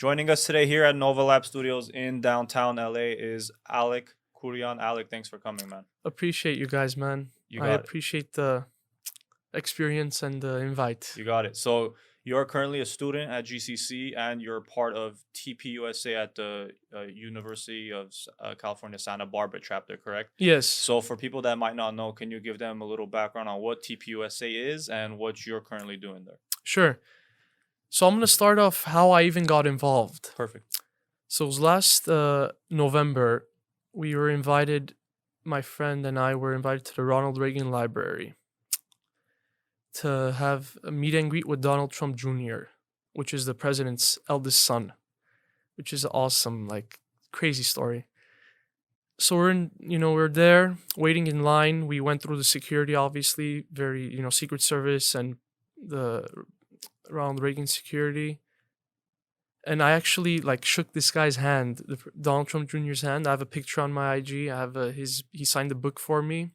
Joining us today here at Nova Lab Studios in downtown LA is Alec Kourouyan. Alec, thanks for coming, man. Appreciate you guys, man. You I got it. appreciate the experience and the invite. You got it. So you're currently a student at GCC and you're part of TPUSA at the University of California Santa Barbara chapter, correct? Yes. So for people that might not know, can you give them a little background on what TPUSA is and what you're currently doing there? Sure. So I'm going to start off how I even got involved. Perfect. So it was last November, we were invited, my friend and I were invited to the Ronald Reagan Library to have a meet and greet with Donald Trump Jr., which is the president's eldest son, which is awesome, like crazy story. So we're there waiting in line. We went through the security, obviously, very, Secret Service and the Ronald Reagan security. And I actually shook this guy's hand, Donald Trump Jr.'s hand. I have a picture on my IG. I have he signed the book for me.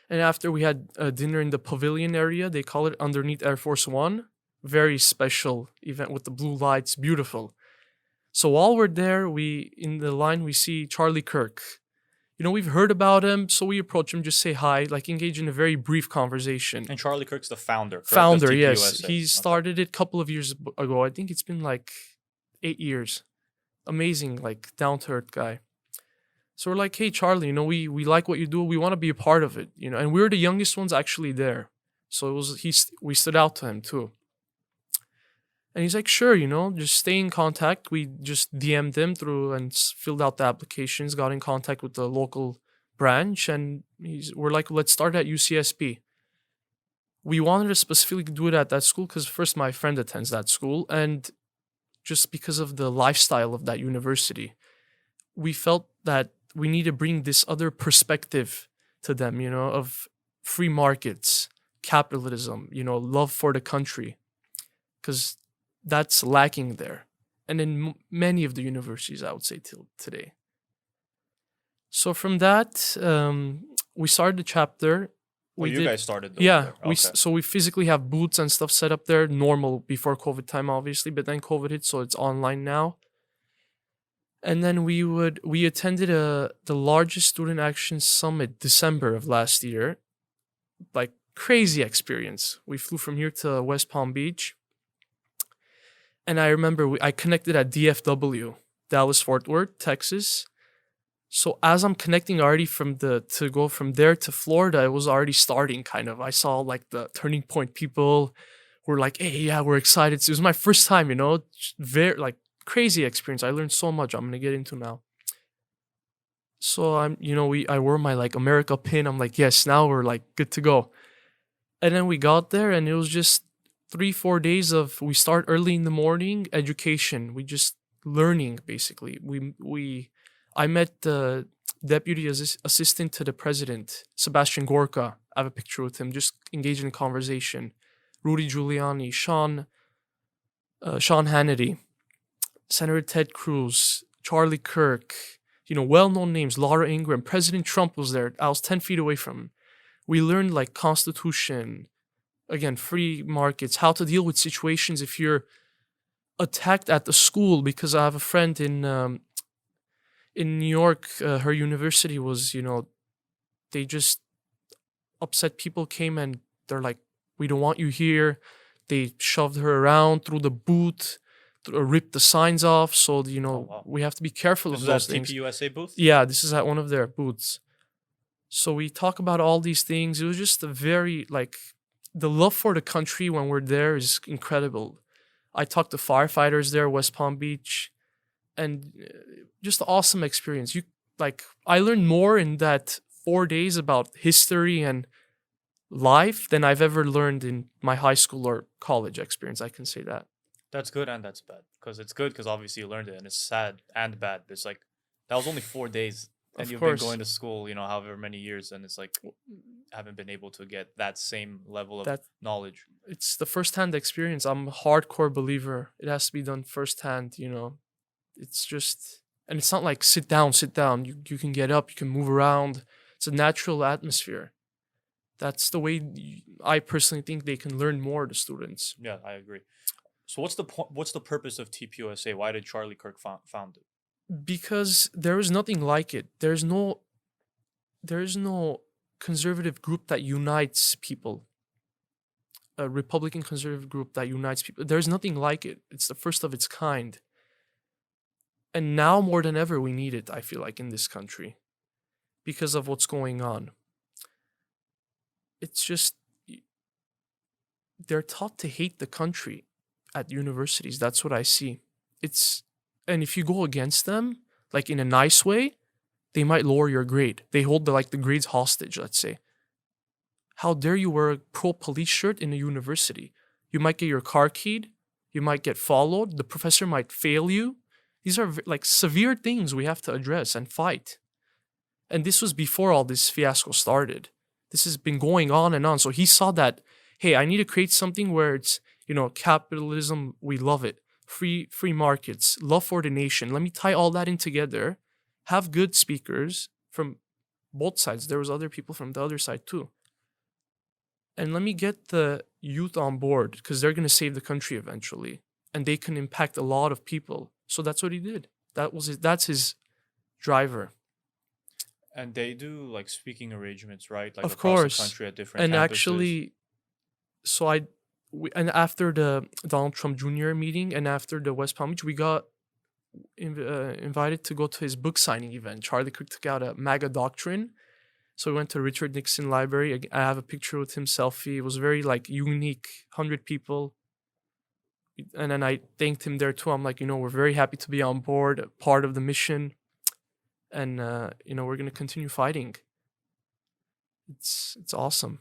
And after we had a dinner in the pavilion area, they call it underneath Air Force One. Very special event with the blue lights, beautiful. So while we're there, in the line, we see Charlie Kirk. We've heard about him, so we approach him, just say hi, engage in a very brief conversation. And Charlie Kirk's the founder, correct? Founder, of yes. TPUSA. He started it a couple of years ago. I think it's been 8 years. Amazing, down-to-earth guy. So we're like, hey, Charlie, we like what you do. We want to be a part of it, And we were the youngest ones actually there. So we stood out to him too. And he's like, sure, just stay in contact. We just DM'd him through and filled out the applications, got in contact with the local branch, and we're like, let's start at UCSB. We wanted to specifically do it at that school because first my friend attends that school, and just because of the lifestyle of that university, we felt that we need to bring this other perspective to them, of free markets, capitalism, love for the country, because that's lacking there. And in many of the universities, I would say, till today. So from that, we started the chapter. You guys started Yeah, there. Okay. So we physically have booths and stuff set up there, normal before COVID time, obviously, but then COVID hit, so it's online now. And then we attended the largest student action summit December of last year. Crazy experience. We flew from here to West Palm Beach. And I remember I connected at DFW, Dallas Fort Worth, Texas. So as I'm connecting already to go from there to Florida, it was already starting kind of. I saw the turning point people were like, hey, yeah, we're excited. So it was my first time, very crazy experience. I learned so much I'm going to get into now. So I wore my America pin. I'm like, yes, now we're good to go. And then we got there and it was just 3-4 days we start early in the morning, education. We just learning basically. I met the deputy assistant to the president, Sebastian Gorka. I have a picture with him, just engaging in conversation. Rudy Giuliani, Sean Hannity, Senator Ted Cruz, Charlie Kirk, well-known names, Laura Ingraham. President Trump was there. I was 10 feet away from him. We learned Constitution, again, free markets, how to deal with situations if you're attacked at the school, because I have a friend in New York, her university was, they just upset people came and they're like, we don't want you here. They shoved her around through the booth, ripped the signs off. So, wow. We have to be careful of those things. This is at TPUSA booth? Yeah, this is at one of their booths. So we talk about all these things. It was just a very, the love for the country when we're there is incredible. I talked to firefighters there, West Palm Beach, and just an awesome experience. I learned more in that 4 days about history and life than I've ever learned in my high school or college experience. I can say that. That's good and that's bad. Because it's good because obviously you learned it, and it's sad and bad. It's that was only 4 days. And you've been going to school, however many years, and it's haven't been able to get that same level of knowledge. It's the first-hand experience. I'm a hardcore believer. It has to be done firsthand, It's just, and it's not sit down. You can get up, you can move around. It's a natural atmosphere. That's the way I personally think they can learn more, the students. Yeah, I agree. So what's the purpose of TPUSA? Why did Charlie Kirk found it? Because there is nothing like it. There's no conservative group that unites people. A Republican conservative group that unites people. There's nothing like it. It's the first of its kind. And now more than ever we need it, I feel like, in this country because of what's going on. It's just they're taught to hate the country at universities. That's what I see. And if you go against them, like in a nice way, they might lower your grade. They hold the grades hostage, let's say. How dare you wear a pro-police shirt in a university? You might get your car keyed. You might get followed. The professor might fail you. These are severe things we have to address and fight. And this was before all this fiasco started. This has been going on and on. So he saw that, hey, I need to create something where it's, capitalism, we love it. Free markets, love for the nation. Let me tie all that in together. Have good speakers from both sides. There was other people from the other side too. And let me get the youth on board because they're going to save the country eventually. And they can impact a lot of people. So that's what he did. That's his driver. And they do speaking arrangements, right? Of across course. the country at different And campuses. actually, and after the Donald Trump Jr. meeting and after the West Palm Beach, we got invited to go to his book signing event. Charlie Kirk took out a MAGA doctrine. So we went to Richard Nixon Library. I have a picture with him, selfie. It was very unique, 100 people. And then I thanked him there too. I'm like, we're very happy to be on board, part of the mission. And, we're going to continue fighting. It's awesome.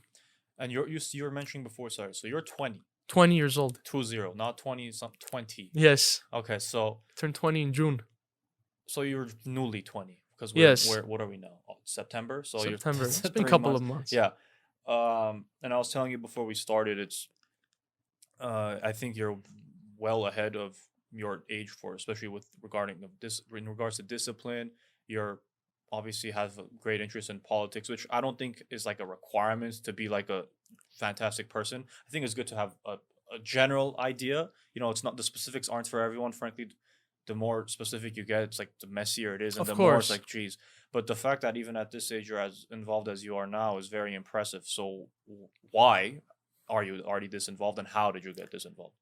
And you were mentioning before, sorry. So you're 20. 20 years old. 20, not 20, 20. Yes. Okay, so turned 20 in June. So you're newly 20 because what are we now? Oh, September. So September. It's been a couple of months. Yeah. And I was telling you before we started, it's I think you're well ahead of your age for, especially in regards to discipline. You're obviously have a great interest in politics, which I don't think is a requirement to be a fantastic person. I think it's good to have a general idea. It's not, the specifics aren't for everyone. Frankly, the more specific you get, it's the messier it is, and of the course. More it's geez. But the fact that even at this age you're as involved as you are now is very impressive. So why are you already this involved, and how did you get this involved?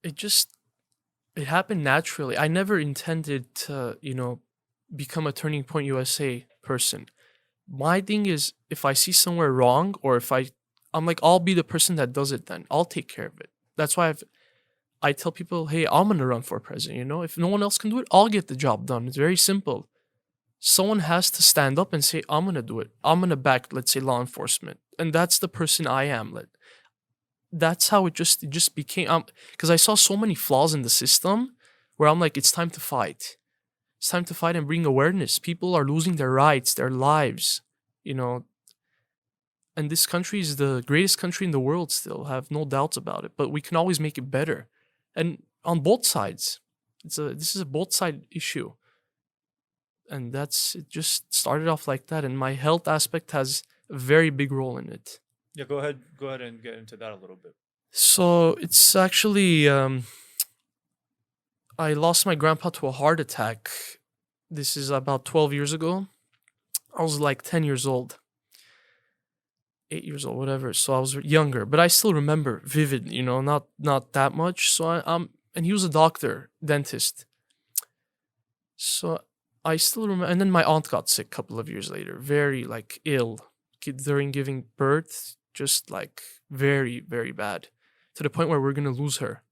It happened naturally. I never intended to, become a Turning Point USA person. My thing is, if I see somewhere wrong, or if I'm I'll be the person that does it then. I'll take care of it. That's why I tell people, hey, I'm going to run for president, If no one else can do it, I'll get the job done. It's very simple. Someone has to stand up and say, I'm going to do it. I'm going to back, let's say, law enforcement. And that's the person I am. That's how it just became. Because I saw so many flaws in the system where I'm it's time to fight. It's time to fight and bring awareness. People are losing their rights, their lives, And this country is the greatest country in the world still. I have no doubts about it. But we can always make it better. And on both sides. This is a both side issue. And it just started off like that. And my health aspect has a very big role in it. Yeah, go ahead and get into that a little bit. So it's actually, I lost my grandpa to a heart attack. This is about 12 years ago. I was 10 years old. 8 years old, whatever. So I was younger, but I still remember vivid, not that much. So and he was a doctor, dentist. So I still remember. And then my aunt got sick a couple of years later, very ill during giving birth, just very, very bad, to the point where we're going to lose her.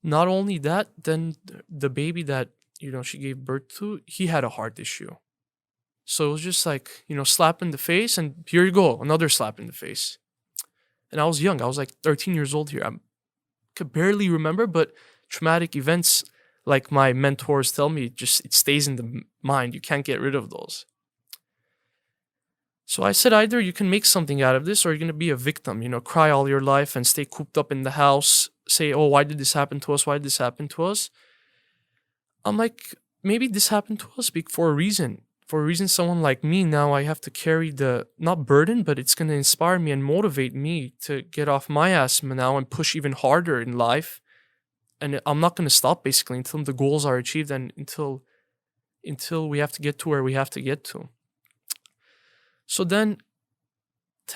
Not only that, then the baby that, she gave birth to, he had a heart issue. So it was just slap in the face, and here you go, another slap in the face. And I was young. I was 13 years old here. I could barely remember, but traumatic events, my mentors tell me, it stays in the mind. You can't get rid of those. So I said, either you can make something out of this, or you're going to be a victim, cry all your life and stay cooped up in the house, say, oh, why did this happen to us? Why did this happen to us? I'm maybe this happened to us for a reason. for a reason, someone like me, now I have to carry the, not burden, but it's going to inspire me and motivate me to get off my asthma now and push even harder in life. And I'm not going to stop basically until the goals are achieved and until we have to get to where we have to get to. So then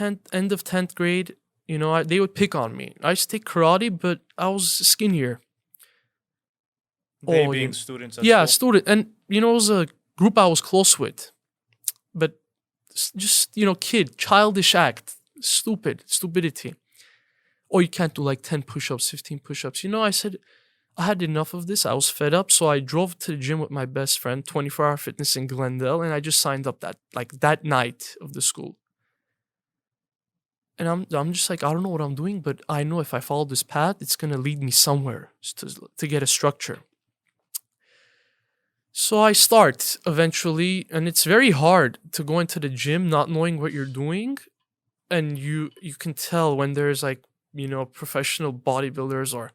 end of 10th grade, they would pick on me. I used to take karate, but I was skinnier. They being students at yeah, school? student. And, it was a group I was close with. But just, kid, childish act, stupidity. Oh, you can't do like 10 push-ups, 15 push-ups. I said, I had enough of this. I was fed up. So I drove to the gym with my best friend, 24 Hour Fitness in Glendale. And I just signed up that night of the school. And I'm just like, I don't know what I'm doing, but I know if I follow this path, it's going to lead me somewhere to get a structure. So I start eventually, and it's very hard to go into the gym not knowing what you're doing. And you can tell when there's like, professional bodybuilders or,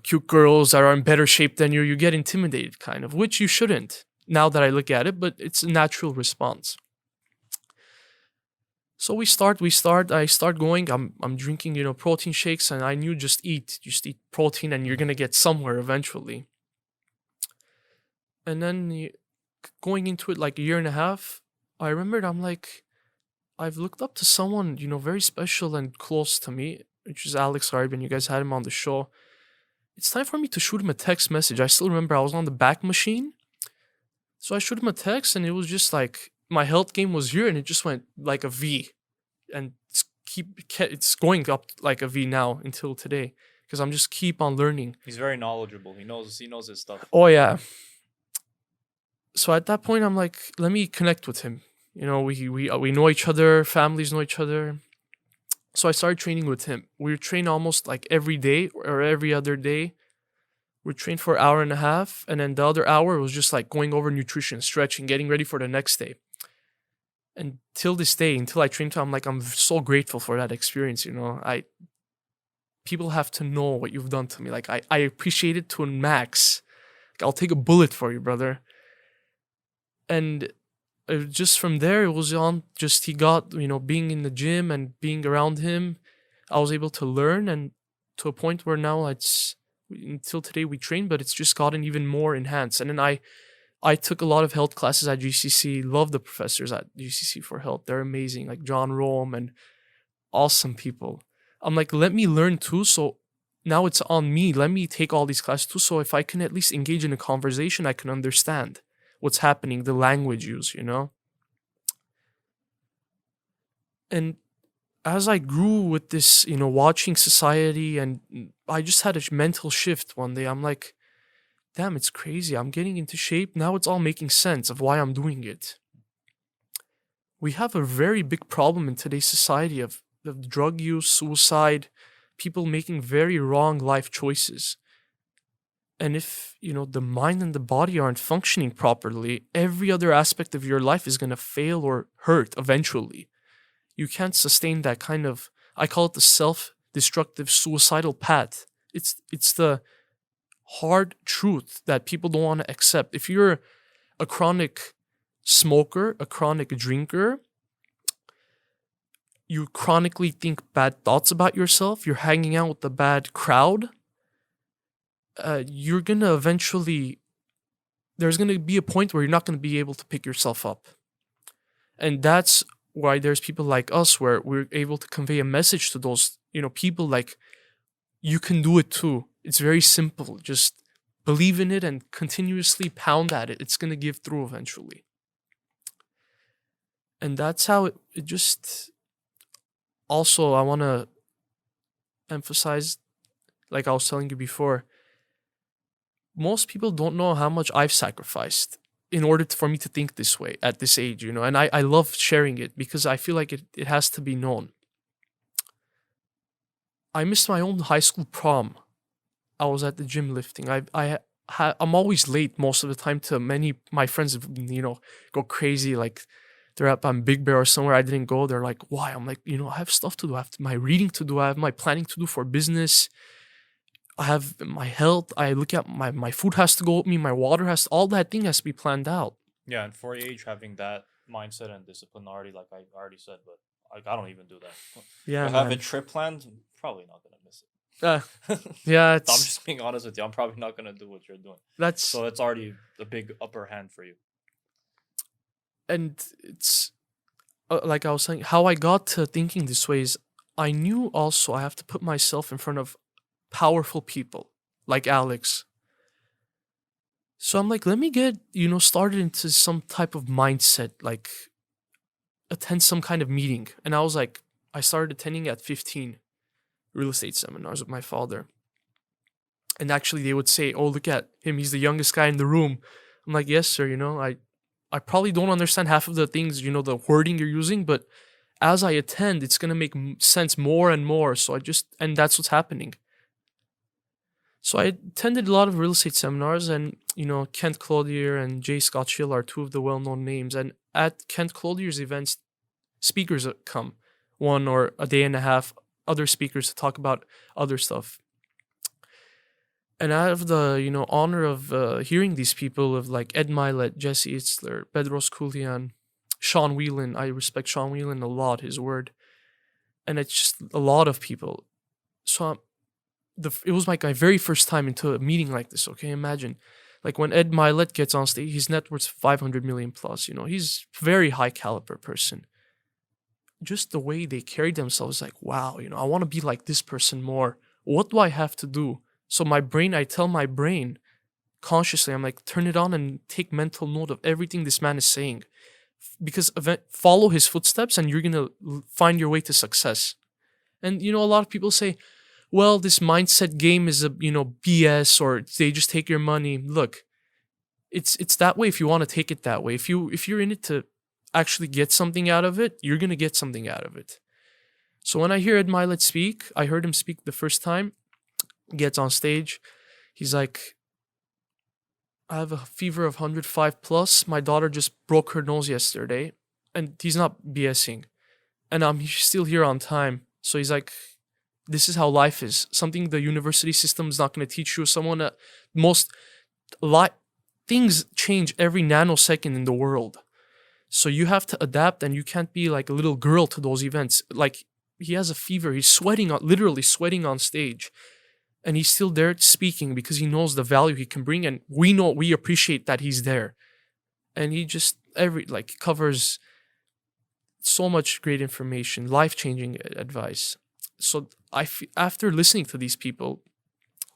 cute girls that are in better shape than you get intimidated kind of, which you shouldn't now that I look at it, but it's a natural response. So I start going, I'm drinking, protein shakes, and I knew just eat protein and you're going to get somewhere eventually. And then going into it like a year and a half, I remembered I'm like, I've looked up to someone, very special and close to me, which is Alec Kourouyan. You guys had him on the show. It's time for me to shoot him a text message. I still remember I was on the back machine. So I shoot him a text, and it was just like, my health game was here, and it just went like a V. And it's going up like a V now until today, because I'm just keep on learning. He's very knowledgeable. He knows his stuff. Oh, yeah. So at that point, I'm like, let me connect with him. We know each other, families know each other. So I started training with him. We would train almost like every day or every other day. We'd train for an hour and a half, and then the other hour was just like going over nutrition, stretching, getting ready for the next day. And till this day, until I trained him, I'm so grateful for that experience. People have to know what you've done to me. Like I appreciate it to a max. Like, I'll take a bullet for you, brother. And just from there, it was on. Just he got, being in the gym and being around him, I was able to learn, and to a point where now until today we train, but it's just gotten even more enhanced. And then I took a lot of health classes at GCC. Love the professors at GCC for health. They're amazing, like John Rome and awesome people. I'm like, let me learn too. So now it's on me. Let me take all these classes too. So if I can at least engage in a conversation, I can understand what's happening, the language used, And as I grew with this, watching society, and I just had a mental shift one day. I'm like, damn, it's crazy. I'm getting into shape. Now it's all making sense of why I'm doing it. We have a very big problem in today's society of drug use, suicide, people making very wrong life choices. And if, the mind and the body aren't functioning properly, every other aspect of your life is going to fail or hurt eventually. You can't sustain that kind of, I call it the self-destructive suicidal path. It's the hard truth that people don't want to accept. If you're a chronic smoker, a chronic drinker, you chronically think bad thoughts about yourself, you're hanging out with the bad crowd, you're going to eventually, there's going to be a point where you're not going to be able to pick yourself up. And that's why there's people like us where we're able to convey a message to those, people like, you can do it too. It's very simple. Just believe in it and continuously pound at it. It's going to give through eventually. And that's how it just, also, I want to emphasize, like I was telling you before, most people don't know how much I've sacrificed in order for me to think this way at this age, and I love sharing it because I feel like it has to be known. I missed my own high school prom. I was at the gym lifting. I'm always late most of the time to my friends, go crazy. Like they're up on Big Bear or somewhere. I didn't go. They're like, why? I'm like, I have stuff to do. I have my reading to do. I have my planning to do for business. I have my health. I look at my food has to go with me. My water all that thing has to be planned out. Yeah, and for your age, having that mindset and discipline already, like I already said, but like I don't even do that. Yeah, If I have a man. trip planned, probably not gonna miss Uh, it. yeah, I'm it's just being honest with you. I'm probably not gonna do what you're doing. that's So it's already a big upper hand for you. and it's like I was saying, how I got to thinking this way is I knew also I have to put myself in front of powerful people like Alex. So I'm like, let me get, started into some type of mindset, like attend some kind of meeting. And I was like, I started attending at 15 real estate seminars with my father. And actually they would say, oh, look at him. He's the youngest guy in the room. I'm like, yes, sir. I probably don't understand half of the things, the wording you're using, but as I attend, it's going to make sense more and more. So and that's what's happening. So I attended a lot of real estate seminars, and, Kent Clothier and Jay Scott Schill are two of the well-known names. And at Kent Clothier's events, speakers come 1 or a day and a half, other speakers to talk about other stuff. And I have the, honor of hearing these people of like Ed Milet, Jesse Itzler, Bedros Koulian, Sean Whelan. I respect Sean Whelan a lot, his word. And it's just a lot of people. So it was like my very first time into a meeting like this, okay? Imagine. Like when Ed Milet gets on stage, his net worth's 500 million plus, he's a very high caliber person. Just the way they carry themselves, like, wow, I want to be like this person more. What do I have to do? So I tell my brain consciously, I'm like, turn it on and take mental note of everything this man is saying. Because follow his footsteps and you're going to find your way to success. And, a lot of people say, well, this mindset game is BS, or they just take your money. Look, it's that way if you want to take it that way. If you're in it to actually get something out of it, you're going to get something out of it. So when I hear Ed Milet speak, I heard him speak the first time, gets on stage. He's like, I have a fever of 105 plus. My daughter just broke her nose yesterday. And he's not BSing. And I'm still here on time. So he's like, this is how life is. Something the university system is not going to teach you. Things change every nanosecond in the world. So you have to adapt, and you can't be like a little girl to those events. Like, he has a fever. He's literally sweating on stage. And he's still there speaking because he knows the value he can bring. And we appreciate that he's there. And he just covers so much great information, life-changing advice. So after listening to these people,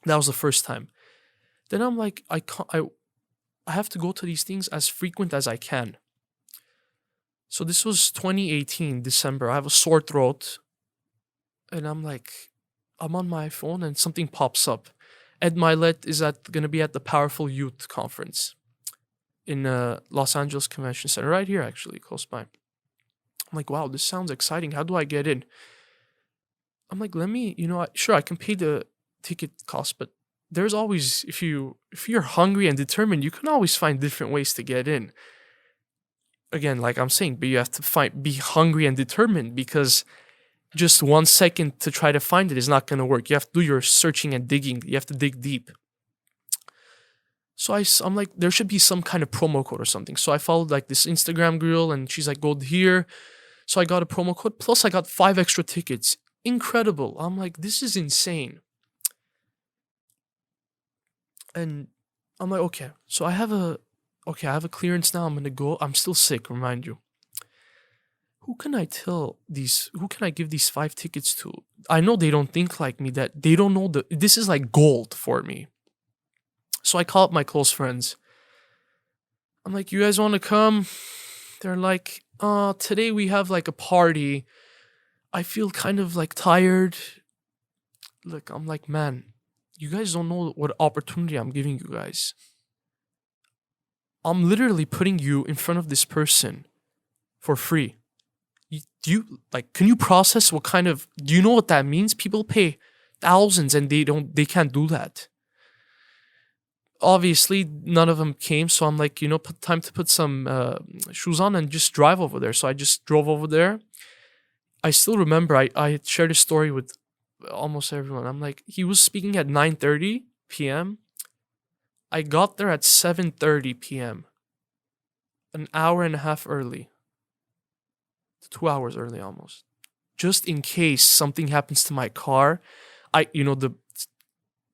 that was the first time. Then I'm like, I have to go to these things as frequent as I can. So this was 2018, December. I have a sore throat. And I'm like, I'm on my phone and something pops up. Ed Milet is going to be at the Powerful Youth Conference in Los Angeles Convention Center, right here actually, close by. I'm like, wow, this sounds exciting. How do I get in? I'm like, let me, sure, I can pay the ticket cost, but there's always, if you're hungry and determined, you can always find different ways to get in. Again, like I'm saying, but you have to be hungry and determined, because just 1 second to try to find it is not going to work. You have to do your searching and digging. You have to dig deep. So I'm like, there should be some kind of promo code or something. So I followed like this Instagram girl, and she's like, go here. So I got a promo code. Plus I got 5 extra tickets. Incredible. I'm like, this is insane. And I'm like, okay. So I have a clearance now. I'm going to go. I'm still sick, remind you. Who can I give these 5 tickets to? I know they don't think like me, that they don't know this is like gold for me. So I call up my close friends. I'm like, you guys want to come? They're like, today we have like a party. I feel kind of like tired. Look, I'm like, man, you guys don't know what opportunity I'm giving you guys. I'm literally putting you in front of this person for free. Can you process do you know what that means? People pay thousands and they can't do that. Obviously, none of them came. So I'm like, time to put some shoes on and just drive over there. So I just drove over there. I still remember I had shared a story with almost everyone. I'm like, he was speaking at 9:30 p.m. I got there at 7:30 p.m. an hour and a half early, 2 hours early almost, just in case something happens to my car.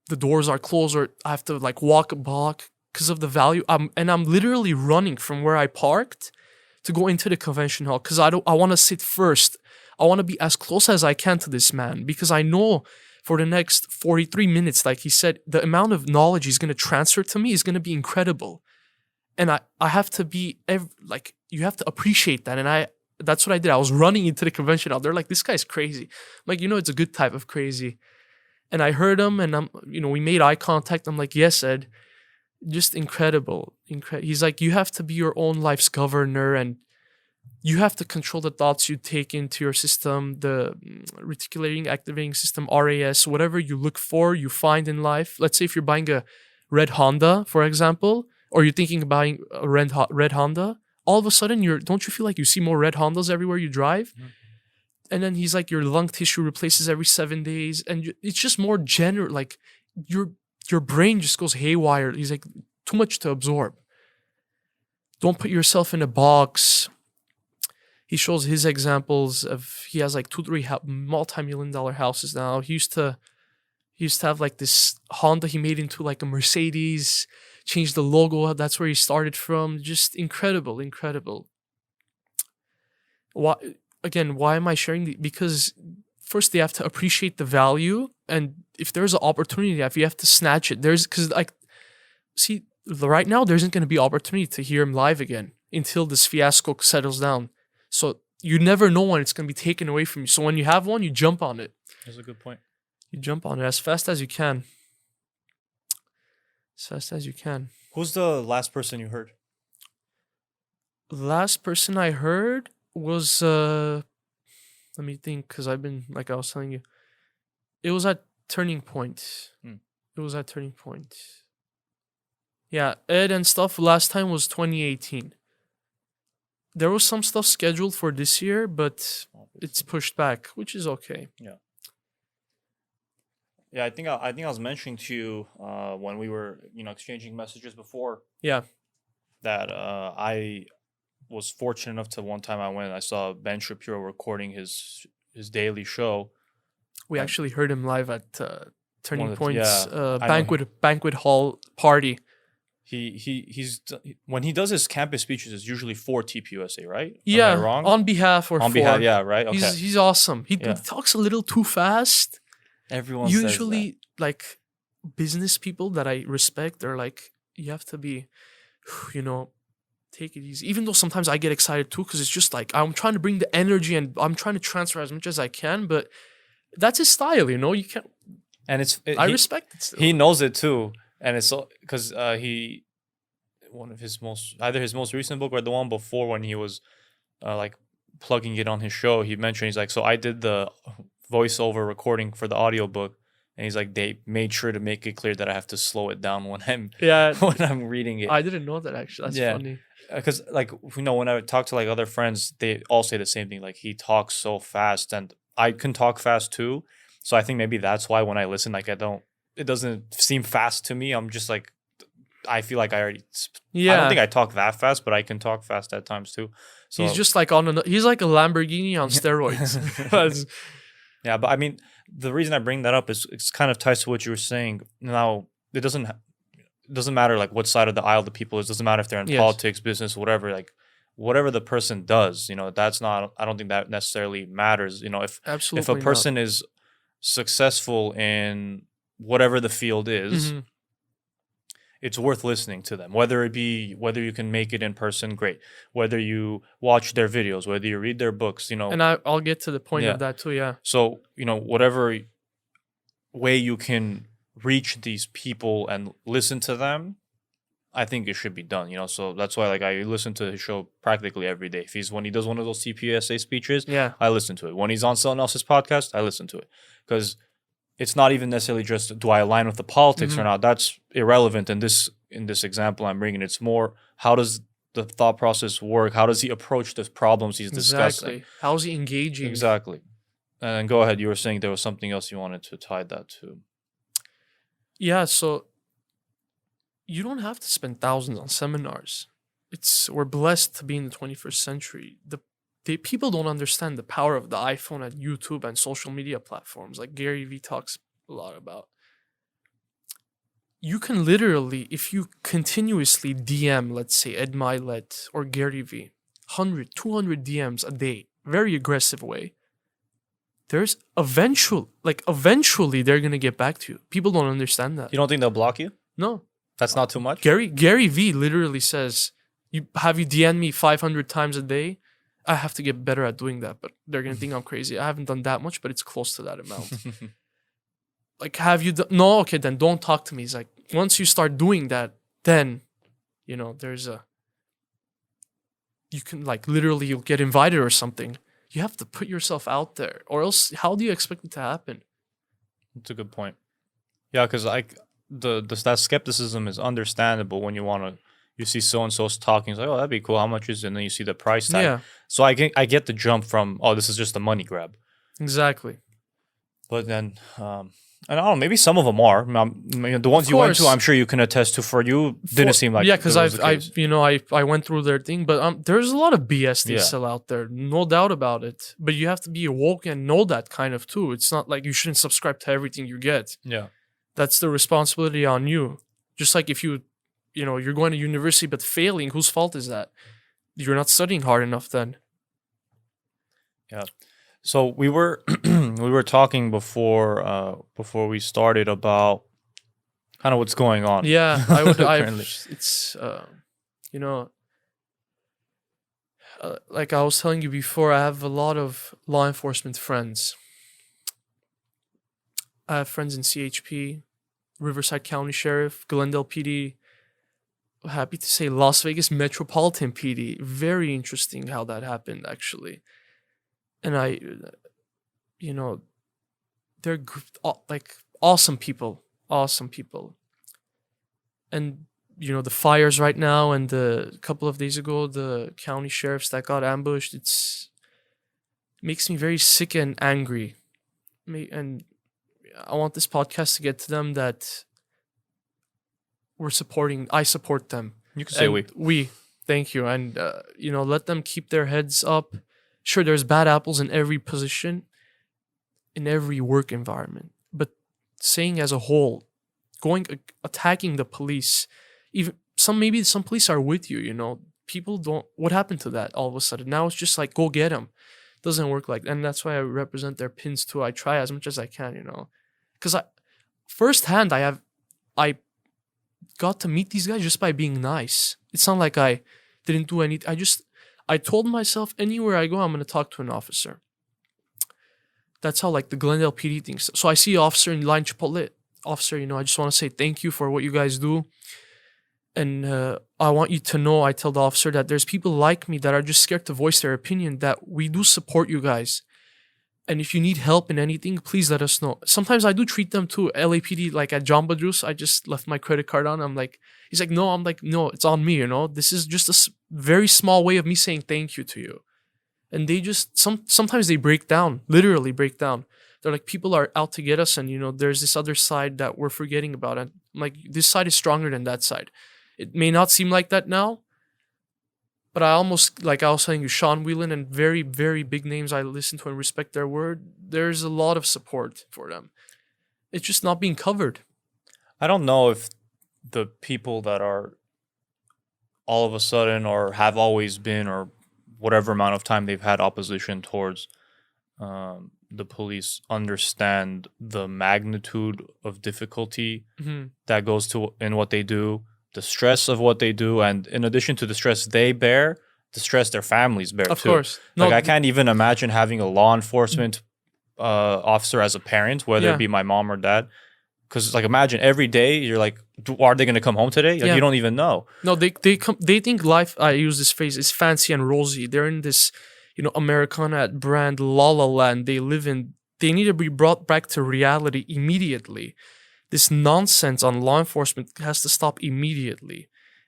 The doors are closed, or I have to like walk a block because of the value. I'm literally running from where I parked to go into the convention hall because I want to sit first. I want to be as close as I can to this man because I know for the next 43 minutes, like he said, the amount of knowledge he's going to transfer to me is going to be incredible. And I have to be, you have to appreciate that. And that's what I did. I was running into the convention hall. They're like, this guy's crazy. I'm like, it's a good type of crazy. And I heard him and we made eye contact. I'm like, yes, Ed, just incredible. He's like, you have to be your own life's governor and you have to control the thoughts you take into your system, the reticulating activating system, RAS, whatever you look for, you find in life. Let's say if you're buying a red Honda, for example, or you're thinking of buying a red Honda, all of a sudden don't you feel like you see more red Hondas everywhere you drive? Mm-hmm. And then he's like, your lung tissue replaces every 7 days. And it's just more general, like your brain just goes haywire. He's like, too much to absorb. Don't put yourself in a box. He shows his examples of, he has like 2-3 multi-million-dollar houses now. He used to have like this Honda he made into like a Mercedes, changed the logo. That's where he started from. Just incredible. Why am I sharing? Because first they have to appreciate the value. And if there's an opportunity, if you have to snatch it, right now there isn't going to be opportunity to hear him live again until this fiasco settles down. So you never know when it's going to be taken away from you. So when you have one, you jump on it. That's a good point. You jump on it as fast as you can. As fast as you can. Who's the last person you heard? The last person I heard was, let me think, because I've been, like I was telling you, it was at Turning Point. It was at Turning Point. Yeah, Ed and stuff last time was 2018. There was some stuff scheduled for this year, but it's pushed back, which is okay. Yeah. Yeah, I think I was mentioning to you when we were, exchanging messages before. Yeah. That I was fortunate enough to one time I went and I saw Ben Shapiro recording his daily show. We actually heard him live at Turning Point's banquet hall party. He's when he does his campus speeches, it's usually for TPUSA, right? Yeah, am I wrong? On behalf or on for. behalf, yeah, right. Okay, he's awesome. He talks a little too fast. Everyone usually says that. Like business people that I respect, they're like, you have to be, take it easy. Even though sometimes I get excited too, because it's just like I'm trying to bring the energy and I'm trying to transfer as much as I can, but that's his style, you can't. And I respect it still. He knows it too. And it's because one of his either his most recent book or the one before when he was like plugging it on his show, he mentioned, he's like, so I did the voiceover recording for the audiobook, and he's like, they made sure to make it clear that I have to slow it down when I'm reading it. I didn't know that actually. That's funny. Because when I talk to like other friends, they all say the same thing. Like he talks so fast, and I can talk fast too. So I think maybe that's why when I listen, like it doesn't seem fast to me. I'm just like, I feel like I already. Yeah. I don't think I talk that fast, but I can talk fast at times too. So he's just like he's like a Lamborghini on steroids. Yeah, but I mean, the reason I bring that up is it's kind of ties to what you were saying. Now, it doesn't matter like what side of the aisle the people is. It doesn't matter if they're in politics, business, whatever. Like whatever the person does, that's not. I don't think that necessarily matters. If a person is successful in whatever the field is, it's worth listening to them. Whether you can make it in person, great. Whether you watch their videos, whether you read their books, And I'll get to the point of that too, yeah. So, whatever way you can reach these people and listen to them, I think it should be done, So that's why I listen to his show practically every day. When he does one of those TPUSA speeches, I listen to it. When he's on someone else's podcast, I listen to it. Because it's not even necessarily just do I align with the politics or not. That's irrelevant in this example I'm bringing. It's more, how does the thought process work? How does he approach the problems he's discussing? How is he engaging? Exactly. And go ahead. You were saying there was something else you wanted to tie that to. Yeah, so you don't have to spend thousands on seminars. we're blessed to be in the 21st century. People don't understand the power of the iPhone and YouTube and social media platforms like Gary Vee talks a lot about. You can literally, if you continuously DM, let's say Ed Milet or Gary Vee, 100, 200 DMs a day, very aggressive way, there's eventually they're going to get back to you. People don't understand that. You don't think they'll block you? No. That's not too much? Gary Vee literally says, have you DM'd me 500 times a day? I have to get better at doing that, but they're going to think I'm crazy. I haven't done that much, but it's close to that amount. Like, have you done? No, okay, then don't talk to me. He's like, once you start doing that, then, you know, you can, like, literally, you'll get invited or something. You have to put yourself out there, or else how do you expect it to happen? That's a good point. Yeah, because that skepticism is understandable when you see so-and-so's talking. It's like, oh, that'd be cool. How much is it? And then you see the price tag. Yeah. So I get the jump from, oh, this is just a money grab. Exactly. But then, and I don't know, maybe some of them are. The ones you went to, I'm sure you can attest to. For you, didn't seem like because I went through their thing, but there's a lot of BS they sell out there, no doubt about it. But you have to be awoke and know that kind of too. It's not like you shouldn't subscribe to everything you get. Yeah, that's the responsibility on you. Just like if you're going to university but failing, whose fault is that? You're not studying hard enough then. Yeah. So we were talking before we started about kind of what's going on. Yeah, it's like I was telling you before, I have a lot of law enforcement friends. I have friends in CHP, Riverside County Sheriff, Glendale PD. Happy to say Las Vegas Metropolitan PD. Very interesting how that happened, actually. And they're like awesome people. And, the fires right now and a couple of days ago, the county sheriffs that got ambushed, it makes me very sick and angry. And I want this podcast to get to them that I support them. You can say we. Thank you. And, let them keep their heads up. Sure, there's bad apples in every position, in every work environment. But saying as a whole, attacking the police, maybe some police are with you, people don't, what happened to that all of a sudden? Now it's just like, go get them. Doesn't work like that. And that's why I represent their pins too. I try as much as I can, because firsthand, I got to meet these guys just by being nice. It's not like I didn't do anything. I told myself anywhere I go, I'm going to talk to an officer. That's how like the Glendale PD thinks. So I see officer in line Chipotle. Officer, I just want to say thank you for what you guys do. And I want you to know, I tell the officer that there's people like me that are just scared to voice their opinion, that we do support you guys. And if you need help in anything, please let us know. Sometimes I do treat them to LAPD, like at Jamba Juice. I just left my credit card on. He's like, no. I'm like, no, it's on me, This is just a very small way of me saying thank you to you. And they just, sometimes they break down, literally break down. They're like, people are out to get us. And, there's this other side that we're forgetting about. And I'm like, this side is stronger than that side. It may not seem like that now. But I almost, like I was saying, Sean Whelan and very, very big names I listen to and respect their word. There's a lot of support for them. It's just not being covered. I don't know if the people that are all of a sudden or have always been or whatever amount of time they've had opposition towards the police understand the magnitude of difficulty that goes to in what they do. The stress of what they do, and in addition to the stress they bear, the stress their families bear too. Of course. I can't even imagine having a law enforcement officer as a parent, whether it be my mom or dad. Because imagine every day you're like, are they going to come home today? You don't even know. No, they think life, I use this phrase, is fancy and rosy. They're in this, Americana at brand La La Land. They need to be brought back to reality immediately. This nonsense on law enforcement has to stop immediately.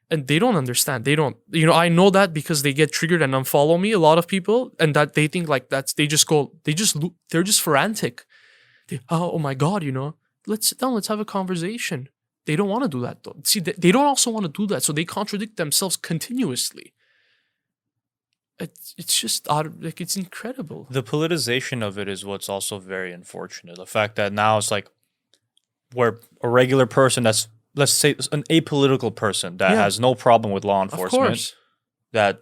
And they don't understand. They don't, I know that because they get triggered and unfollow me, a lot of people, and that they think like they're just frantic. Oh my God, let's sit down, let's have a conversation. They don't want to do that though. See, they don't also want to do that, so they contradict themselves continuously. It's just like it's incredible. The politicization of it is what's also very unfortunate. The fact that now it's like where a regular person that's, let's say, an apolitical person that has no problem with law enforcement, that,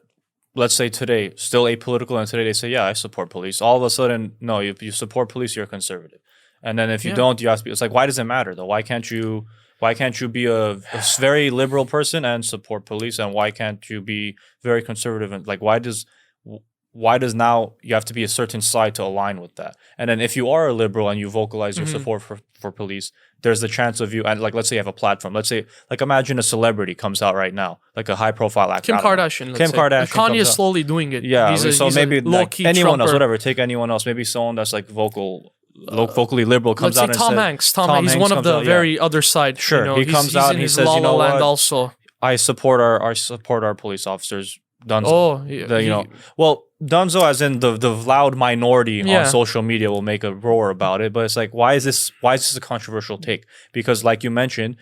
let's say today, still apolitical, and today they say, yeah, I support police. All of a sudden, no, if you support police, you're conservative. And then if you don't, you have to be, it's like, why does it matter though? Why can't you be a very liberal person and support police? And why can't you be very conservative? And like, why does now you have to be a certain side to align with that? And then if you are a liberal and you vocalize your support for police, there's the chance of you, and like, let's say you have a platform. Let's say, like, imagine a celebrity comes out right now, like a high profile actor. Kim Kardashian. Kanye is slowly doing it. Yeah. So maybe like anyone else, whatever, take anyone else, maybe someone that's like vocally liberal comes out and says, Tom Hanks. Tom Hanks, he's one of the very other side. Sure. He comes out and he says, you know what? Also, I support our police officers. Dunzo. Well, Dunzo, as in the loud minority on social media, will make a roar about it. But it's like, why is this a controversial take? Because, like you mentioned,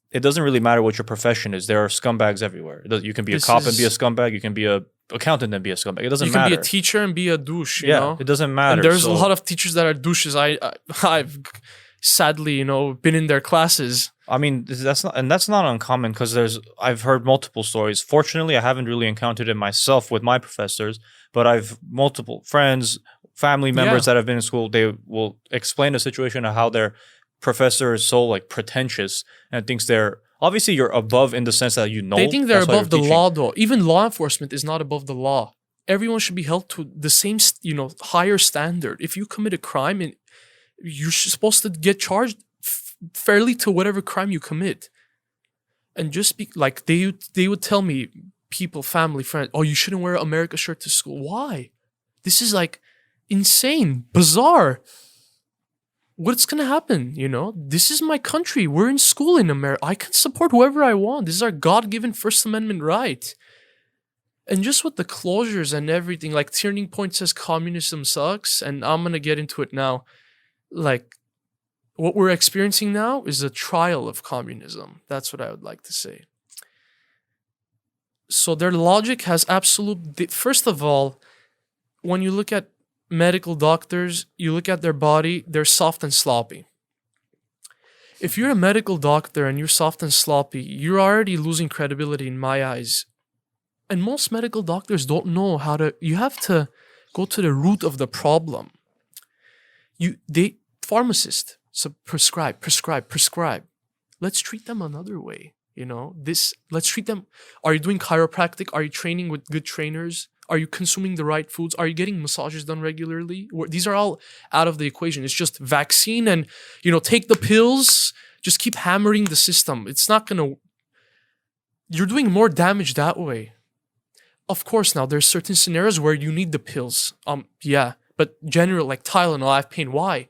it doesn't really matter what your profession is. There are scumbags everywhere. You can be a cop and be a scumbag. You can be a accountant and be a scumbag. It doesn't matter. You can be a teacher and be a douche. You know? It doesn't matter. And there's a lot of teachers that are douches. I've sadly, been in their classes. I mean, that's not uncommon, because I've heard multiple stories. Fortunately, I haven't really encountered it myself with my professors, but I've multiple friends, family members that have been in school. They will explain the situation of how their professor is so like pretentious and thinks they're obviously you're above in the sense that they think they're above the law though. Even law enforcement is not above the law. Everyone should be held to the same higher standard. If you commit a crime, and you're supposed to get charged fairly to whatever crime you commit. And just be like, they would tell me, people, family, friends, oh, you shouldn't wear an America shirt to school. Why? This is like insane, bizarre. What's gonna happen? This is my country. We're in school in America. I can support whoever I want. This is our God-given First Amendment right. And just with the closures and everything, like Turning Point says communism sucks, and I'm gonna get into it now. Like, what we're experiencing now is a trial of communism. That's what I would like to say. So their logic has first of all, when you look at medical doctors, you look at their body, they're soft and sloppy. If you're a medical doctor and you're soft and sloppy, you're already losing credibility in my eyes. And most medical doctors don't know you have to go to the root of the problem. Pharmacists, so prescribe. Let's treat them another way. Let's treat them. Are you doing chiropractic? Are you training with good trainers? Are you consuming the right foods? Are you getting massages done regularly? These are all out of the equation. It's just vaccine and, take the pills. Just keep hammering the system. It's not going to... You're doing more damage that way. Of course, now there's certain scenarios where you need the pills. But general, like Tylenol, I have pain. Why?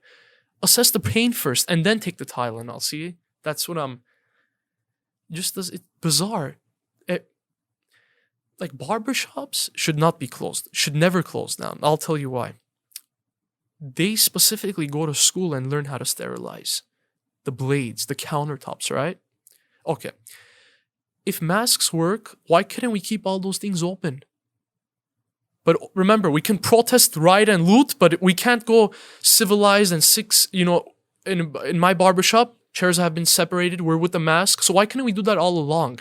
Assess the pain first and then take the Tylenol. See? That's what I'm... It's bizarre. Like barbershops should not be closed. Should never close down. I'll tell you why. They specifically go to school and learn how to sterilize the blades, the countertops, right? Okay. If masks work, why couldn't we keep all those things open? But remember, we can protest, riot, and loot, but we can't go civilized and in my barbershop, chairs have been separated. We're with the mask. So why couldn't we do that all along?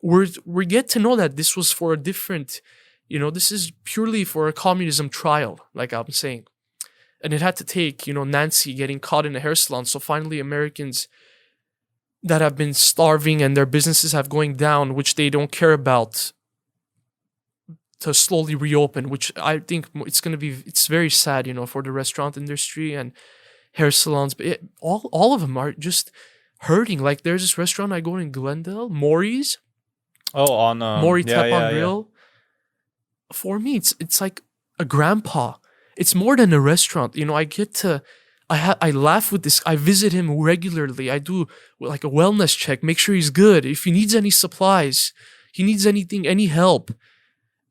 We get to know that this was for a different, this is purely for a communism trial, like I'm saying. And it had to take, Nancy getting caught in a hair salon. So finally Americans that have been starving and their businesses have going down, which they don't care about, to slowly reopen, which I think it's very sad, for the restaurant industry and hair salons. But all of them are just hurting. Like there's this restaurant I go in Glendale, Maury's. Oh, on Maury Tap on Grill. Yeah. For me, it's like a grandpa. It's more than a restaurant. I laugh with this. I visit him regularly. I do like a wellness check, make sure he's good. If he needs any supplies, he needs anything, any help.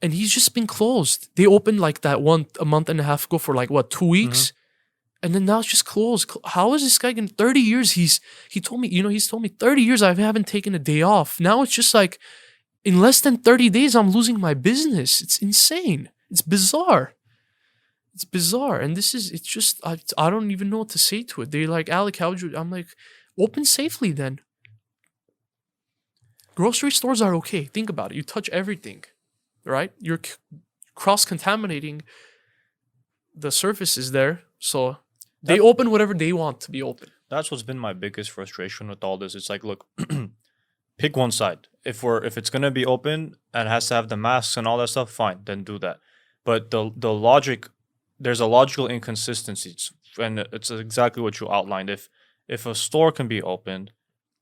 And he's just been closed. They opened like that a month and a half ago for 2 weeks. And then now it's just closed. How is this guy in 30 years? He's told me 30 years I haven't taken a day off. Now it's just like in less than 30 days, I'm losing my business. It's insane. It's bizarre. It's bizarre. And I don't even know what to say to it. They're like, Alec, how would you? I'm like, open safely then. Grocery stores are okay. Think about it. You touch everything, right? You're cross-contaminating the surfaces there. So they open whatever they want to be open. That's what's been my biggest frustration with all this. It's like, look, pick one side. If it's gonna be open and has to have the masks and all that stuff, fine, then do that. But the logic, there's a logical inconsistency, and it's exactly what you outlined. If a store can be opened,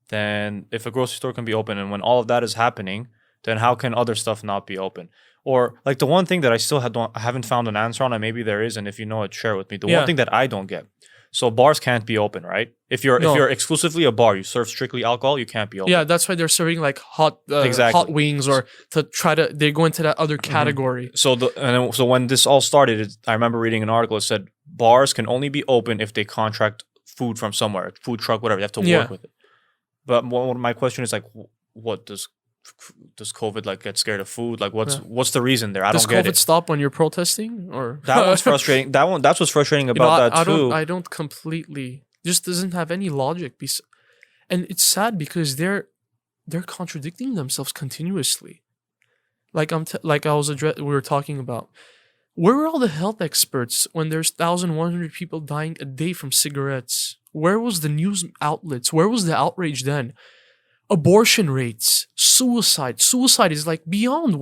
then if a grocery store can be open, and when all of that is happening, then how can other stuff not be open? Or like the one thing that I still haven't found an answer on, and maybe there is, and if you know it, share it with me. The one thing that I don't get. So bars can't be open, right? If you're exclusively a bar, you serve strictly alcohol, you can't be open. Yeah, that's why they're serving like hot wings, or they go into that other category. So so when this all started, I remember reading an article that said bars can only be open if they contract food from somewhere, food truck, whatever. They have to work with it. But my question is like, what does COVID like get scared of food? Like what's the reason there? I don't get it. Does COVID stop when you're protesting? Or that one's frustrating. That's what's frustrating about that too. I don't completely. Just doesn't have any logic. And it's sad because they're contradicting themselves continuously. Like we were talking about. Where were all the health experts when there's 1,100 people dying a day from cigarettes? Where was the news outlets? Where was the outrage then? Abortion rates, suicide. Suicide is like beyond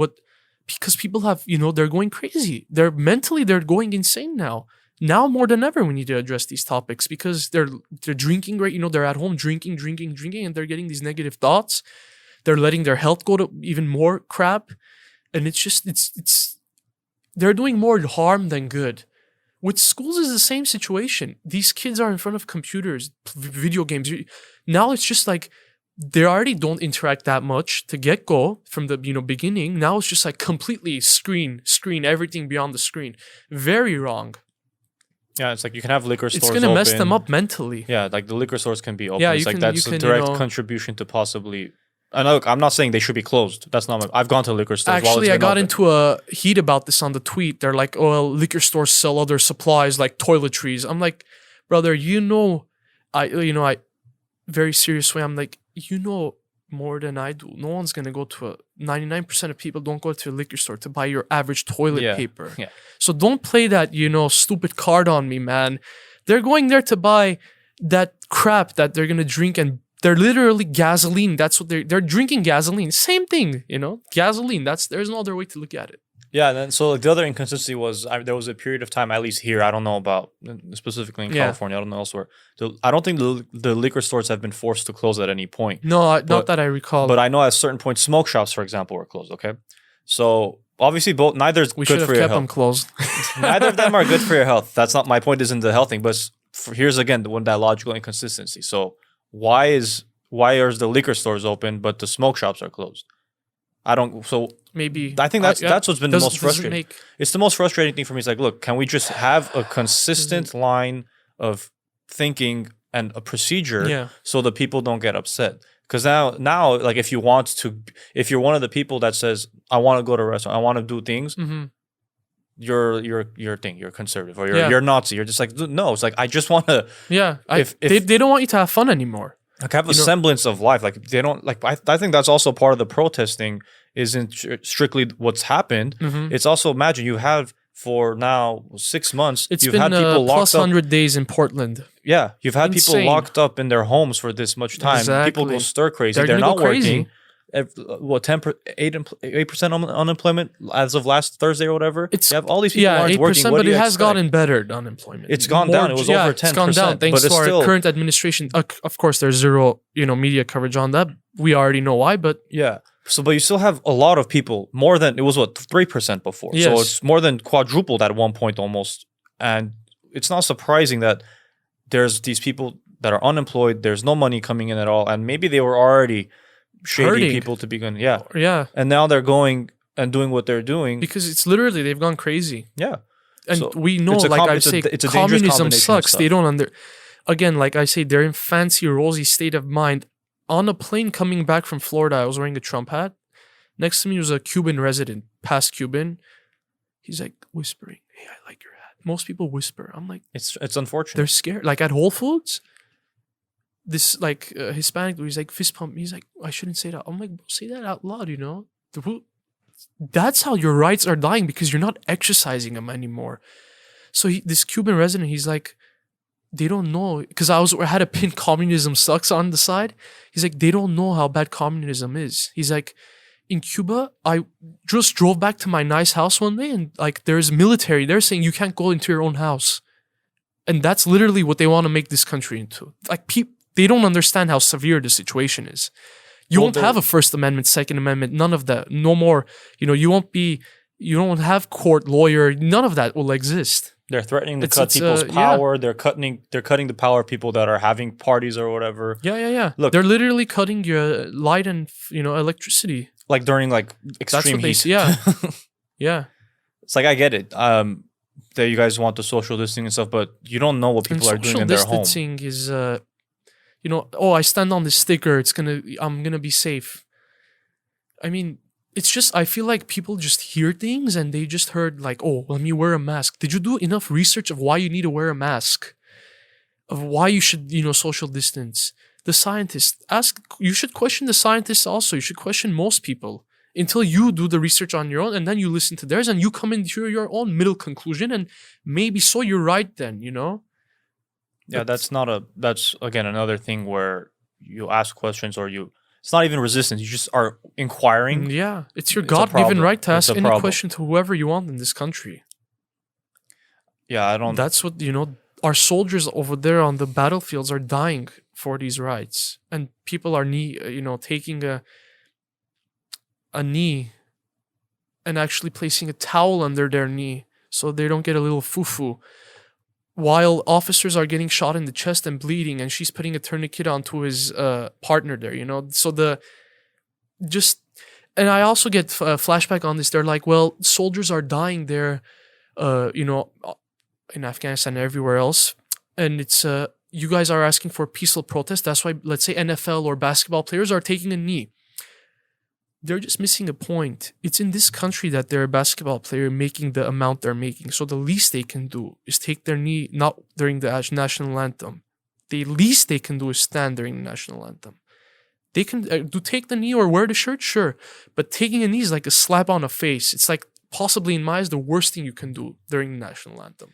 because people have, they're going crazy. They're going insane now. Now more than ever, we need to address these topics because they're drinking, right? They're at home drinking, and they're getting these negative thoughts. They're letting their health go to even more crap. And they're doing more harm than good. With schools, is the same situation. These kids are in front of computers, video games. Now it's just like they already don't interact that much to get go from the beginning. Now it's just like completely screen, everything beyond the screen. Very wrong. Yeah, it's like you can have liquor stores. It's gonna mess them up mentally. Yeah, like the liquor stores can be open. Yeah, it's like that's a direct contribution to possibly. And look, I'm not saying they should be closed. That's not. I've gone to liquor stores. Actually, I got into a heat about this on the tweet. They're like, "Oh, well, liquor stores sell other supplies like toiletries." I'm like, brother, I very serious way. I'm like, more than I do. No one's gonna go to 99% of people don't go to a liquor store to buy your average toilet paper. Yeah. So don't play that stupid card on me, man. They're going there to buy that crap that they're gonna drink, and they're literally gasoline. That's what they're drinking, gasoline. Same thing, gasoline. There's no other way to look at it. Yeah, and then so the other inconsistency was there was a period of time, at least here, I don't know about specifically in California, I don't know elsewhere. I don't think the liquor stores have been forced to close at any point. No, not that I recall. But I know at a certain point, smoke shops, for example, were closed. Okay, so obviously neither is good for your health. We should have kept them closed. Neither of them are good for your health. That's not my point. Isn't the health thing? But here's again that logical inconsistency. So why are the liquor stores open but the smoke shops are closed? Maybe I think that's what's been the most frustrating. It's the most frustrating thing for me. It's like, look, can we just have a consistent line of thinking and a procedure so the people don't get upset? Because now, like if you're one of the people that says, I want to go to a restaurant, I want to do things, you're conservative or you're Nazi. You're just like, no, it's like, I just want to. Yeah. They don't want you to have fun anymore. Like have a semblance of life. Like they don't like. I think that's also part of the protesting. Isn't strictly what's happened. It's also, imagine you have for now 6 months. You've had people locked up. 100 days in Portland. Yeah, you've had people locked up in their homes for this much time. Exactly. People go stir crazy. They're not working. 8% unemployment as of last Thursday or whatever. You have all these people aren't working. 8%, but it has gotten better, the unemployment. It's gone down. It was over 10%. It's gone down thanks to our current administration. Of course, there's zero media coverage on that. We already know why, but yeah. So, but you still have a lot of people, more than, it was 3% before. Yes. So it's more than quadrupled at one point almost. And it's not surprising that there's these people that are unemployed, there's no money coming in at all. And maybe they were already shady people to begin. Yeah. Yeah. And now they're going and doing what they're doing. Because it's literally, they've gone crazy. Yeah. And So we know, it's a like com- I it's a say, d- it's a dangerous communism combination of sucks. They stuff. don't again, like I say, they're in fancy, rosy state of mind. On a plane coming back from Florida, I was wearing a Trump hat. Next to me was a Cuban resident, past Cuban. He's like whispering, "Hey, I like your hat." Most people whisper. I'm like, It's unfortunate. they're scared. Like at Whole Foods, this like Hispanic dude, he's like fist pump. He's like, I shouldn't say that. I'm like, say that out loud, you know. That's how your rights are dying because you're not exercising them anymore. So this Cuban resident, he's like, they don't know because I had a pin "communism sucks" on the side. He's like, they don't know how bad communism is. He's like, in Cuba, I just drove back to my nice house one day and like there's military. They're saying you can't go into your own house. And that's literally what they want to make this country into. Like they don't understand how severe the situation is. You won't have a First Amendment, Second Amendment, none of that. No more, you don't have court, lawyer, none of that will exist. They're threatening to cut people's power. Yeah. They're cutting the power of people that are having parties or whatever. Yeah. Look, they're literally cutting your light and electricity. Like during like extreme heat. Yeah. Yeah. It's like I get it. That you guys want the social distancing and stuff, but you don't know what people are doing in their home. Social distancing is I stand on this sticker, I'm gonna be safe. I mean, it's just, I feel like people just hear things and they just heard like, oh, let me wear a mask. Did you do enough research of why you need to wear a mask? Of why you should, social distance? The scientists, you should question the scientists also. You should question most people until you do the research on your own and then you listen to theirs and you come into your own middle conclusion and maybe so you're right then, Yeah, that's again another thing where you ask questions or it's not even resistance. You just are inquiring. Yeah, it's your God-given right to ask any question to whoever you want in this country. Yeah, I don't. That's what, our soldiers over there on the battlefields are dying for these rights. And people are, taking a knee and actually placing a towel under their knee so they don't get a little foo-foo. While officers are getting shot in the chest and bleeding, and she's putting a tourniquet onto his partner there, So and I also get flashback on this. They're like, well, soldiers are dying there, in Afghanistan and everywhere else, and it's you guys are asking for peaceful protest. That's why, let's say, NFL or basketball players are taking a knee. They're just missing a point. It's in this country that they're a basketball player making the amount they're making. So the least they can do is take their knee, not during the national anthem. The least they can do is stand during the national anthem. They can take the knee or wear the shirt, sure. But taking a knee is like a slap on the face. It's like possibly, in my eyes, the worst thing you can do during the national anthem.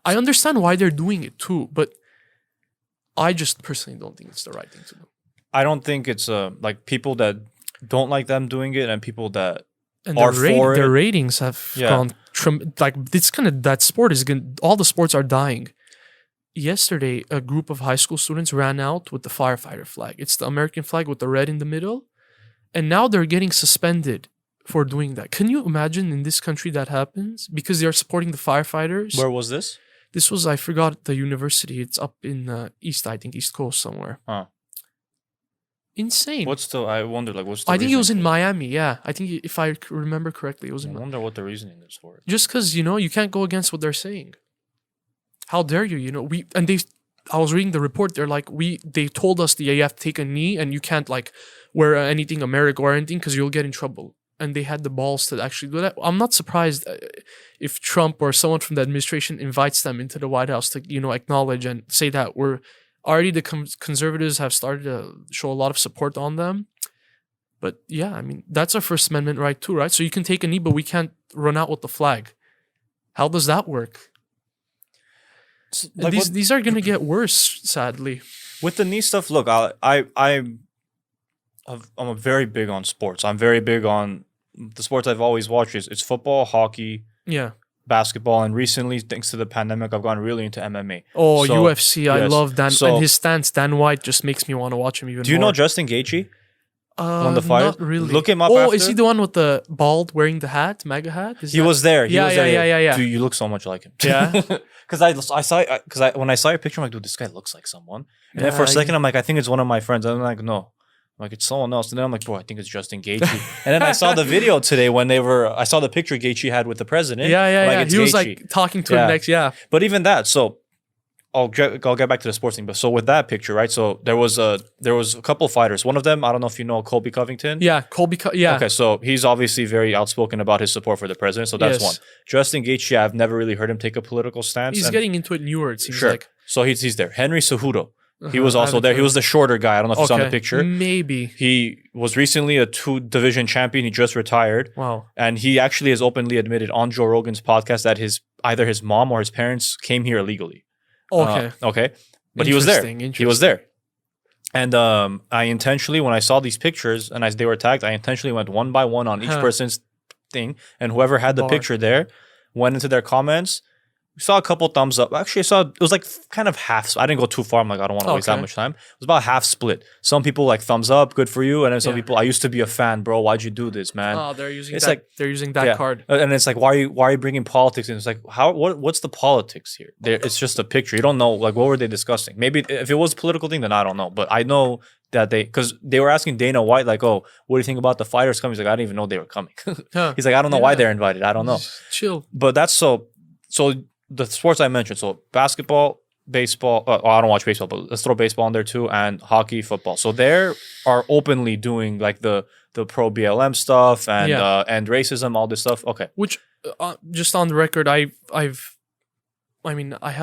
I understand why they're doing it too, but I just personally don't think it's the right thing to do. I don't think it's like people that don't like them doing it and people that and are for it. Their ratings have gone like it's that sport is all the sports are dying. Yesterday, a group of high school students ran out with the firefighter flag. It's the American flag with the red in the middle, and now they're getting suspended for doing that. Can you imagine in this country that happens because they are supporting the firefighters? Where was this? This was, I forgot the university. It's up in East Coast somewhere. Huh. Insane. I wonder, like, what's the I think it was in Miami, yeah. I think if I remember correctly, it was in Miami. I wonder what the reasoning is for it. Just because, you can't go against what they're saying. How dare you, I was reading the report, they're like, they told us that you have to take a knee and you can't, like, wear anything American or anything because you'll get in trouble. And they had the balls to actually do that. I'm not surprised if Trump or someone from the administration invites them into the White House to, acknowledge and say that we're already the conservatives have started to show a lot of support on them. But yeah, I mean, that's our First Amendment right too, right? So you can take a knee, but we can't run out with the flag. How does that work? Like these are going to get worse, sadly. With the knee stuff, look, I'm very big on sports. I'm very big on the sports I've always watched. It's football, hockey, basketball, and recently, thanks to the pandemic, I've gone really into MMA. Oh, UFC! Yes. I love Dan, and his stance. Dan White just makes me want to watch him even more. Do you know Justin Gaethje? Won the fight? Not really. Look him up. Oh, is he the one with the bald, wearing the hat, MAGA hat? He was there. Yeah. Dude, you look so much like him. Yeah. When I saw your picture, I'm like, dude, this guy looks like someone. And then for a second, I'm like, I think it's one of my friends. I'm like, no. I'm like, it's someone else. And then I'm like, bro, I think it's Justin Gaethje. And then I saw the video today when I saw the picture Gaethje had with the president. Yeah. He was like talking to him next. Yeah. But even that, so I'll get back to the sports thing. But so with that picture, right? So there was a couple fighters. One of them, I don't know if you know Colby Covington. Yeah, Colby. Yeah. Okay, so he's obviously very outspoken about his support for the president. So that's one. Justin Gaethje, I've never really heard him take a political stance. He's getting into it newer. It seems like. So he's there. Henry Cejudo. He was also there. He was the shorter guy. I don't know if you saw the picture. Maybe. He was recently a 2-division champion. He just retired. Wow. And he actually has openly admitted on Joe Rogan's podcast that either his mom or his parents came here illegally. Okay. But he was there. He was there. And I intentionally, when I saw these pictures and as they were tagged, I intentionally went one by one on each person's thing. And whoever had the picture there went into their comments. We saw a couple thumbs up. Actually, it was like kind of half. I didn't go too far. I'm like, I don't want to waste that much time. It was about half split. Some people like thumbs up, good for you. And then some people, I used to be a fan, bro. Why'd you do this, man? Oh, they're using they're using that card. And it's like, why are you bringing politics in? It's like, what's the politics here? It's just a picture. You don't know, like, what were they discussing? Maybe if it was a political thing, then I don't know. But I know that because they were asking Dana White, like, oh, what do you think about the fighters coming? He's like, I didn't even know they were coming. He's like, I don't know why they're invited. I don't know. Just chill. But that's so the sports I mentioned, so basketball, baseball, I don't watch baseball, but let's throw baseball in there too, and hockey, football. So they are openly doing like the pro BLM stuff and racism, all this stuff. Okay. Which, just on the record, I have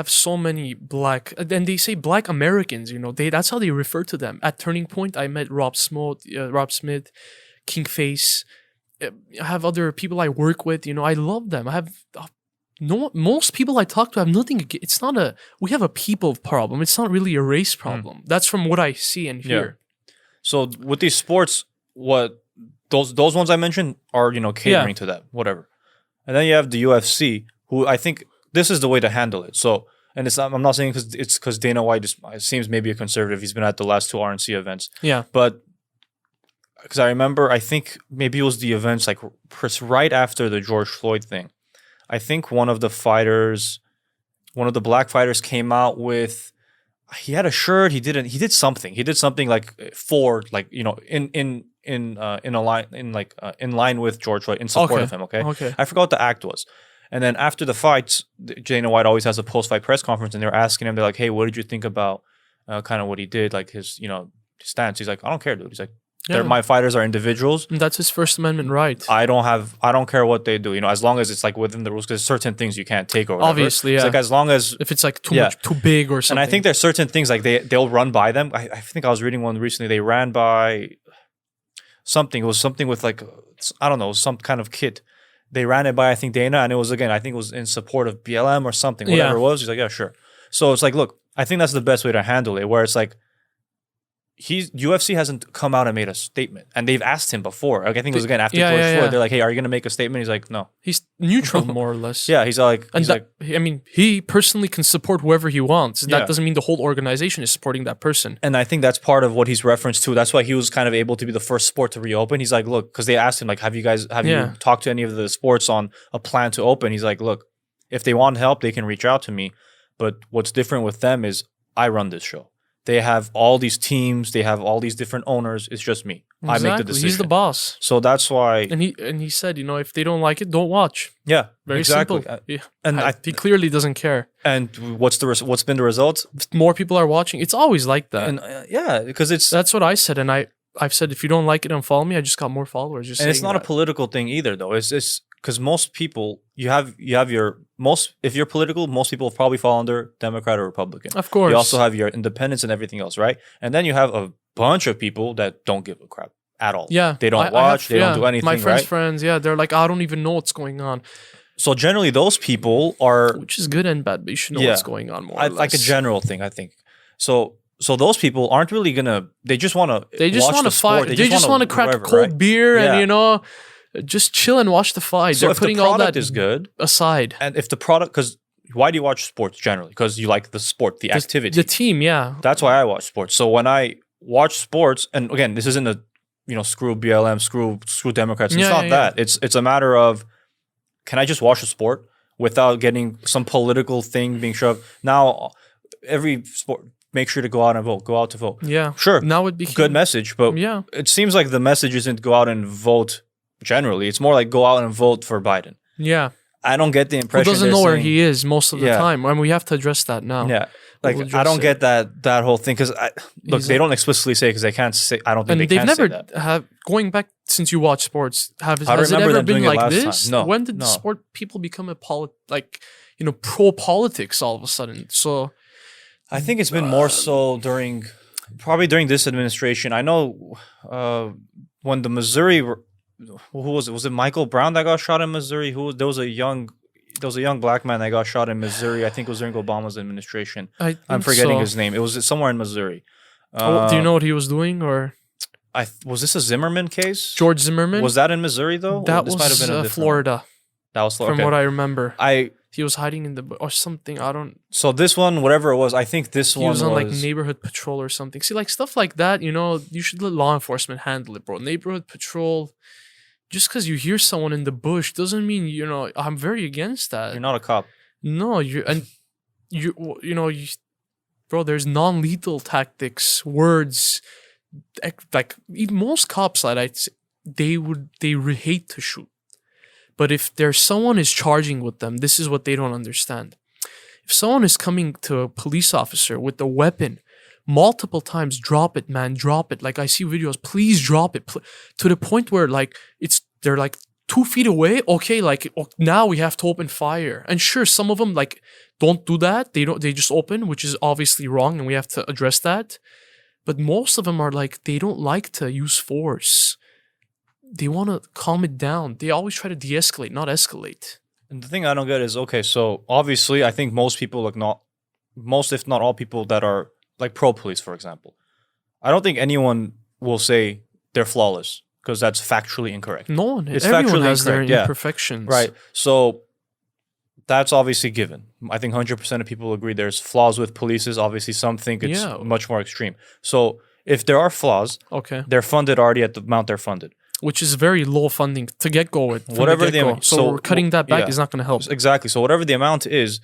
so many black, and they say black Americans, that's how they refer to them. At Turning Point, I met Rob Smith, King Face. I have other people I work with, I love them. I have... most people I talk to have nothing. We have a people problem. It's not really a race problem. That's from what I see and hear. Yeah. So with these sports, what those ones I mentioned are, catering to that, whatever. And then you have the UFC, who I think this is the way to handle it. So, and I'm not saying because Dana White seems maybe a conservative. He's been at the last 2 RNC events. Yeah. But because I remember, I think maybe it was the events like right after the George Floyd thing. I think one of the black fighters came out with, he had a shirt. He did something. He did something like in line with George Floyd in support of him. Okay. I forgot what the act was. And then after the fights, Dana White always has a post-fight press conference, and they're asking him, they're like, hey, what did you think about kind of what he did, like his stance? He's like, I don't care, dude. He's like, my fighters are individuals. And that's his First Amendment right. I don't care what they do, as long as it's like within the rules, because certain things you can't take or whatever. Obviously, It's like as long as if it's like too big or something. And I think there's certain things like they'll run by them. I think I was reading one recently. They ran by something. It was something with like, I don't know, some kind of kit. They ran it by, I think, Dana, and it was, again, I think it was in support of BLM or something, whatever it was. He's like, yeah, sure. So it's like, look, I think that's the best way to handle it, where it's like, UFC hasn't come out and made a statement, and they've asked him before. Like, I think it was again after George Floyd. They're like, "Hey, are you going to make a statement?" He's like, "No." He's neutral, more or less. Yeah, he's like, he personally can support whoever he wants. That doesn't mean the whole organization is supporting that person. And I think that's part of what he's referenced to. That's why he was kind of able to be the first sport to reopen. He's like, "Look," because they asked him like, "Have you talked to any of the sports on a plan to open?" He's like, "Look, if they want help, they can reach out to me. But what's different with them is I run this show. They have all these teams. They have all these different owners. It's just me. Exactly. I make the decision. He's the boss. So that's why." And he said, if they don't like it, don't watch. Yeah, very simple. And he clearly doesn't care. And what's been the result? More people are watching. It's always like that. And because that's what I said. And I've said, if you don't like it, unfollow me. I just got more followers. And it's not a political thing either, though. It's because most people, if you're political, most people probably fall under Democrat or Republican. Of course. You also have your independents and everything else, right? And then you have a bunch of people that don't give a crap at all. Yeah. They don't watch. They don't do anything, my friends, they're like, I don't even know what's going on. So generally, those people are... Which is good and bad, but you should know what's going on more or less. Like a general thing, I think. So those people aren't really going to... They just want to watch the sport. They just want to crack a cold beer and, just chill and watch the fight. So they're if putting the product all that is good aside. And if the product... Because why do you watch sports generally? Because you like the sport, the activity. The team, yeah. That's why I watch sports. So when I watch sports... And again, this isn't screw BLM, screw Democrats. It's not that. It's a matter of, can I just watch a sport without getting some political thing being shoved? Now, every sport... make sure to go out and vote. Go out to vote. Yeah. Sure. Now it became Good message, but yeah. it seems like the message isn't go out and vote generally. It's more like go out and vote for Biden. Yeah. I don't get the Who impression doesn't they're know where saying- he is most of the Yeah. time, and we have to address that now. Yeah. Like, We'll I don't address get that whole thing because look, they don't explicitly say because they can't say. I don't think And they they've can never say that. have going back since you watch sports. I don't Has it remember ever them been doing it like last this? time. No, When did no. sport people become a pro politics all of a sudden? So I think it's been more so probably during this administration. I know when the Missouri, who was it? Was it Michael Brown that got shot in Missouri? There was a young black man that got shot in Missouri. I think it was during Obama's administration. I'm forgetting his name. It was somewhere in Missouri. Do you know what he was doing, or Was this a Zimmerman case? George Zimmerman? Was that in Missouri though? That This was might have been a different one. Florida, That was Florida. from what I remember. He was hiding in or something. So this one, whatever it was, I think this He one was on like neighborhood patrol or something. See, like stuff like that, you should let law enforcement handle it, bro. Neighborhood patrol. Just because you hear someone in the bush doesn't mean I'm very against that. You're not a cop. No, bro. There's non-lethal tactics, words. Like even most cops, they hate to shoot. But if someone is charging with them, this is what they don't understand. If someone is coming to a police officer with a weapon, multiple times, drop it, man, drop it. Like I see videos, please drop it, to the point where like they're like 2 feet away. Okay, like now we have to open fire. And sure, some of them like don't do that. They just open, which is obviously wrong, and we have to address that. But most of them are like they don't like to use force. They want to calm it down. They always try to de-escalate, not escalate. And the thing I don't get is, okay, so obviously I think most people, if not all people that are like pro-police, for example, I don't think anyone will say they're flawless because that's factually incorrect. No one. It's Everyone factually has their incorrect, imperfections. Right. So that's obviously given. I think 100% of people agree there's flaws with polices. Obviously, some think it's much more extreme. So if there are flaws, okay, they're funded already at the amount they're funded. Which is very low funding to get going. Whatever the amount. So cutting that back is not going to help. Exactly. So whatever the amount is,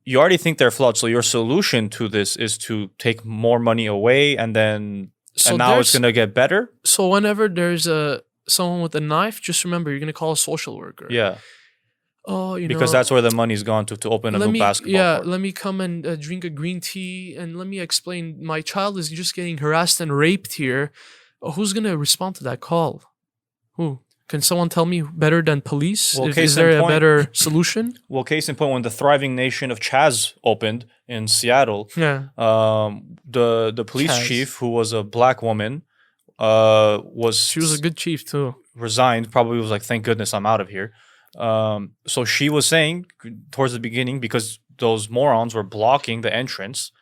you already think they're flawed. So your solution to this is to take more money away, and now it's going to get better. So whenever there's someone with a knife, just remember you're going to call a social worker. Yeah. Oh, because that's where the money's gone to open a new basketball court. Let me come and drink a green tea, and let me explain. My child is just getting harassed and raped here. Who's going to respond to that call? Who? Can someone tell me better than police? Well, is there a better solution? Well, case in point, when the thriving nation of Chaz opened in Seattle, the police chief, who was a black woman, she was a good chief too. Resigned. Probably was like, thank goodness I'm out of here. So she was saying towards the beginning, because those morons were blocking the entrance.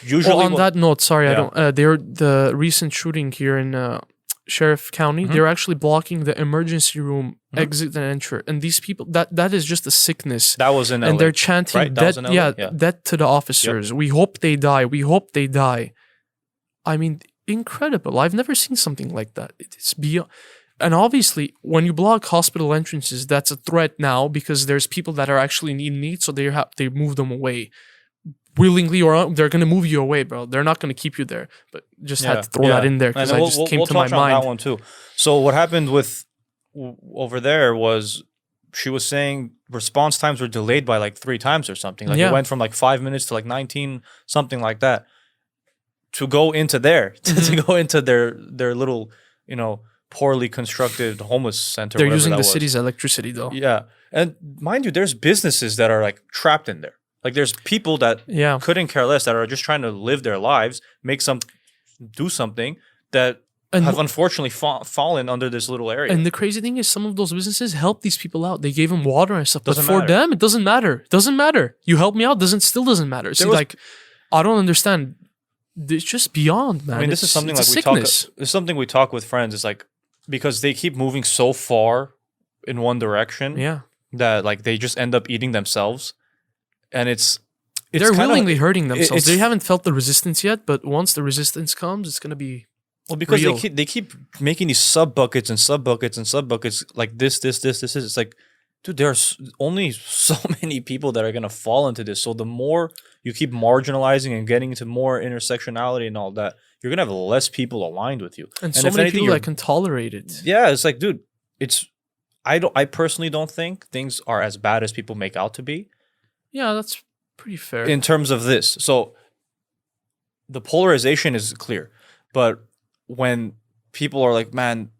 Usually, on that note, sorry, I don't. The recent shooting here in Sheriff County, they're actually blocking the emergency room exit and enter. And these people, that is just a sickness. That was in LA, and they're chanting, right? Death to the officers. Yep. We hope they die. We hope they die. I mean, incredible. I've never seen something like that. It's beyond. And obviously, when you block hospital entrances, that's a threat now because there's people that are actually in need, so they move them away. Willingly or they're going to move you away, bro. They're not going to keep you there. But just had to throw that in there because I just came to my mind. On that one too. So what happened with over there was she was saying response times were delayed by like 3 times or something. Like it went from like 5 minutes to like 19, something like that. To go into their little, poorly constructed homeless center. They're using the city's electricity though. Yeah. And mind you, there's businesses that are like trapped in there. Like there's people that couldn't care less, that are just trying to live their lives, do something that have unfortunately fallen under this little area. And the crazy thing is, some of those businesses help these people out. They gave them water and stuff. But for them, it doesn't matter. It doesn't matter. You help me out, still doesn't matter. See, I don't understand. It's just beyond, man. I mean, this is something like this is something we talk with friends. It's like, because they keep moving so far in one direction, that like they just end up eating themselves. And they're willingly hurting themselves. They haven't felt the resistance yet, but once the resistance comes, it's going to be because real. they keep making these sub buckets and sub buckets and sub buckets like this. It's like dude, there's only so many people that are gonna fall into this. So the more you keep marginalizing and getting into more intersectionality and all that, you're gonna have less people aligned with you. And so many people that can tolerate it. Yeah, it's like, dude, I personally don't think things are as bad as people make out to be. Yeah, that's pretty fair. In terms of this. So the polarization is clear. But when people are like, man,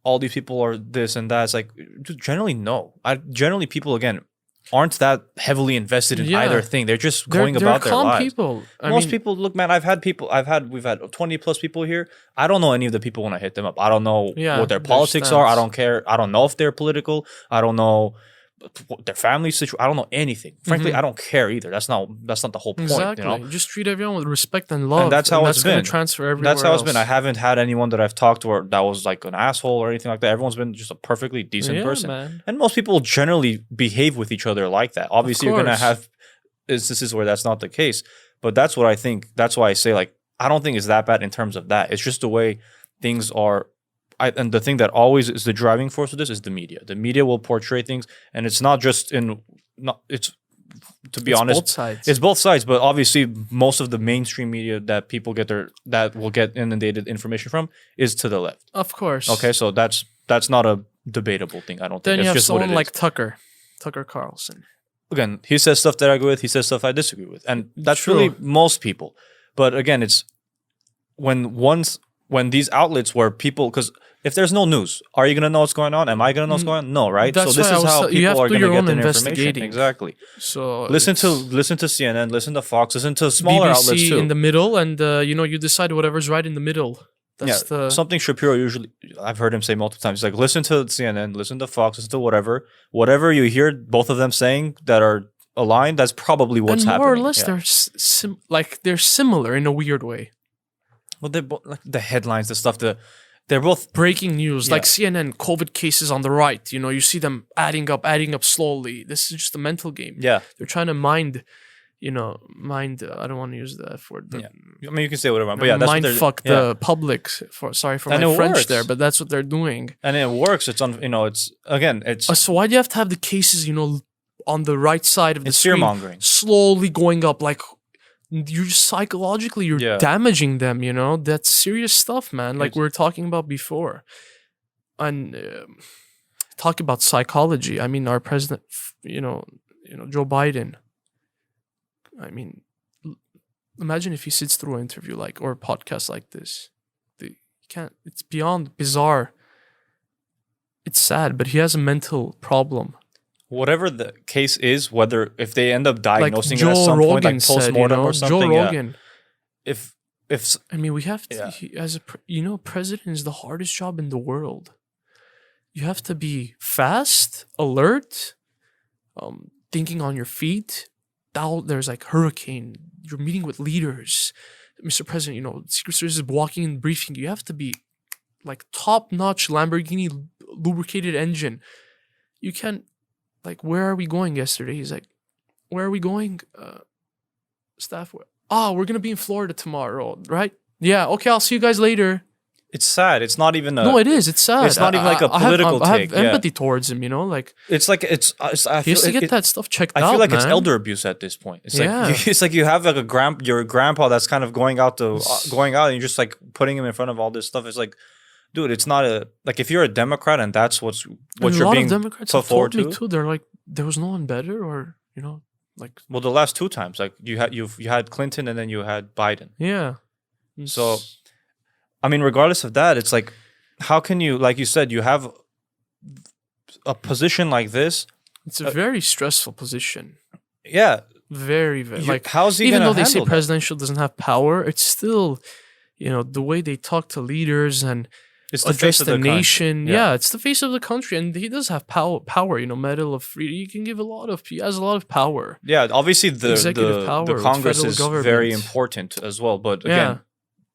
all these people are this and that, it's like, dude, generally, no. Generally, people, again, aren't that heavily invested in either thing. They're just going about their lives. People. Most people, look, man, we've had 20 plus people here. I don't know any of the people when I hit them up. I don't know what their politics are. I don't care. I don't know if they're political. I don't know their family situation. I don't know anything. Frankly, I don't care either. That's not the whole point. Exactly. You know? Just treat everyone with respect and love. And that's how it's been. Gonna transfer everywhere. That's how it's been. I haven't had anyone that I've talked to that was like an asshole or anything like that. Everyone's been just a perfectly decent person. Man. And most people generally behave with each other like that. Obviously, you're gonna have instances where that's not the case. But that's what I think. That's why I say, like, I don't think it's that bad in terms of that. It's just the way things are. And the thing that always is the driving force of this is the media. The media will portray things, and it's not just it's to be honest, both sides. It's both sides. But obviously, most of the mainstream media that people that will get inundated information from is to the left. Of course. Okay, so that's not a debatable thing. I don't think. Then you it's have just someone what it like is. Tucker Carlson. Again, he says stuff that I agree with. He says stuff I disagree with, and that's really most people. But again, it's when these outlets where people, because if there's no news, are you gonna know what's going on? Am I gonna know what's going on? No, right? That's so this is how people are gonna get their information. Exactly. So listen to CNN, listen to Fox, listen to smaller BBC outlets too. in the middle, and you decide whatever's right in the middle. That's something Shapiro usually, I've heard him say multiple times. He's like, listen to CNN, listen to Fox, listen to whatever you hear both of them saying that are aligned. That's probably what's happening. More or less, they're similar in a weird way. Well, they're both like the headlines, the stuff. They're both breaking news, like CNN, COVID cases on the right. You see them adding up slowly. This is just a mental game. Yeah, they're trying to mind. I don't want to use the F word. Yeah. I mean, you can say whatever, but that's mind fuck the public. Sorry for my French there, but that's what they're doing. And it works. It's it's. So why do you have to have the cases, on the right side of the screen, fear-mongering, slowly going up? Like, you're psychologically, you're damaging them. That's serious stuff, man. Like we were talking about before, and talk about psychology. I mean, our president, Joe Biden. I mean, imagine if he sits through an interview or a podcast like this. It's beyond bizarre. It's sad, but he has a mental problem. Whatever the case is, if they end up diagnosing it at Joe some Rogan point, like post-mortem or something. Joe Rogan. If I mean, we have to, president is the hardest job in the world. You have to be fast, alert, thinking on your feet. There's hurricane. You're meeting with leaders, Mr. President. Secret Service is walking in briefing. You have to be top-notch Lamborghini lubricated engine. You can't where are we going yesterday? He's like, where are we going? Staff. We're gonna be in Florida tomorrow, right? Yeah. Okay, I'll see you guys later. It's sad. It's not even No, it is. It's sad. It's not even a political take. I have empathy towards him, It's like it's. I he has to get that stuff checked out. I feel like it's man. elder abuse at this point. It's it's like you have your grandpa that's kind of going out and you're just putting him in front of all this stuff. It's like, dude, it's not if you're a Democrat and that's what you're being put forward to. Too. They're like, there was no one better, or well, the last two times, you had Clinton and then you had Biden. Yeah. So, I mean, regardless of that, it's like, how can you, like you said, you have a position like this? It's a very stressful position. Yeah. Very, very. how's he even gonna though they say handle that? presidential doesn't have power, it's still, the way they talk to leaders and it's the address face of the the nation. country. Yeah, it's the face of the country, and he does have power. Medal of Freedom. He can give he has a lot of power. Yeah, obviously Executive power the with Congress federal is government. very important as well. But again,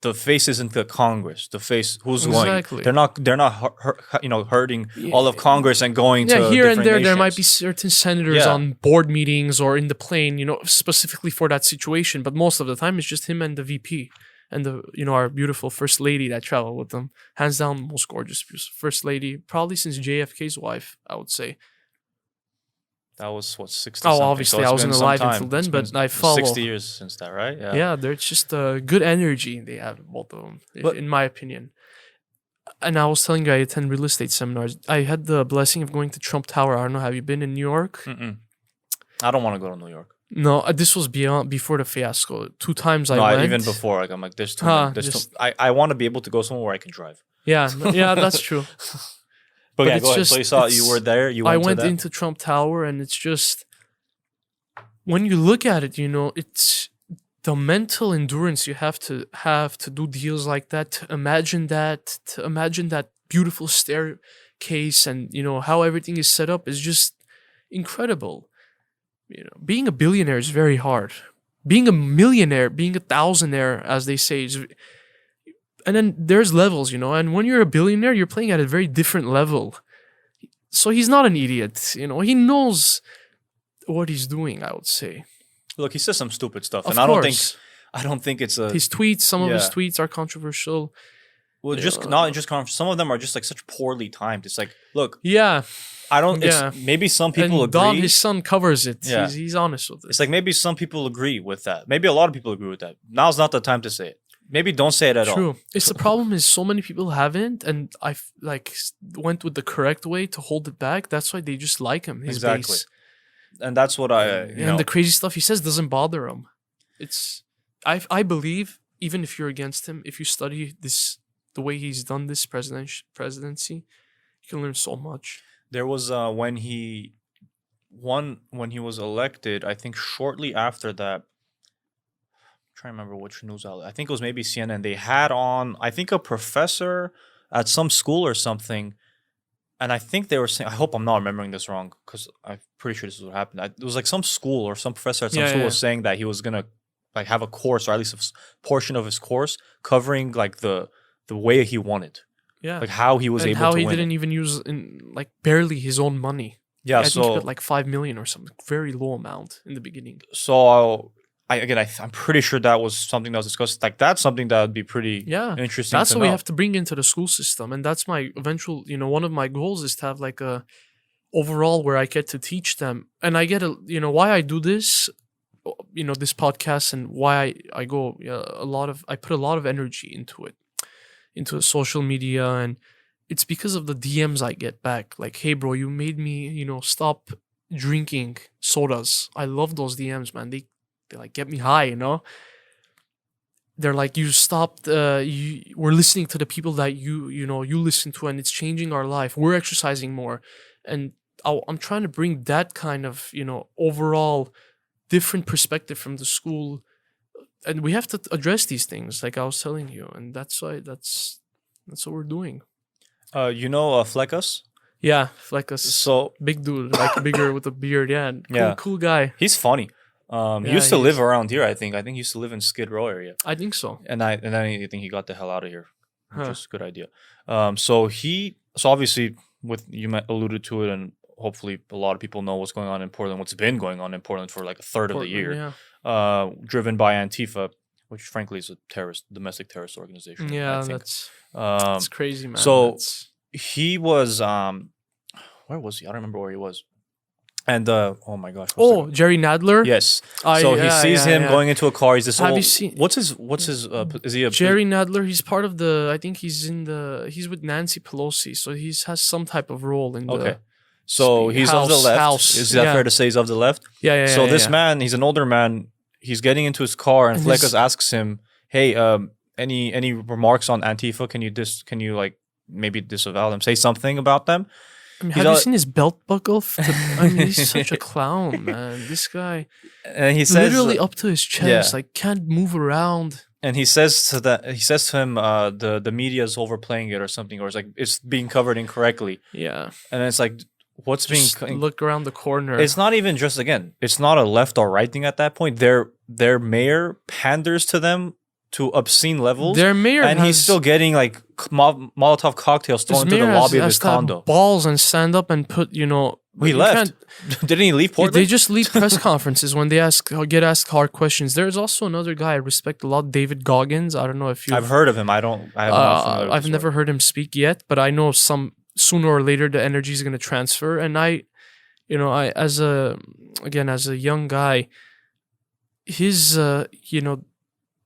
the face isn't the Congress. The face who's Exactly. going. They're not hurting all of Congress and going to here and different there might nations. be certain senators on board meetings or in the plane, specifically for that situation. But most of the time, it's just him and the VP and our beautiful first lady that traveled with them. Hands down, most gorgeous first lady, probably since JFK's wife, I would say. That was what 60. Oh, something. obviously, So I it's been wasn't some alive time. until then, It's but been I follow. 60 years since that, right? Yeah, there's just good energy they have, both of them, But- in my opinion. And I was telling you, I attend real estate seminars. I had the blessing of going to Trump Tower. I don't know, have you been in New York? I don't want to go to New York. No, this was before the fiasco. 2 times No, I went. even before. Like I'm like, there's too. Huh, There's just- too. I want to be able to go somewhere where I can drive. Yeah, that's true. But yeah, it's go ahead. just- So you it's- were there. You I went went to that. into Trump Tower, and it's just, when you look at it, it's the mental endurance you have to do deals like that. To imagine that beautiful staircase, and how everything is set up is just incredible. Being a billionaire is very hard. Being a millionaire, being a thousandaire, as they say, is. And then there's levels, and when you're a billionaire, you're playing at a very different level. So he's not an idiot, he knows what he's doing, I would say. Look, he says some stupid stuff, Of and course. I don't think it's a. His tweets, some of his Yeah. tweets are controversial. Well, just not just some of them are just like such poorly timed. It's like, look, Yeah. I don't. Yeah. It's, maybe some people And Don, agree. his son, covers it. Yeah. He's honest with it. It's like maybe some people agree with that. Maybe a lot of people agree with that. Now's not the time to say it. Maybe don't say it at all. True. It's the problem is so many people haven't, and I went with the correct way to hold it back. That's why they just like him. His Exactly. base. And that's what I. And the crazy stuff he says doesn't bother him. I believe, even if you're against him, if you study the way he's done this presidency, you can learn so much. There was when he was elected, I think shortly after that. I'm trying to remember which news outlet. I think it was maybe CNN. They had on, I think, a professor at some school or something. And I think they were saying, I hope I'm not remembering this wrong, because I'm pretty sure this is what happened. It was like some school or some professor at some school was saying that he was going to like have a course, or at least a portion of his course, covering like the way he won it. Yeah. Like how he was And able how to he win didn't it. even use barely his own money. Yeah, I think he so got like 5 million or something. Very low amount in the beginning. I'm pretty sure that was something that was discussed. Like that's something that would be pretty interesting. That's to what we know. have to bring into the school system, and that's my eventual. One of my goals is to have like a overall where I get to teach them, and I get why I do this, this podcast, and why I go I put a lot of energy into it, into social media, and it's because of the DMs I get back. Like, hey, bro, you made me stop drinking sodas. I love those DMs, man. They like get me high, They're like, you stopped. We're listening to the people that you listen to, and it's changing our life. We're exercising more, and I'm trying to bring that kind of overall different perspective from the school, and we have to address these things, like I was telling you, and that's why that's what we're doing. Fleccas? Yeah, Fleccas. So big dude, like bigger with a beard. Yeah, cool guy. He's funny. He used to live around here. I think he used to live in Skid Row area. I think so. And I think he got the hell out of here, which is a good idea. So obviously you alluded to it, and hopefully a lot of people know what's going on in Portland. What's been going on in Portland for like a third of the year, driven by Antifa, which frankly is a domestic terrorist organization. Yeah, I think. that's crazy, man. So he was where was he? I don't remember where he was. And oh my gosh! Jerry Nadler. Yes. So he sees him going into a car. He's this. Have you seen? What's his? Is he a Jerry Nadler? He's part of the. I think he's with Nancy Pelosi, so he has some type of role in the. Okay. So he's of the left. Is that fair to say he's of the left? Yeah. So this man, he's an older man. He's getting into his car, and Fleccas asks him, "Hey, any remarks on Antifa? Can you like maybe disavow them? Say something about them?" I mean, have you seen his belt buckle? He's such a clown, man. This guy, and he says literally up to his chest, like can't move around. And he says to him, the media is overplaying it or something, or it's like it's being covered incorrectly. Yeah, and it's like what's just being look around the corner. It's not even just it's not a left or right thing at that point. Their mayor panders to them to obscene levels. Their mayor and he's still getting like Molotov cocktails thrown into the lobby of his condo. Balls and stand up and put He left. Didn't he leave Portland? They just leave press conferences when they get asked hard questions. There's also another guy I respect a lot, David Goggins. I don't know if I've heard of him. I've never heard him speak yet, but I know sooner or later the energy is going to transfer. And I as a young guy, his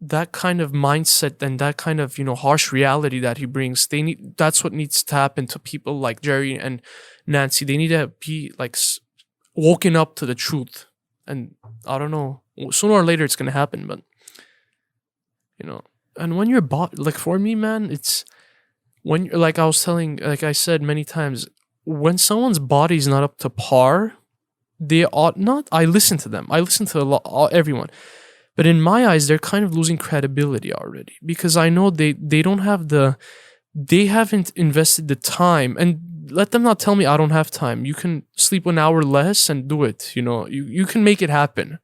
that kind of mindset and that kind of harsh reality that he brings, that's what needs to happen to people like Jerry and Nancy. They need to be like woken up to the truth, and I don't know, sooner or later it's gonna happen. But and when you're like, for me, man, it's when, like I said many times, when someone's body's not up to par, they ought not. I listen to them. I listen to everyone. But in my eyes, they're kind of losing credibility already, because I know they haven't invested the time. And let them not tell me I don't have time. You can sleep an hour less and do it. You can make it happen.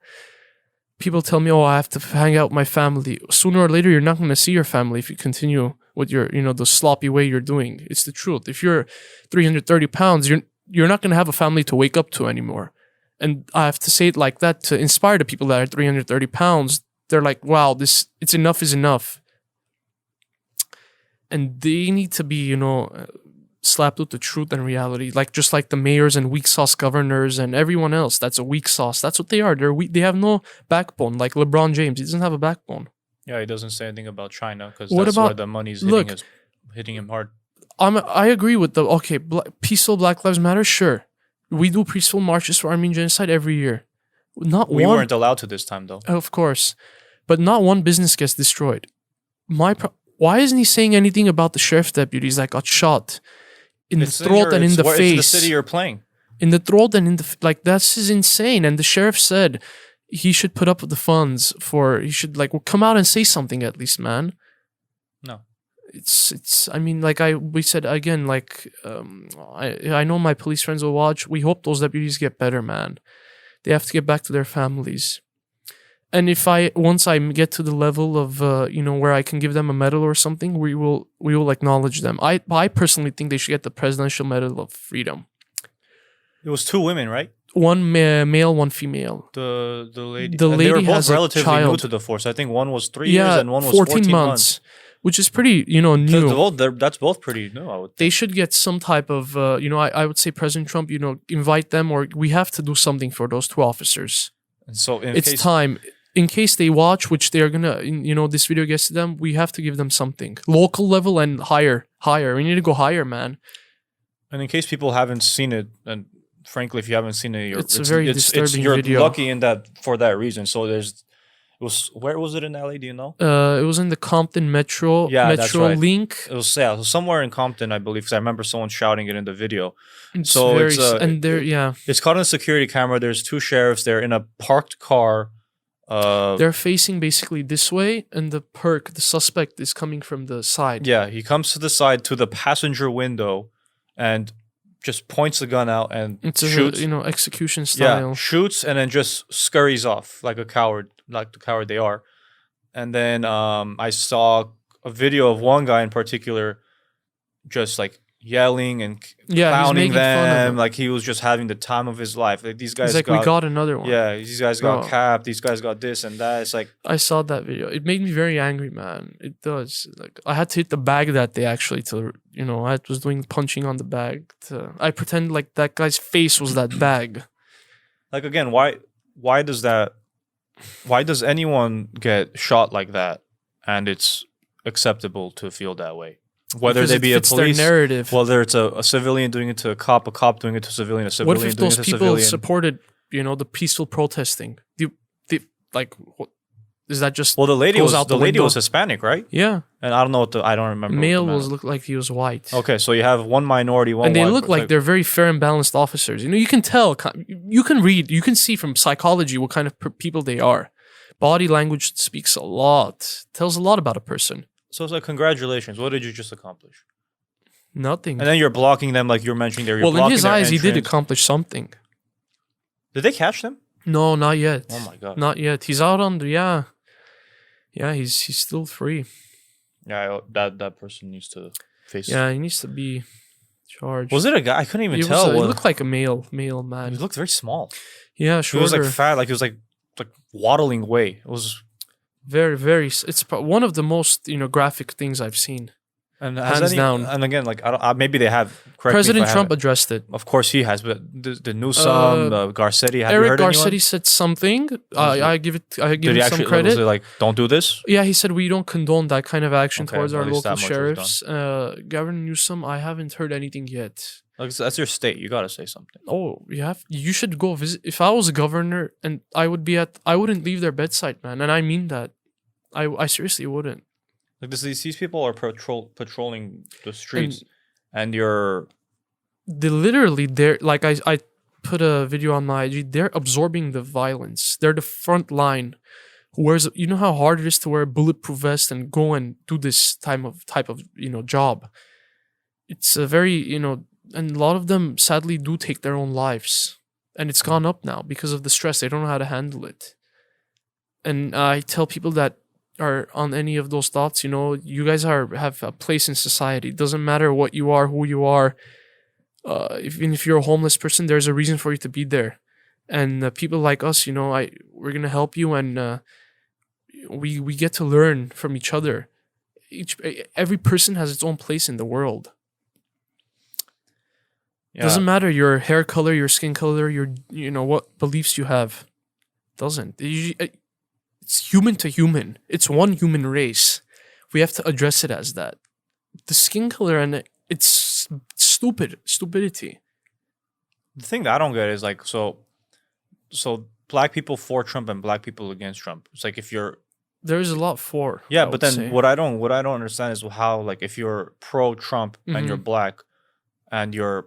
People tell me, oh, I have to hang out with my family. Sooner or later, you're not going to see your family if you continue with your, the sloppy way you're doing. It's the truth. If you're 330 pounds, you're not going to have a family to wake up to anymore. And I have to say it like that to inspire the people that are 330 pounds. They're like, wow, it's enough is enough. And they need to be, slapped with the truth and reality. Just like the mayors and weak sauce governors and everyone else that's a weak sauce. That's what they are. They're weak. They have no backbone. Like LeBron James, he doesn't have a backbone. Yeah, he doesn't say anything about China because that's where the money's hitting him hard. I agree with peaceful Black Lives Matter, sure. We do peaceful marches for Armenian genocide every year. We weren't allowed to this time, though. Of course. But not one business gets destroyed. Why isn't he saying anything about the sheriff deputies that got shot in the throat and in the face? It's the city you're playing. In the throat and in the... that's insane. And the sheriff said he should put up with the funds he should, come out and say something at least, man. No. We said again, I know my police friends will watch. We hope those deputies get better, man. They have to get back to their families. And once I get to the level of where I can give them a medal or something, we will acknowledge them. I personally think they should get the Presidential Medal of Freedom. It was 2 women, right? One male, one female. The lady. The lady they were both has relatively a child. new to the force. I think one was 3 years and one was 14 months. Which is pretty, new. That's both pretty new, I would think. They should get some type of, I would say President Trump, invite them, or we have to do something for those 2 officers. And so it's time. In case they watch, which they're going to, this video gets to them, we have to give them something. Local level and higher. We need to go higher, man. And in case people haven't seen it, and frankly, if you haven't seen it, it's a very disturbing video. You're lucky for that reason. So where was it in LA? Do you know? It was in the Compton Metro Link. It was somewhere in Compton, I believe, because I remember someone shouting it in the video. It's caught on a security camera. There's 2 sheriffs. They're in a parked car. They're facing basically this way, and the suspect is coming from the side. Yeah, he comes to the side to the passenger window, and just points the gun out and shoots. Execution style. Yeah, shoots and then just scurries off like a coward, like the coward they are. And then I saw a video of one guy in particular just yelling and clowning them, like he was just having the time of his life. Like these guys, we got another one. Yeah, these guys got capped. These guys got this and that. It's I saw that video. It made me very angry, man. It does. I had to hit the bag that day actually. I was doing punching on the bag. I pretend like that guy's face was that bag. Again, why does anyone get shot like that, and it's acceptable to feel that way? Whether they be a police, narrative. Whether it's a civilian doing it to a cop doing it to a civilian, a civilian doing it to a civilian. What if those people supported, the peaceful protesting? Is that just the lady was Hispanic, right? Yeah, and I don't know I don't remember. Male looked like he was white. Okay, so you have one minority, one, and they white, look like they're very fair and balanced officers. You can tell, you can read, you can see from psychology what kind of people they are. Body language speaks a lot, tells a lot about a person. So it's congratulations. What did you just accomplish? Nothing. And then you're blocking them, like you're mentioning there. Well, in his eyes, he did accomplish something. Did they catch them? No, not yet. Oh my god. Not yet. He's out on the Yeah, he's still free. Yeah, that person needs to face. Yeah, he needs to be charged. Was it a guy? I couldn't even tell. He looked like a male man. He looked very small. Yeah, sure. He was fat, he was waddling away. It was very, very. It's one of the most graphic things I've seen. And hands down. And again, like I don't, maybe they have. President Trump addressed it. Of course he has, but the Newsom, Garcetti. Have Eric you heard Garcetti anyone? said something. I give him some credit. Was it like, don't do this? Yeah, he said we don't condone that kind of action towards our at least local that much was sheriffs. Governor Newsom, I haven't heard anything yet. Like, that's your state. You gotta say something. Oh, you should go visit. If I was a governor and I wouldn't leave their bedside, man. And I mean that. I seriously wouldn't. Like these people are patrolling the streets, and they're like I put a video on my IG. They're absorbing the violence. They're the front line. You know how hard it is to wear a bulletproof vest and go and do this type of job. It's a very and a lot of them sadly do take their own lives, and it's gone up now because of the stress. They don't know how to handle it. And I tell people that are on any of those thoughts, you guys have a place in society. It doesn't matter what you are, who you are. Even if you're a homeless person, there's a reason for you to be there. And people like us, we're gonna help you, and we get to learn from each other. Every person has its own place in the world. Yeah. Doesn't matter your hair color, your skin color, your what beliefs you have. Doesn't. It's human to human. It's one human race. We have to address it as that. The skin color and it's stupidity. The thing that I don't get is like so black people for Trump and black people against Trump. It's like if you're there's a lot for. Yeah, but then what I don't understand is how like if you're pro Trump and you're black and you're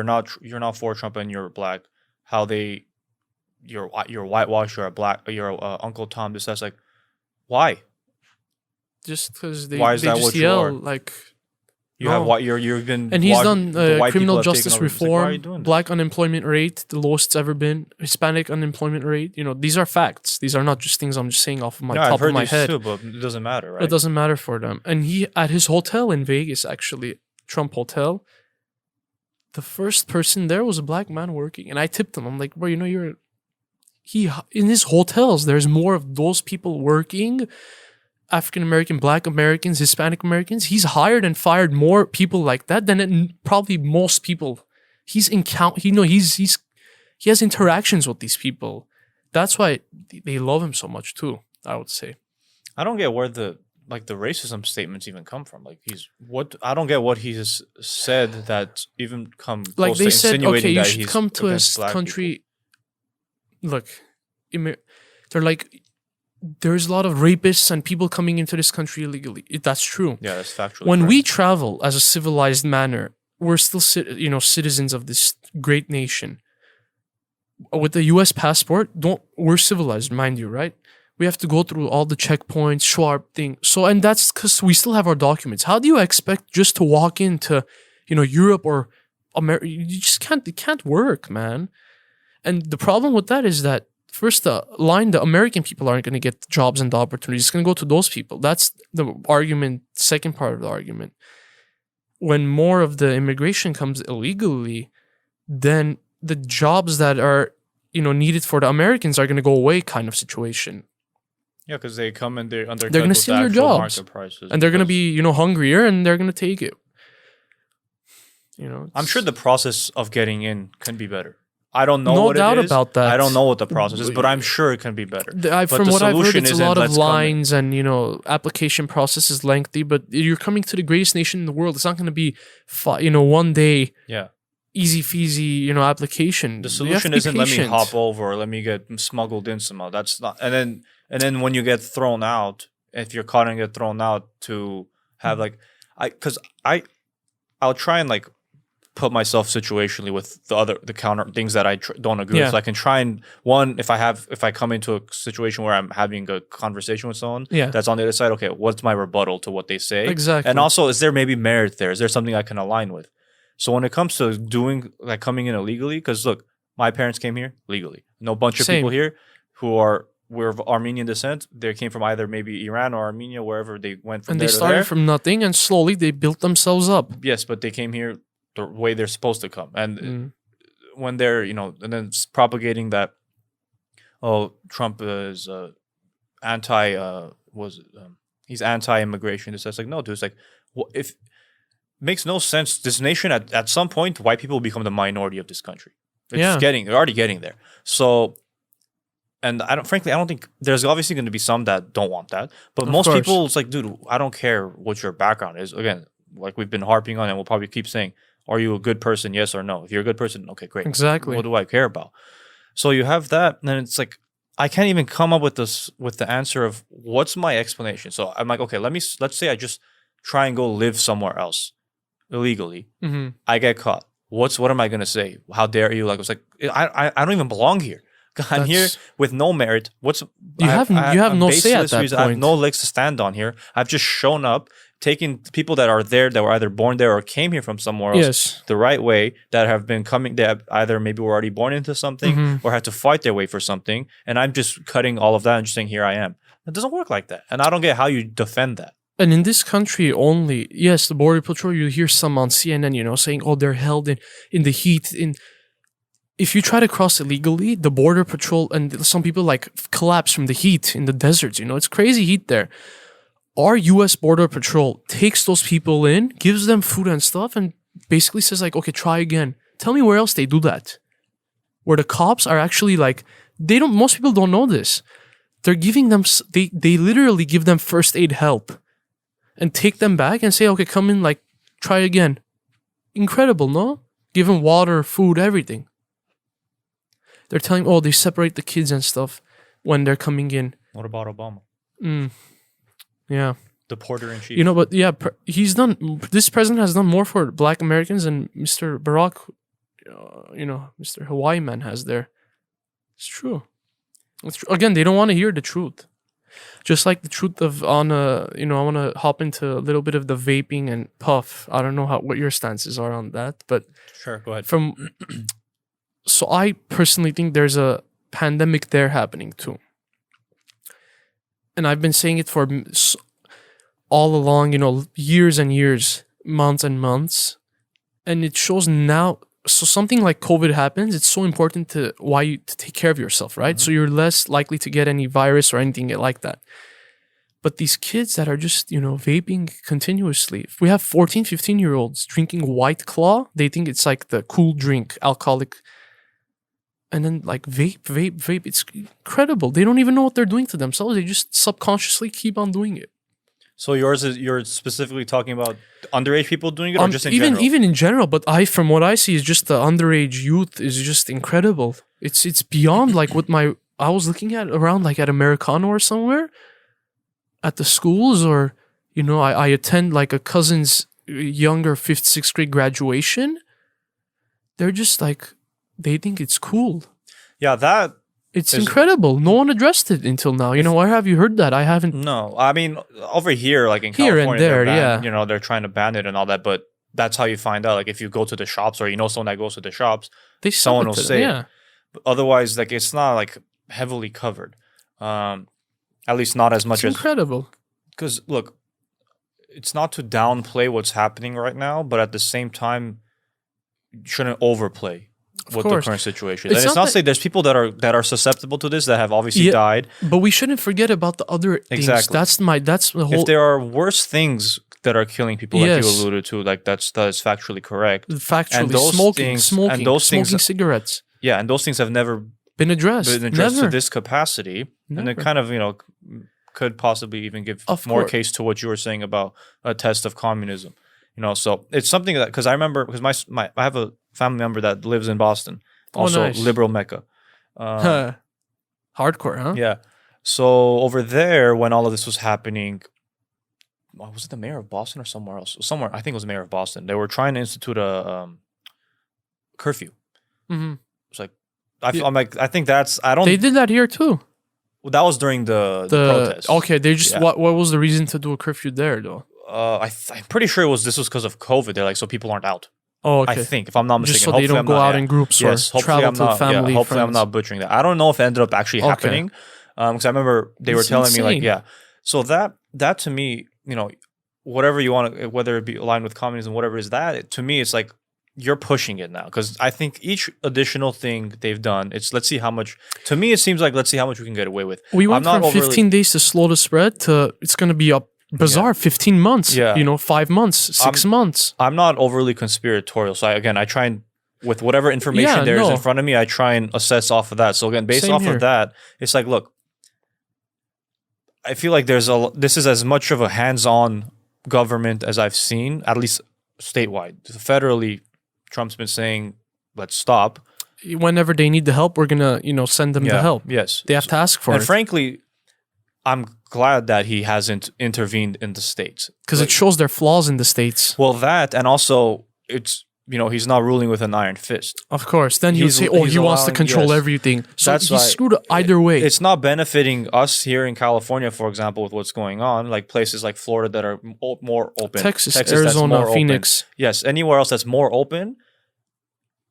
not for Trump and you're black, how you're whitewashed, you're Uncle Tom. That's like, why? Just because they why is that just what yell you are? like you have what you've been. And he's done criminal justice reform, like, black unemployment rate, the lowest it's ever been, Hispanic unemployment rate. These are facts. These are not just things I'm just saying off of top of my head. Too, but it doesn't matter, right? It doesn't matter for them. And he at his hotel in Vegas, actually, Trump Hotel. The first person there was a black man working, and I tipped him. I'm like, bro, in his hotels, there's more of those people working, African American, Black Americans, Hispanic Americans. He's hired and fired more people like that than probably most people. He has interactions with these people. That's why they love him so much too, I would say. I don't get where the racism statements even come from. Like I don't get what he's said that even come close like they to said, insinuating okay, you that should he's come to a against black country. Look, they're like, there's a lot of rapists and people coming into this country illegally. That's true. Yeah, that's factually When correct. we travel as a civilized manner, we're still citizens of this great nation. With the U.S. passport, we're civilized, mind you, right? We have to go through all the checkpoints, Schwab thing. So, and that's because we still have our documents. How do you expect just to walk into, Europe or America? You just can't. It can't work, man. And the problem with that is that the American people aren't going to get jobs and the opportunities. It's going to go to those people. That's the argument. Second part of the argument. When more of the immigration comes illegally, then the jobs that are needed for the Americans are going to go away, kind of situation. Yeah, because they come and they're going to steal your jobs, and they're going to be hungrier, and they're going to take it. I'm sure the process of getting in can be better. I don't know no what doubt it is. about that. I don't know what the process is, but I'm sure it can be better. From what I've heard, it's a lot of lines and application process is lengthy. But you're coming to the greatest nation in the world. It's not going to be, one day. Yeah. Easy feezy, application. The solution isn't let me hop over or let me get smuggled in somehow. That's not. And then when you get thrown out, if you're caught and get thrown out, to have I'll try and put myself situationally with the counter things that I don't agree with. So I can try and if I come into a situation where I'm having a conversation with someone that's on the other side, okay, what's my rebuttal to what they say? Exactly. And also, is there maybe merit there? Is there something I can align with? So when it comes to coming in illegally, because look, my parents came here legally. No bunch of people here were of Armenian descent. They came from either maybe Iran or Armenia, wherever they went from. And they started from nothing, and slowly they built themselves up. Yes, but they came here the way they're supposed to come, and when they're and then propagating that, Trump is he's anti-immigration. It's like, no, dude. It's like, if makes no sense. This nation at some point, white people will become the minority of this country. They're already getting there. So, and I don't think there's obviously going to be some that don't want that, but most people, it's like, dude, I don't care what your background is. Again, like we've been harping on, and we'll probably keep saying, are you a good person? Yes or no. If you're a good person, okay, great. Exactly. What do I care about? So you have that, and then it's like, I can't even come up with the answer of what's my explanation. So I'm like, okay, let's say I just try and go live somewhere else illegally. I get caught. What am I gonna say? How dare you? Like, it's like I don't even belong here. I'm here with no merit. You have no say at that point. I have no legs to stand on here. I've just shown up, taking people that are there, that were either born there or came here from somewhere else the right way, that have been coming, that either maybe were already born into something or had to fight their way for something. And I'm just cutting all of that and just saying, here I am. It doesn't work like that. And I don't get how you defend that. And in this country only, yes, the Border Patrol, you hear some on CNN, saying, oh, they're held in the heat. If you try to cross illegally, the Border Patrol and some people like collapse from the heat in the deserts. It's crazy heat there. Our U.S. Border Patrol takes those people in, gives them food and stuff, and basically says like, okay, try again. Tell me where else they do that. Where the cops are actually like, most people don't know this. They're giving them, they literally give them first aid help and take them back and say, okay, come in, like, try again. Incredible, no? Give them water, food, everything. They're telling, they separate the kids and stuff when they're coming in. What about Obama? Yeah. The porter in chief. But yeah, this president has done more for Black Americans than Mr. Barack, Mr. Hawaii man has there. It's true. Again, they don't want to hear the truth. Just like the truth of I want to hop into a little bit of the vaping and puff. I don't know what your stances are on that, but sure, go ahead. So I personally think there's a pandemic there happening too. And I've been saying it for all along, years and years, months and months. And it shows now. So something like COVID happens, it's so important to take care of yourself, right? So you're less likely to get any virus or anything like that. But these kids that are just, vaping continuously. If we have 14, 15-year-olds drinking White Claw, they think it's like the cool drink, alcoholic. And then like vape. It's incredible. They don't even know what they're doing to themselves. They just subconsciously keep on doing it. So you're specifically talking about underage people doing it, or just in general? Even in general, but from what I see is just the underage youth is just incredible. It's beyond like what I was looking at around like at Americano or somewhere, at the schools, or I attend like a cousin's younger 5th, 6th grade graduation. They're just like, they think it's cool. Yeah, it's incredible. No one addressed it until now. Where have you heard that? I haven't. No, I mean, over here, like in here California, and there, they're trying to ban it and all that. But that's how you find out. Like if you go to the shops, or someone that goes to the shops, someone will say it. But otherwise, like it's not like heavily covered. At least not as much as. Incredible. Because look, it's not to downplay what's happening right now, but at the same time, you shouldn't overplay the current situation. And it's not to say there's people that are susceptible to this that have obviously died. But we shouldn't forget about the other things. Exactly. That's the whole. If there are worse things that are killing people, like you alluded to, like that is factually correct. Factually, and those smoking cigarettes. Yeah, and those things have never been addressed to this capacity, and it kind of could possibly even give more case to what you were saying about a test of communism. So it's something that, because I remember, because I have a family member that lives in Boston, also nice. Liberal Mecca. Hardcore, huh? Yeah. So over there, when all of this was happening, was it the mayor of Boston or somewhere else? I think it was the mayor of Boston. They were trying to institute a curfew. It's like, I'm like, I think that's, I don't. They did that here too. Well, that was during the protest. Okay, they just, what was the reason to do a curfew there though? I'm pretty sure this was because of COVID. They're like, so people aren't out. Oh, okay. I think, if I'm not mistaken. Just so they don't go out in groups or travel to family. Hopefully I'm not butchering that. I don't know if it ended up actually happening. Because I remember they were telling me like, So that to me, whatever you want to, whether it be aligned with communism, whatever is that, to me, it's like, you're pushing it now. Because I think each additional thing they've done, let's see how much, to me, it seems like, let's see how much we can get away with. We went from 15 days to slow the spread to, it's going to be up bizarre. 15 months. Yeah. 5 months, 6 months. I'm not overly conspiratorial. So I try and, with whatever information there is in front of me, I try and assess off of that. So again, based off of that, it's like, look, I feel like this is as much of a hands-on government as I've seen, at least statewide. Federally, Trump's been saying, let's stop. Whenever they need the help, we're going to, send them the help. Yes. They have to ask for it. And frankly, I'm glad that he hasn't intervened in the states. Because it shows their flaws in the states. Well, that, and also it's, he's not ruling with an iron fist. Of course. Then he'll say, he wants to control everything. So he's screwed either way. It's not benefiting us here in California, for example, with what's going on, like places like Florida that are more open. Texas Arizona, Phoenix. Open. Yes, anywhere else that's more open,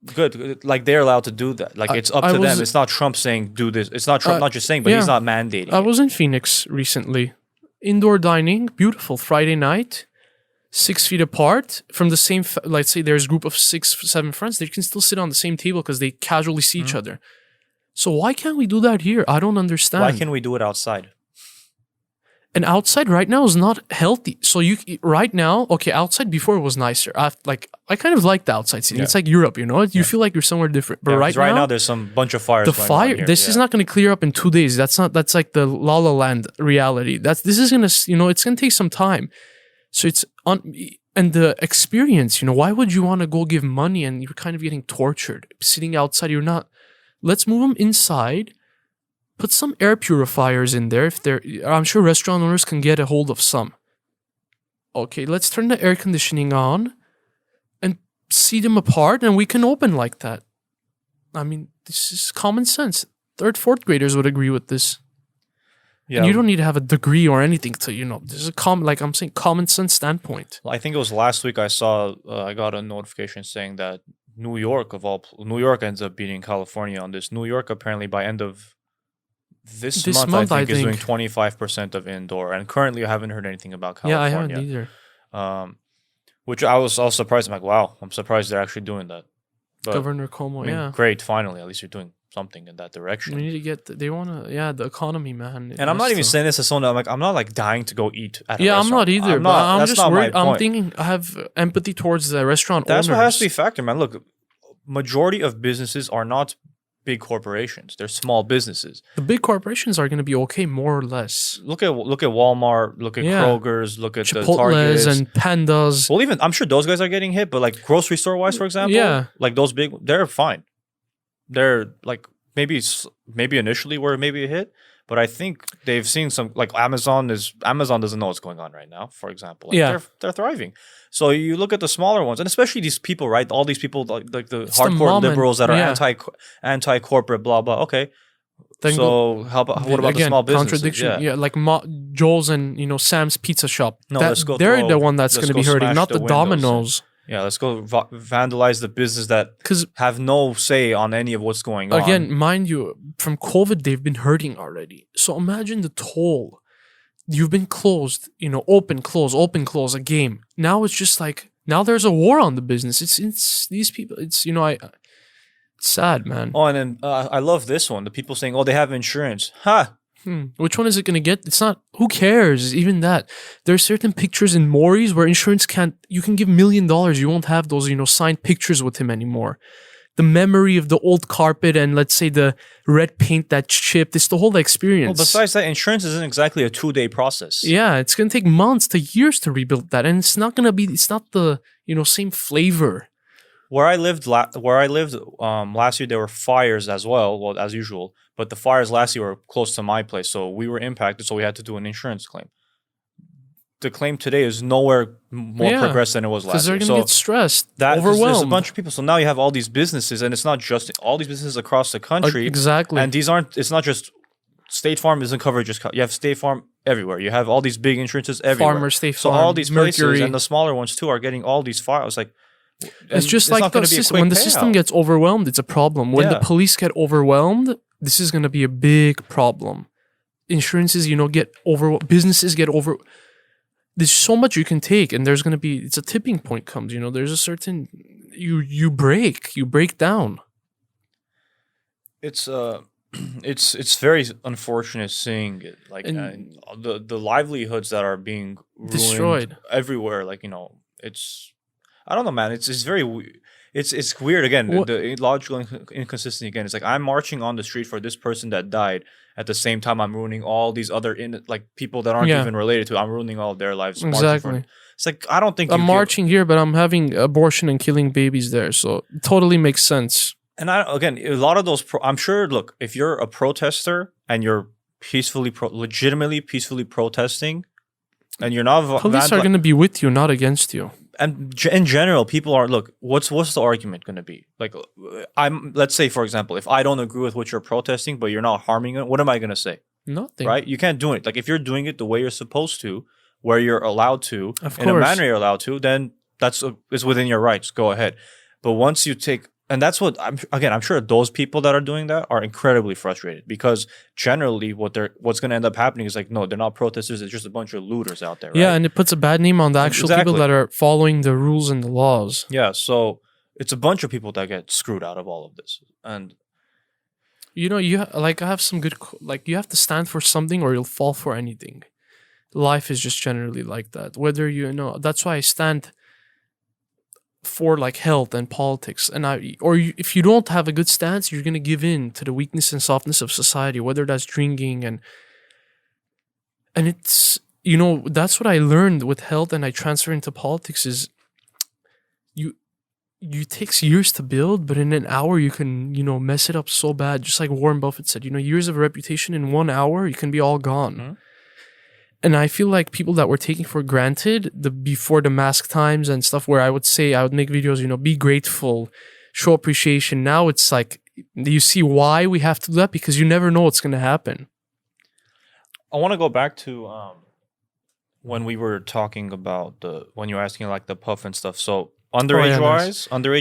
good. Like they're allowed to do that. Like it's up to them. It's not Trump saying do this. It's not Trump not just saying, but he's not mandating. I was in Phoenix recently. Indoor dining, beautiful. Friday night. 6 feet apart from the same, let's say there's a group of 6, 7 friends, they can still sit on the same table because they casually see each other. So why can't we do that here? I don't understand. Why can't we do it outside? And outside right now is not healthy. So right now, okay, outside before it was nicer. I kind of like the outside seating. It's like Europe, you feel like you're somewhere different. But right now there's some bunch of fires. This is not going to clear up in 2 days. That's like the La La Land reality. This is going to, it's going to take some time. So it's and the experience, why would you want to go give money and you're kind of getting tortured sitting outside? You're not. Let's move them inside. Put some air purifiers in there. I'm sure restaurant owners can get a hold of some. Okay, let's turn the air conditioning on and seat them apart, and we can open like that. I mean, this is common sense. 3rd, 4th graders would agree with this. Yeah. And you don't need to have a degree or anything to, there's a common sense standpoint. Well, I think it was last week I got a notification saying that New York ends up beating California on this. New York apparently by end of this month I think is doing 25% of indoor, and currently I haven't heard anything about California. Yeah, I haven't either. Which I was surprised. I'm like, wow, I'm surprised they're actually doing that. But, Governor Cuomo, great, finally, at least you're doing something in that direction. We need to get the economy, man. And I'm not even saying this as someone I'm not like dying to go eat at a restaurant. I'm not either. I'm just worried. I'm thinking I have empathy towards the restaurant owners. That's what has to be factored, man. Look, majority of businesses are not big corporations. They're small businesses. The big corporations are going to be okay, more or less. Look at Walmart. Look at Kroger's. Look at Chipotle's the Targets and Pandas. Well, even I'm sure those guys are getting hit, but like grocery store wise, for example, like those big, they're fine. They're like maybe initially were maybe a hit, but I think they've seen some, like Amazon doesn't know what's going on right now, for example. They're thriving. So you look at the smaller ones, and especially these people, right? All these people like the hardcore liberals that are anti-corporate, blah blah. Okay. So what about the small businesses? Contradiction. Like Joel's and Sam's Pizza Shop. No, they're the one that's going to be hurting, not the Domino's. Yeah, let's go vandalize the business that have no say on any of what's going on. Again, mind you, from COVID, they've been hurting already. So imagine the toll. You've been closed, open, close, a game. Now it's just like, now there's a war on the business. It's these people. It's, it's sad, man. Oh, and then I love this one. The people saying, oh, they have insurance. Which one is it going to get? It's not, who cares? Even that. There are certain pictures in Maury's where insurance you can give $1 million. You won't have those, signed pictures with him anymore. The memory of the old carpet and let's say the red paint that chipped, it's the whole experience. Well, besides that, insurance isn't exactly a 2-day process. Yeah, it's going to take months to years to rebuild that. And it's not the, same flavor. Where I lived last year, there were fires as well, as usual. But the fires last year were close to my place, so we were impacted, so we had to do an insurance claim. The claim today is nowhere more progressed than it was last year. Because they're going to get stressed, overwhelmed. There's a bunch of people. So now you have all these businesses, and it's not just all these businesses across the country. Exactly. And it's not just State Farm isn't covered. You have State Farm everywhere. You have all these big insurances everywhere. Farmer, State Farm, so all these Mercury. places, and the smaller ones too, are getting all these files. Like, it's just like when the system gets overwhelmed, it's a problem. When the police get overwhelmed, this is going to be a big problem. Insurances, get over, businesses get over. There's so much you can take, and there's going to be, it's a tipping point comes, there's a certain, you break down. It's, it's very unfortunate seeing it, like the livelihoods that are being destroyed everywhere. Like, it's, I don't know, man. It's very. It's weird again. The logical inconsistency again. It's like I'm marching on the street for this person that died. At the same time, I'm ruining all these other people that aren't even related to. I'm ruining all of their lives. Exactly. It's like I don't think I'm marching here, but I'm having abortion and killing babies there. So it totally makes sense. And again, a lot of those. I'm sure. Look, if you're a protester and you're legitimately peacefully protesting, and you're not, police are going to be with you, not against you. And in general, people are, look, what's the argument going to be? Like, let's say, for example, if I don't agree with what you're protesting, but you're not harming it, what am I going to say? Nothing. Right? You can't do it. Like, if you're doing it the way you're supposed to, where you're allowed to, of in a manner you're allowed to, then it's within your rights. Go ahead. But once you take, and that's what, I'm sure those people that are doing that are incredibly frustrated, because generally what's going to end up happening is like, no, they're not protesters. It's just a bunch of looters out there. Right? Yeah, and it puts a bad name on the actual people that are following the rules and the laws. Yeah, so it's a bunch of people that get screwed out of all of this. And I have some good, you have to stand for something or you'll fall for anything. Life is just generally like that. Whether that's why I stand for like health and politics, and if you don't have a good stance, you're gonna give in to the weakness and softness of society, whether that's drinking and it's that's what I learned with health, and I transfer into politics is you takes years to build, but in an hour you can mess it up so bad, just like Warren Buffett said, years of reputation in 1 hour you can be all gone. Mm-hmm. And I feel like people that were taking for granted before the mask times and stuff, where I would make videos, be grateful, show appreciation. Now it's like, do you see why we have to do that? Because you never know what's going to happen. I want to go back to when we were talking about when you were asking like the puff and stuff. So underage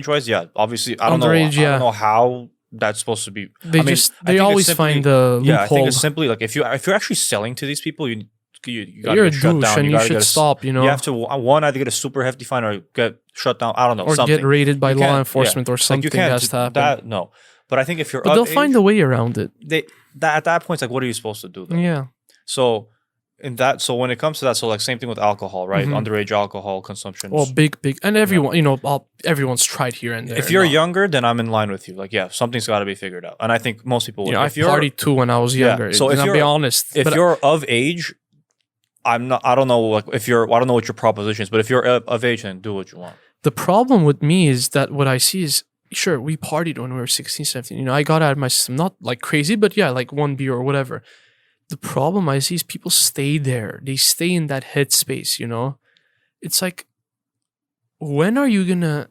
wise, yeah, obviously I don't know how that's supposed to be. They always find the loophole. Yeah, I think it's simply like if you're actually selling to these people, you're a douche and you should stop. You have to either get a super hefty fine or get shut down. I don't know, or something. Get raided by law enforcement or something has to happen. No, but I think if you're, they'll find a way around it. At that point, it's like, what are you supposed to do? Though? Yeah. So when it comes to that, so like same thing with alcohol, right? Mm-hmm. Underage alcohol consumption. Well, big, and everyone, everyone's tried here and there. If you're younger, then I'm in line with you. Like, yeah, something's got to be figured out, and I think most people would. I partied too when I was younger. So I'll be honest, if you're of age. I don't know I don't know what your proposition is, but if you're of age, then do what you want. The problem with me is that what I see is, sure, we partied when we were 16, 17. I got out of my system, not like crazy, but yeah, like one beer or whatever. The problem I see is people stay there. They stay in that headspace, It's like, when are you gonna...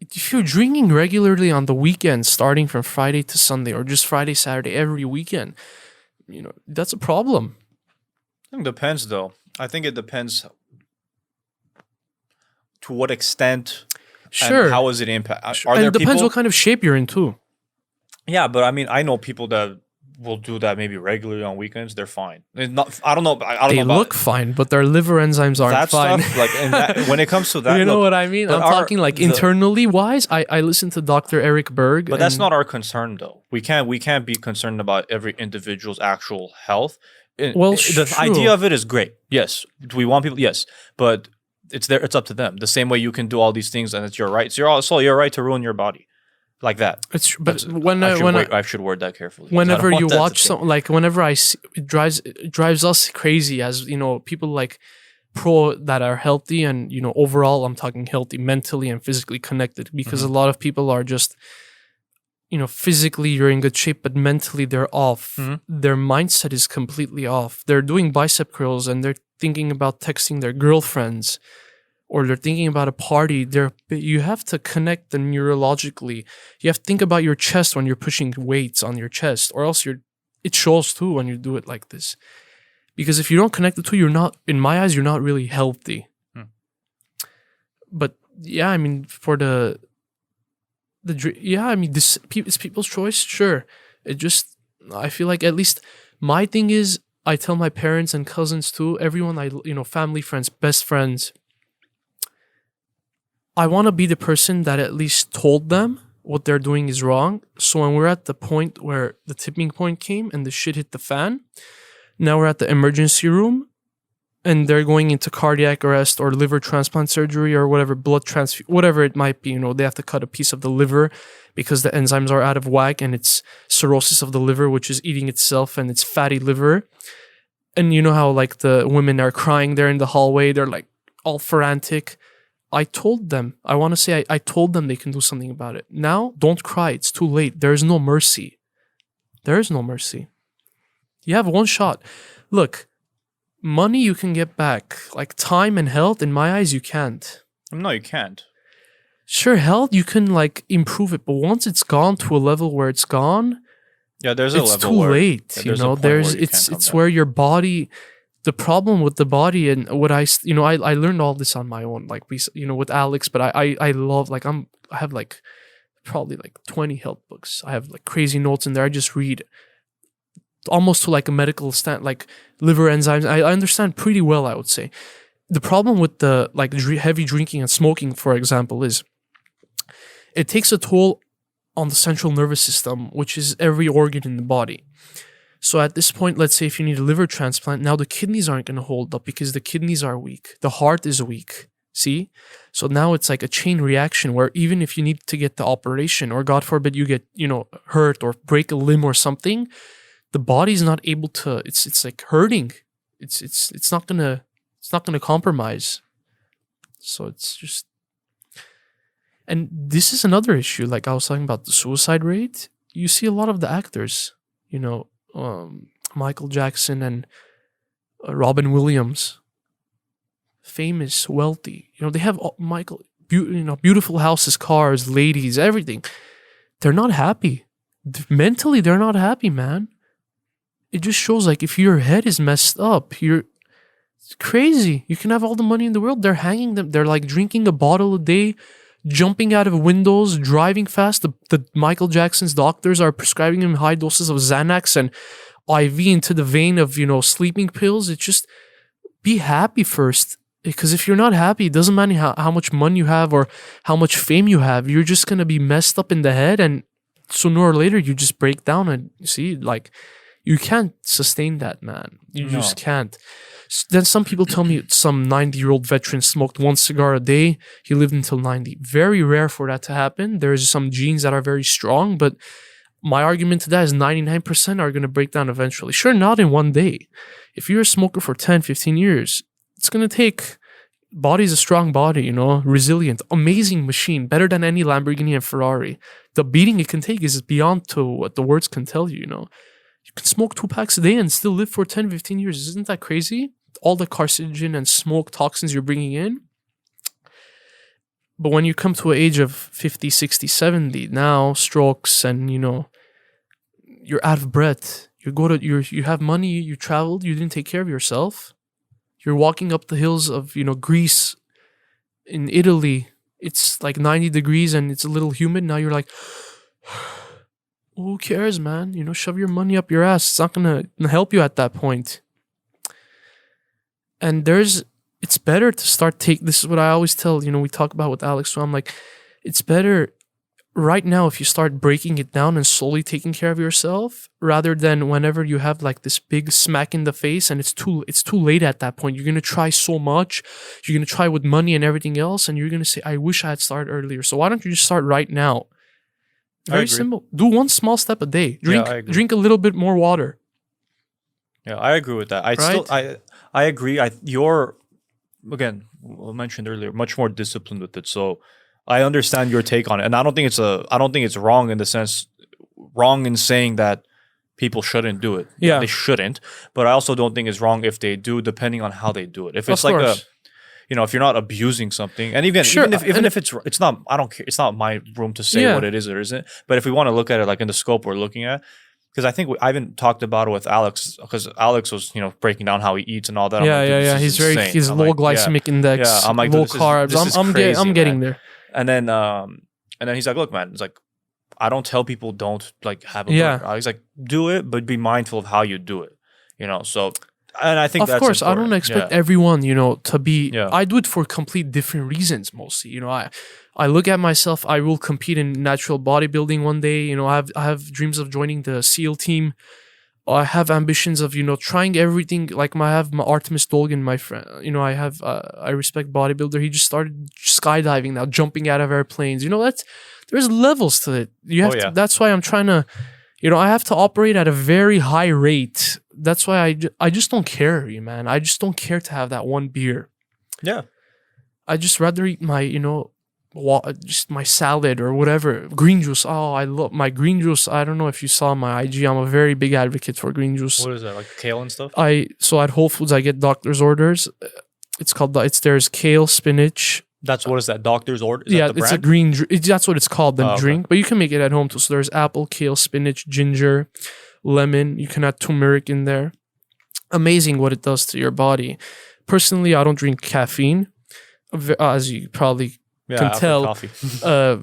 If you're drinking regularly on the weekend, starting from Friday to Sunday, or just Friday, Saturday, every weekend, that's a problem. I think it depends, though. I think it depends to what extent. Sure. And how is it impact? Sure. And it depends what kind of shape you're in, too. Yeah, but I mean, I know people that will do that maybe regularly on weekends. They're fine. I don't know. They look fine, but their liver enzymes aren't fine. Stuff, when it comes to that, you know what I mean? I'm talking internally wise. I listen to Dr. Eric Berg. But that's not our concern, though. We can't be concerned about every individual's actual health. The idea of it is great. Yes. Do we want people? Yes. But it's up to them. The same way you can do all these things and it's your right. It's your right to ruin your body. Like that. It's true. But I should word that carefully. Whenever you watch something, like whenever I see, it drives us crazy as, people like pro that are healthy and, overall I'm talking healthy, mentally and physically connected, because a lot of people are just, physically you're in good shape, but mentally they're off. Mm-hmm. Their mindset is completely off. They're doing bicep curls and they're thinking about texting their girlfriends, or they're thinking about a party. You have to connect them neurologically. You have to think about your chest when you're pushing weights on your chest, or else it shows too when you do it like this. Because if you don't connect the two, you're not, in my eyes, you're not really healthy. But yeah, I mean, for this it's people's choice, sure. I feel like, at least my thing is, I tell my parents and cousins too, everyone family, friends, best friends, I want to be the person that at least told them what they're doing is wrong. So when we're at the point where the tipping point came and the shit hit the fan, now we're at the emergency room and they're going into cardiac arrest or liver transplant surgery or whatever, blood transfusion, whatever it might be. They have to cut a piece of the liver because the enzymes are out of whack and it's cirrhosis of the liver, which is eating itself, and it's fatty liver. And you know how like the women are crying there in the hallway, they're like all frantic. I told them, I want to say I told them they can do something about it. Now, don't cry. It's too late. There is no mercy. There is no mercy. You have one shot. Look, money you can get back. Like time and health, in my eyes, you can't. No, you can't. Sure, health, you can like improve it. But once it's gone to a level where it's gone, there's a level it's too late. It's where your body... The problem with the body and what I learned all this on my own, like with Alex, but I love, like, I have like probably like 20 health books. I have like crazy notes in there. I just read almost to like a medical stand, like liver enzymes. I understand pretty well, I would say. The problem with the like heavy drinking and smoking, for example, is it takes a toll on the central nervous system, which is every organ in the body. So at this point, let's say if you need a liver transplant, now the kidneys aren't going to hold up because the kidneys are weak. The heart is weak. See? So now it's like a chain reaction where even if you need to get the operation, or God forbid you get, hurt or break a limb or something, the body's not able to, it's like hurting. It's not gonna compromise. So it's just, and this is another issue. Like I was talking about the suicide rate. You see a lot of the actors, Michael Jackson and Robin Williams, famous, wealthy. They have beautiful houses, cars, ladies, everything. They're not happy. Mentally, they're not happy, man. It just shows like if your head is messed up, it's crazy. You can have all the money in the world. They're hanging them. They're like drinking a bottle a day, jumping out of windows, driving fast. The Michael Jackson's doctors are prescribing him high doses of Xanax and IV into the vein of, sleeping pills. It's just, be happy first. Because if you're not happy, it doesn't matter how much money you have or how much fame you have. You're just going to be messed up in the head, and sooner or later you just break down. And see, like, you can't sustain that, man. You just can't. Then some people tell me some 90-year-old veteran smoked one cigar a day. He lived until 90. Very rare for that to happen. There's some genes that are very strong, but my argument to that is 99% are going to break down eventually. Sure, not in one day. If you're a smoker for 10, 15 years, it's going to take... Body's a strong body, resilient, amazing machine, better than any Lamborghini and Ferrari. The beating it can take is beyond to what the words can tell you, You can smoke 2 packs a day and still live for 10, 15 years. Isn't that crazy? All the carcinogen and smoke toxins you're bringing in. But when you come to an age of 50, 60, 70, now strokes and, you're out of breath. You have money, you traveled, you didn't take care of yourself. You're walking up the hills of, Greece, in Italy. It's like 90 degrees and it's a little humid. Now you're like, who cares, man? Shove your money up your ass. It's not going to help you at that point. And it's better to start this is what I always tell, we talk about with Alex. So I'm like, it's better right now if you start breaking it down and slowly taking care of yourself, rather than whenever you have like this big smack in the face and it's too late at that point. You're going to try so much. You're going to try with money and everything else. And you're going to say, I wish I had started earlier. So why don't you just start right now? Very simple. Do one small step a day. Drink a little bit more water. Yeah, I agree with that. I agree. You're, again, I mentioned earlier, much more disciplined with it. So I understand your take on it, and I don't think it's wrong in the sense, wrong in saying that people shouldn't do it. Yeah, they shouldn't. But I also don't think it's wrong if they do, depending on how they do it. If it's like if you're not abusing something, and even if it's not, I don't care. It's not my room to say what it is or isn't. But if we want to look at it like in the scope we're looking at. Because I think I even talked about it with Alex, because Alex was, breaking down how he eats and all that. Yeah. He's low glycemic index, I'm like, low carbs. I'm getting there. And then he's like, look, man, it's like, I don't tell people don't like have a burger. He's like, do it, but be mindful of how you do it. So And I think of that's course, I important. don't expect Yeah. everyone, to be. Yeah. I do it for complete different reasons mostly. I look at myself. I will compete in natural bodybuilding one day. I have dreams of joining the SEAL team. I have ambitions of trying everything. Like I have my Artemis Dolgan, my friend. I respect bodybuilder. He just started skydiving now, jumping out of airplanes. There's levels to it. You have to. That's why I'm trying to. I have to operate at a very high rate. That's why I just don't care, man. I just don't care to have that one beer. Yeah. I just rather eat my, just my salad or whatever. Green juice. Oh, I love my green juice. I don't know if you saw my IG. I'm a very big advocate for green juice. What is that? Like kale and stuff? So at Whole Foods, I get doctor's orders. There's kale, spinach. What is that? Doctor's order? Is yeah, that the it's brand? a green. That's what it's called. The drink, okay. but you can make it at home too. So there's apple, kale, spinach, ginger, lemon. You can add turmeric in there. Amazing what it does to your body. Personally, I don't drink caffeine, as you probably can tell.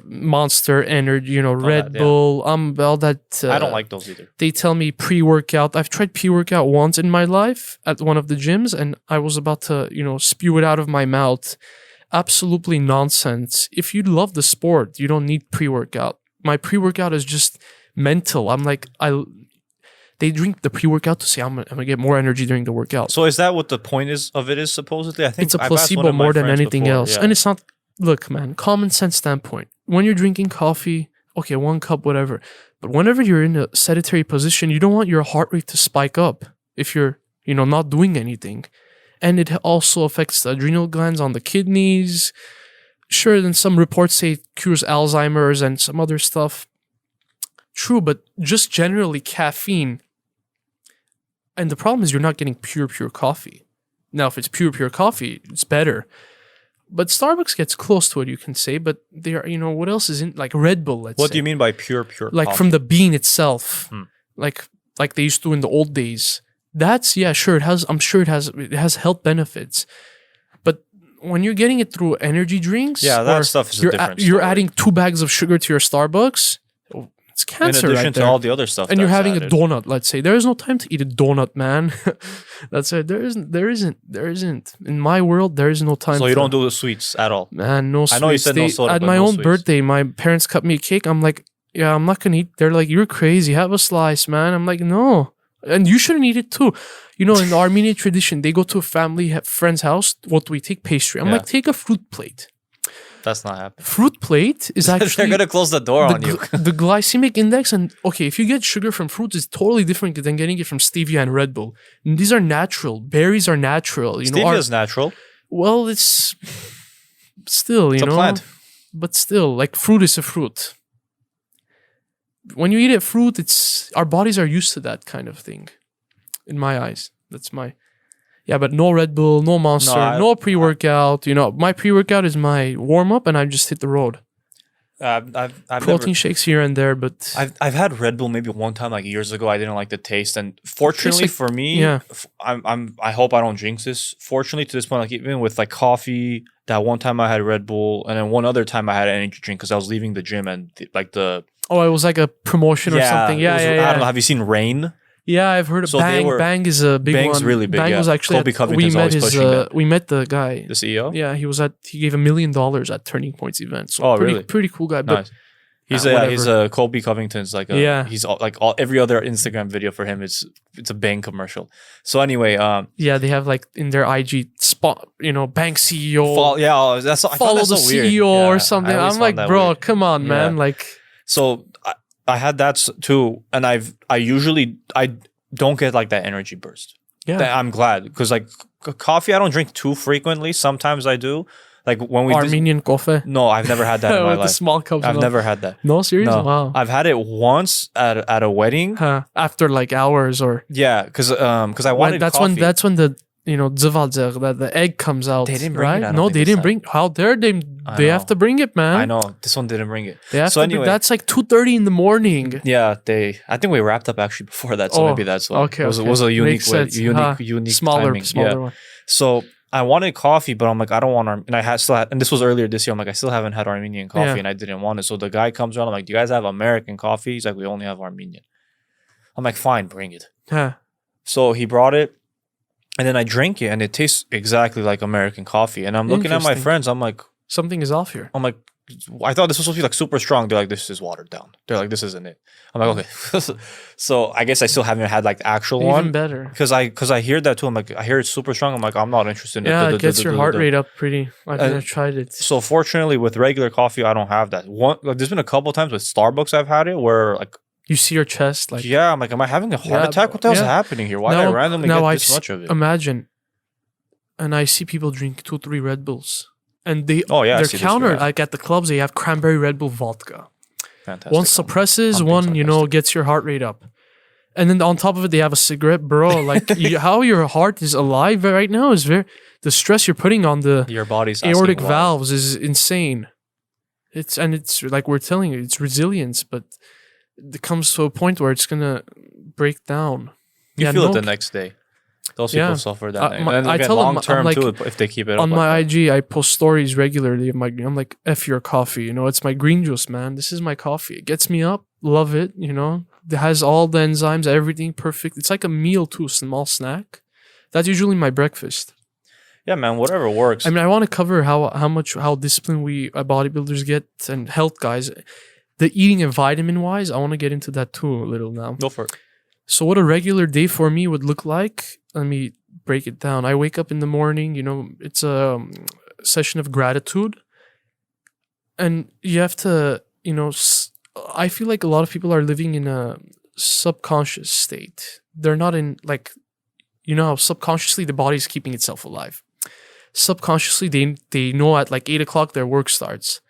Monster Energy, Red Bull. All that. I don't like those either. They tell me pre-workout. I've tried pre-workout once in my life at one of the gyms, and I was about to, spew it out of my mouth. Absolutely nonsense. If you love the sport, you don't need pre-workout. My pre-workout is just mental. I'm like, they drink the pre-workout to say I'm gonna get more energy during the workout. So is that what the point of it is supposedly? I think it's a placebo more than anything else. Yeah. And it's not. Look, man, common sense standpoint. When you're drinking coffee, okay, 1 cup, whatever. But whenever you're in a sedentary position, you don't want your heart rate to spike up if you're, not doing anything. And it also affects the adrenal glands on the kidneys. Sure, then some reports say it cures Alzheimer's and some other stuff. True, but just generally caffeine. And the problem is you're not getting pure coffee. Now, if it's pure coffee, it's better. But Starbucks gets close to it, you can say. But there, what else is in, like Red Bull, let's say. What do you mean by pure like coffee? From the bean itself. Like they used to in the old days. That's, yeah, sure, it has health benefits. But when you're getting it through energy drinks, that stuff is a different you're story. adding 2 bags of sugar to your Starbucks, it's cancer in addition right to there. all the other stuff. And you're having added. a donut, let's say. There is no time to eat a donut, man. That's it. There isn't. In my world, there is no time. So you don't do the sweets at all? Man, no sweets. I know you said no soda, At but my no own sweets. birthday, my parents cut me a cake. I'm like, yeah, I'm not going to eat. They're like, you're crazy. Have a slice, man. I'm like, no. And you shouldn't eat it too. In the Armenian tradition, they go to a friend's house. What do we take? Pastry. I'm like, take a fruit plate. That's not happening. Fruit plate is actually... They're going to close the door on you. The glycemic index, and okay, if you get sugar from fruits, it's totally different than getting it from stevia and Red Bull. And these are natural. Berries are natural. Stevia is natural. Well, it's still, It's a plant. But still, like fruit is a fruit. When you eat a fruit, our bodies are used to that kind of thing. In my eyes, that's my... Yeah, but no Red Bull, no Monster, no pre-workout. My pre-workout is my warm-up, and I just hit the road. I've Protein shakes here and there, but... I've had Red Bull maybe one time, like years ago. I didn't like the taste, and fortunately for me, I hope I don't jinx this. Fortunately, to this point, like even with like coffee, that one time I had Red Bull, and then one other time I had an energy drink because I was leaving the gym and Oh, it was like a promotion or something. Yeah, I don't know. Have you seen Rain? Yeah, I've heard of Bang. Bang is a big Bang's one. really big. Bang was actually Colby Covington's always pushing that. We met the guy. The CEO? Yeah, he gave $1 million at Turning Point's event. So really? Pretty cool guy. Nice. But He's Colby Covington's he's every other Instagram video for him it's a Bang commercial. So anyway, they have like in their IG spot, Bang CEO. Follow the CEO or something. I'm like, bro, weird. Come on, man. Like, so I had that too, and I usually don't get like that energy burst. Yeah, I'm glad because like coffee, I don't drink too frequently. Sometimes I do. Like when we Armenian coffee. No, I've never had that in my life. The small cups. I've never had that. No, seriously? No. Wow. I've had it once at a wedding. After like hours or. Yeah, because I wanted coffee. That's when the the egg comes out. They didn't bring it. No, they didn't bring. How dare they? They have to bring it, man. I know. This one didn't bring it. So anyway, that's like 2:30 in the morning. Yeah, I think we wrapped up actually before that, so maybe that's why. Okay, it was a unique smaller timing. one. So I wanted coffee, but I'm like, I don't want and and this was earlier this year. I'm like, I still haven't had Armenian coffee, and I didn't want it. So the guy comes around. I'm like, do you guys have American coffee? He's like, we only have Armenian. I'm like, fine, bring it. So he brought it. And then I drink it, and it tastes exactly like American coffee. And I'm looking at my friends. I'm like, something is off here. I'm like, I thought this was supposed to be like super strong. They're like, this is watered down. They're like, this isn't it. I'm like, okay. So I guess I still haven't had like the actual one. Even better. Because I hear that too. I'm like, I hear it's super strong. I'm like, I'm not interested in it. Yeah, it gets your heart rate up pretty. I've tried it. So fortunately, with regular coffee, I don't have that. There's been a couple times with Starbucks I've had it where like, you see your chest like... Yeah, I'm like, am I having a heart attack? What the hell's happening here? Why did I randomly get this much of it? Imagine. And I see people drink 2-3 Red Bulls. And they're countered. Like at the clubs, they have cranberry Red Bull vodka. Fantastic. One suppresses, one, gets your heart rate up. And then on top of it, they have a cigarette, bro. Like how your heart is alive right now is the stress you're putting on your body's aortic valves is insane. It's like we're telling you, it's resilience, but it comes to a point where it's gonna break down. You feel it the next day. Those people suffer that night. And I tell long term like, too if they keep it up. On my IG, I post stories regularly of I'm like, F your coffee. It's my green juice, man. This is my coffee. It gets me up. Love it. It has all the enzymes, everything perfect. It's like a meal too, small snack. That's usually my breakfast. Yeah, man, whatever works. I mean, I want to cover how disciplined we bodybuilders get and health guys. The eating and vitamin wise, I want to get into that too a little now. Go for it. So what a regular day for me would look like, let me break it down. I wake up in the morning, it's a session of gratitude. And you have to, I feel like a lot of people are living in a subconscious state. They're not in like, how subconsciously the body is keeping itself alive. Subconsciously, they know at like 8 o'clock their work starts.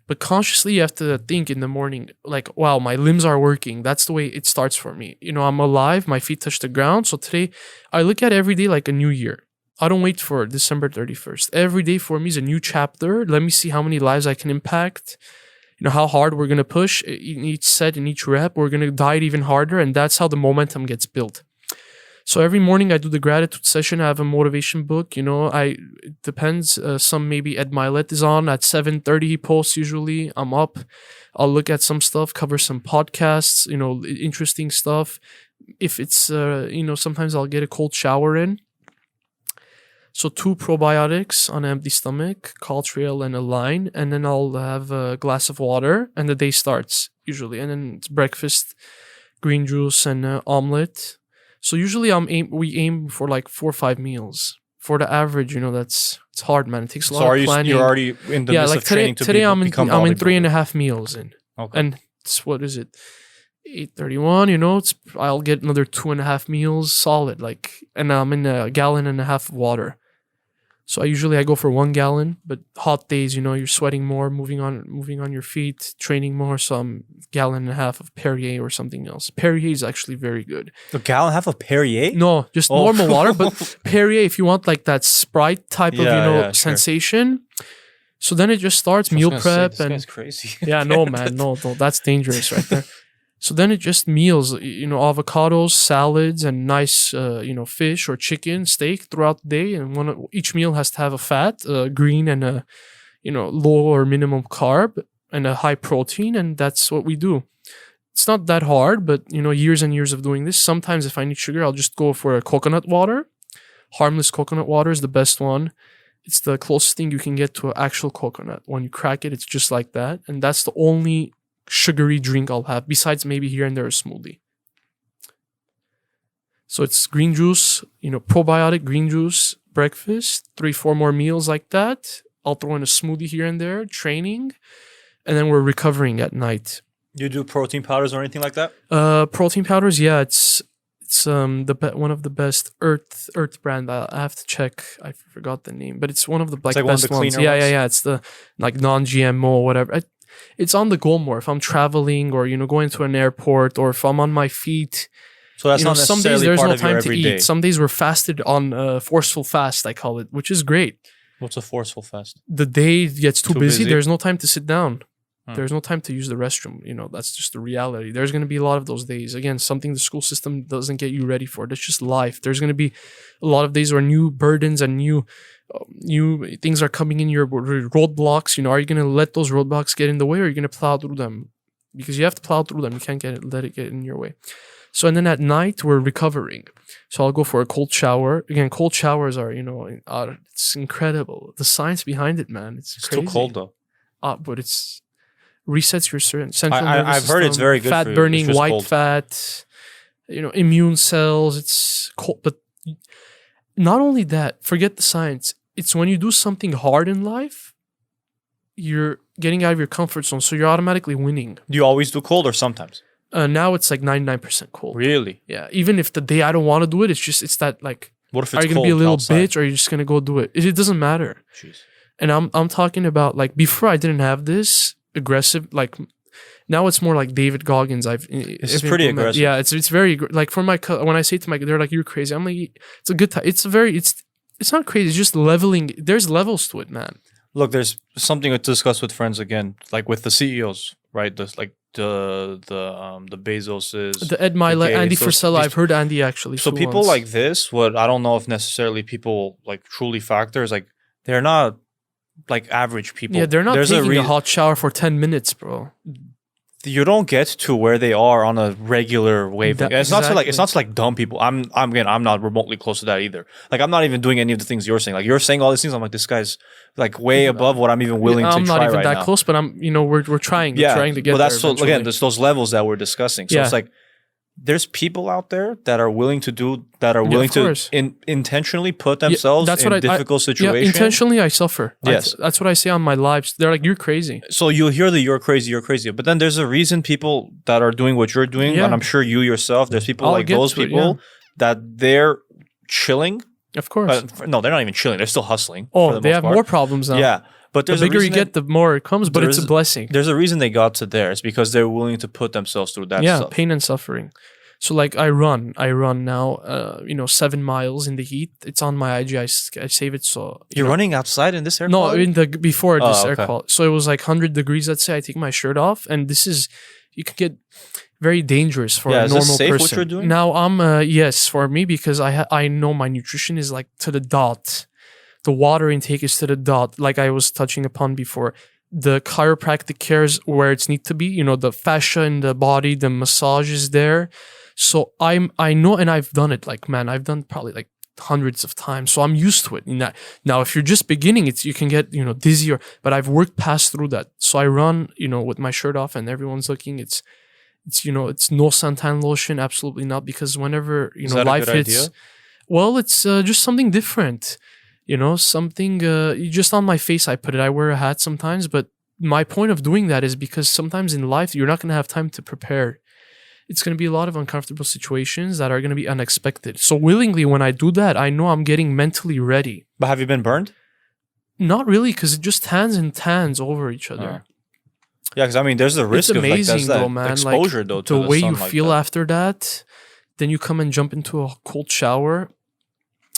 But consciously, you have to think in the morning, like, wow, my limbs are working. That's the way it starts for me. I'm alive. My feet touch the ground. So today, I look at every day like a new year. I don't wait for December 31st. Every day for me is a new chapter. Let me see how many lives I can impact. How hard we're going to push. In each set, in each rep, we're going to diet even harder. And that's how the momentum gets built. So every morning I do the gratitude session. I have a motivation book. It depends. Some maybe Ed Milet is on at 7:30. He posts usually. I'm up. I'll look at some stuff, cover some podcasts, interesting stuff. If it's, sometimes I'll get a cold shower in. So 2 probiotics on an empty stomach, Caltrail and Align. And then I'll have a glass of water and the day starts usually. And then it's breakfast, green juice and omelet. So usually we aim for like 4 or 5 meals. For the average, it's hard, man. It takes a lot of planning. You're already in the midst of training to today I'm in 3.5 meals in. Okay. And it's, what is it? 8:31, I'll get another 2.5 meals solid, and I'm in 1.5 gallons of water. So I go for 1 gallon, but hot days, you're sweating more, moving on your feet, training more. So I'm 1.5 gallons of Perrier or something else. Perrier is actually very good. 1.5 gallons of Perrier? No, just normal water, but Perrier, if you want like that Sprite type of sensation. So then it just starts meal prep this guy's crazy. Yeah, no, man, no, that's dangerous right there. So then it just meals, avocados, salads, and nice, fish or chicken, steak throughout the day. And each meal has to have a fat, green, and a, low or minimum carb, and a high protein. And that's what we do. It's not that hard, but, years and years of doing this. Sometimes if I need sugar, I'll just go for a coconut water. Harmless coconut water is the best one. It's the closest thing you can get to an actual coconut. When you crack it, it's just like that. And that's the only sugary drink I'll have, besides maybe here and there a smoothie. So it's green juice, probiotic green juice, breakfast, 3-4 more meals like that. I'll throw in a smoothie here and there, training, and then we're recovering at night. You do protein powders or anything like that? Protein powders, yeah, it's one of the best Earth brand. I have to check. I forgot the name, but it's one of the best ones. Yeah. It's the non-GMO whatever. It's on the go more if I'm traveling or going to an airport or if I'm on my feet. So that's not necessarily some days there's part no of your time to everyday. eat. Some days we're fasted on forceful fast, I call it, which is great. What's a forceful fast? The day gets too busy. There's no time to sit down. There's no time to use the restroom. That's just the reality. There's going to be a lot of those days. Again, something the school system doesn't get you ready for. That's just life. There's going to be a lot of days where new burdens and new things are coming in, your roadblocks. Are you going to let those roadblocks get in the way, or are you going to plow through them? because you have to plow through them. You can't let it get in your way. So, and then at night we're recovering. So I'll go for a cold shower. Again, cold showers are, it's incredible. The science behind it, man. It's crazy. Too cold though. But it's resets your central nervous I've heard it's very good fat for you. burning, It's just white cold. fat, immune cells. It's cold. But not only that, forget the science. It's when you do something hard in life, you're getting out of your comfort zone. So you're automatically winning. Do you always do cold or sometimes? Now it's like 99% cold. Really? Yeah. Even if the day I don't want to do it, it's that like, What if it's are you cold gonna be a little outside? bitch or are you just gonna go do it? It doesn't matter. Jeez. And I'm talking about like before I didn't have this aggressive, like now it's more like David Goggins. This is pretty aggressive. Yeah, it's very like for when I say to my, they're like, you're crazy. I'm like, it's a good time. It's not crazy. It's just leveling. There's levels to it, man. Look, there's something to discuss with friends again, like with the CEOs, right? The Bezoses, The Ed Milet, Gates, Andy those- Frisella. these- I've heard Andy actually. So too people once. like this, what I don't know if necessarily people like truly factor is like they're not like average people. yeah, they're not There's taking a reason hot shower for 10 minutes, bro. you don't get to where they are on a regular wavelength. That- It's not to like exactly. like dumb people. I'm not remotely close to that either. Like I'm not even doing any of the things you're saying. Like you're saying all these things. I'm like, this guy's like way above what I'm even willing to I'm try not even right that now. close, but we're trying. We're trying to get but there that's so, eventually. again, there's those levels that we're discussing. So Yeah. it's like there's people out there that are willing to of course. intentionally put themselves that's in what difficult Yeah, situations. intentionally I suffer. Yes. That's what I say on my lives. They're like, you're crazy. So you'll hear the you're crazy. But then there's a reason people that are doing what you're doing, Yeah. and I'm sure you yourself, there's people I'll like get those to it, people that they're chilling. Of course. No, they're not even chilling. They're still hustling. for Oh, the they most have part. more problems now. Yeah. But The there's a bigger you reason get, the more it comes, but it's a there's- blessing. there's a reason they got to there. It's because they're willing to put themselves through that Yeah, stuff. pain and suffering. So like I run now, 7 miles in the heat. It's on my IG. I save it. So You're running outside in this air no, quality? before this Oh, air okay. quality. So it was like 100 degrees. Let's say I take my shirt off, and you could get very dangerous for Yeah, a is this normal safe what person. you're doing? Now I'm yes for me because I know my nutrition is like to the dot. The water intake is to the dot, like I was touching upon before. The chiropractic care is where it's need to be. The fascia in the body, the massage is there. So I know, and I've done it. Like man, I've done probably like hundreds of times. So I'm used to it. Now, if you're just beginning, you can get dizzy. But I've worked past through that. So I run with my shirt off, and everyone's looking. It's no suntan lotion, absolutely not. Because whenever Is that a life good hits, idea? well, it's just something different. Something just on my face. I put it. I wear a hat sometimes, but my point of doing that is because sometimes in life you're not going to have time to prepare. It's going to be a lot of uncomfortable situations that are going to be unexpected. So willingly, when I do that, I know I'm getting mentally ready. But have you been burned? Not really, because it just tans over each other. Yeah, because there's the risk It's of like amazing that's that though, man. exposure like, though to the way sun you like feel that. after that, then you come and jump into a cold shower.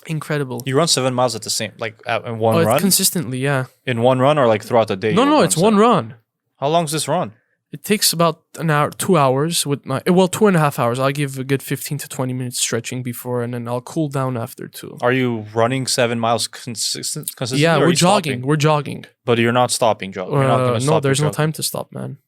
Incredible. You run 7 miles at the same in one run? Consistently, yeah. In one run or like throughout the day? No, it's one run. How long is this run? It takes about an hour, 2 hours with 2.5 hours. I'll give a good 15 to 20 minutes stretching before, and then I'll cool down after too. Are you running 7 miles consistently? Yeah, or are we're you jogging. stopping? We're jogging. But you're not stopping jogging. You're not gonna No, stop there's your no jogging. time to stop, man.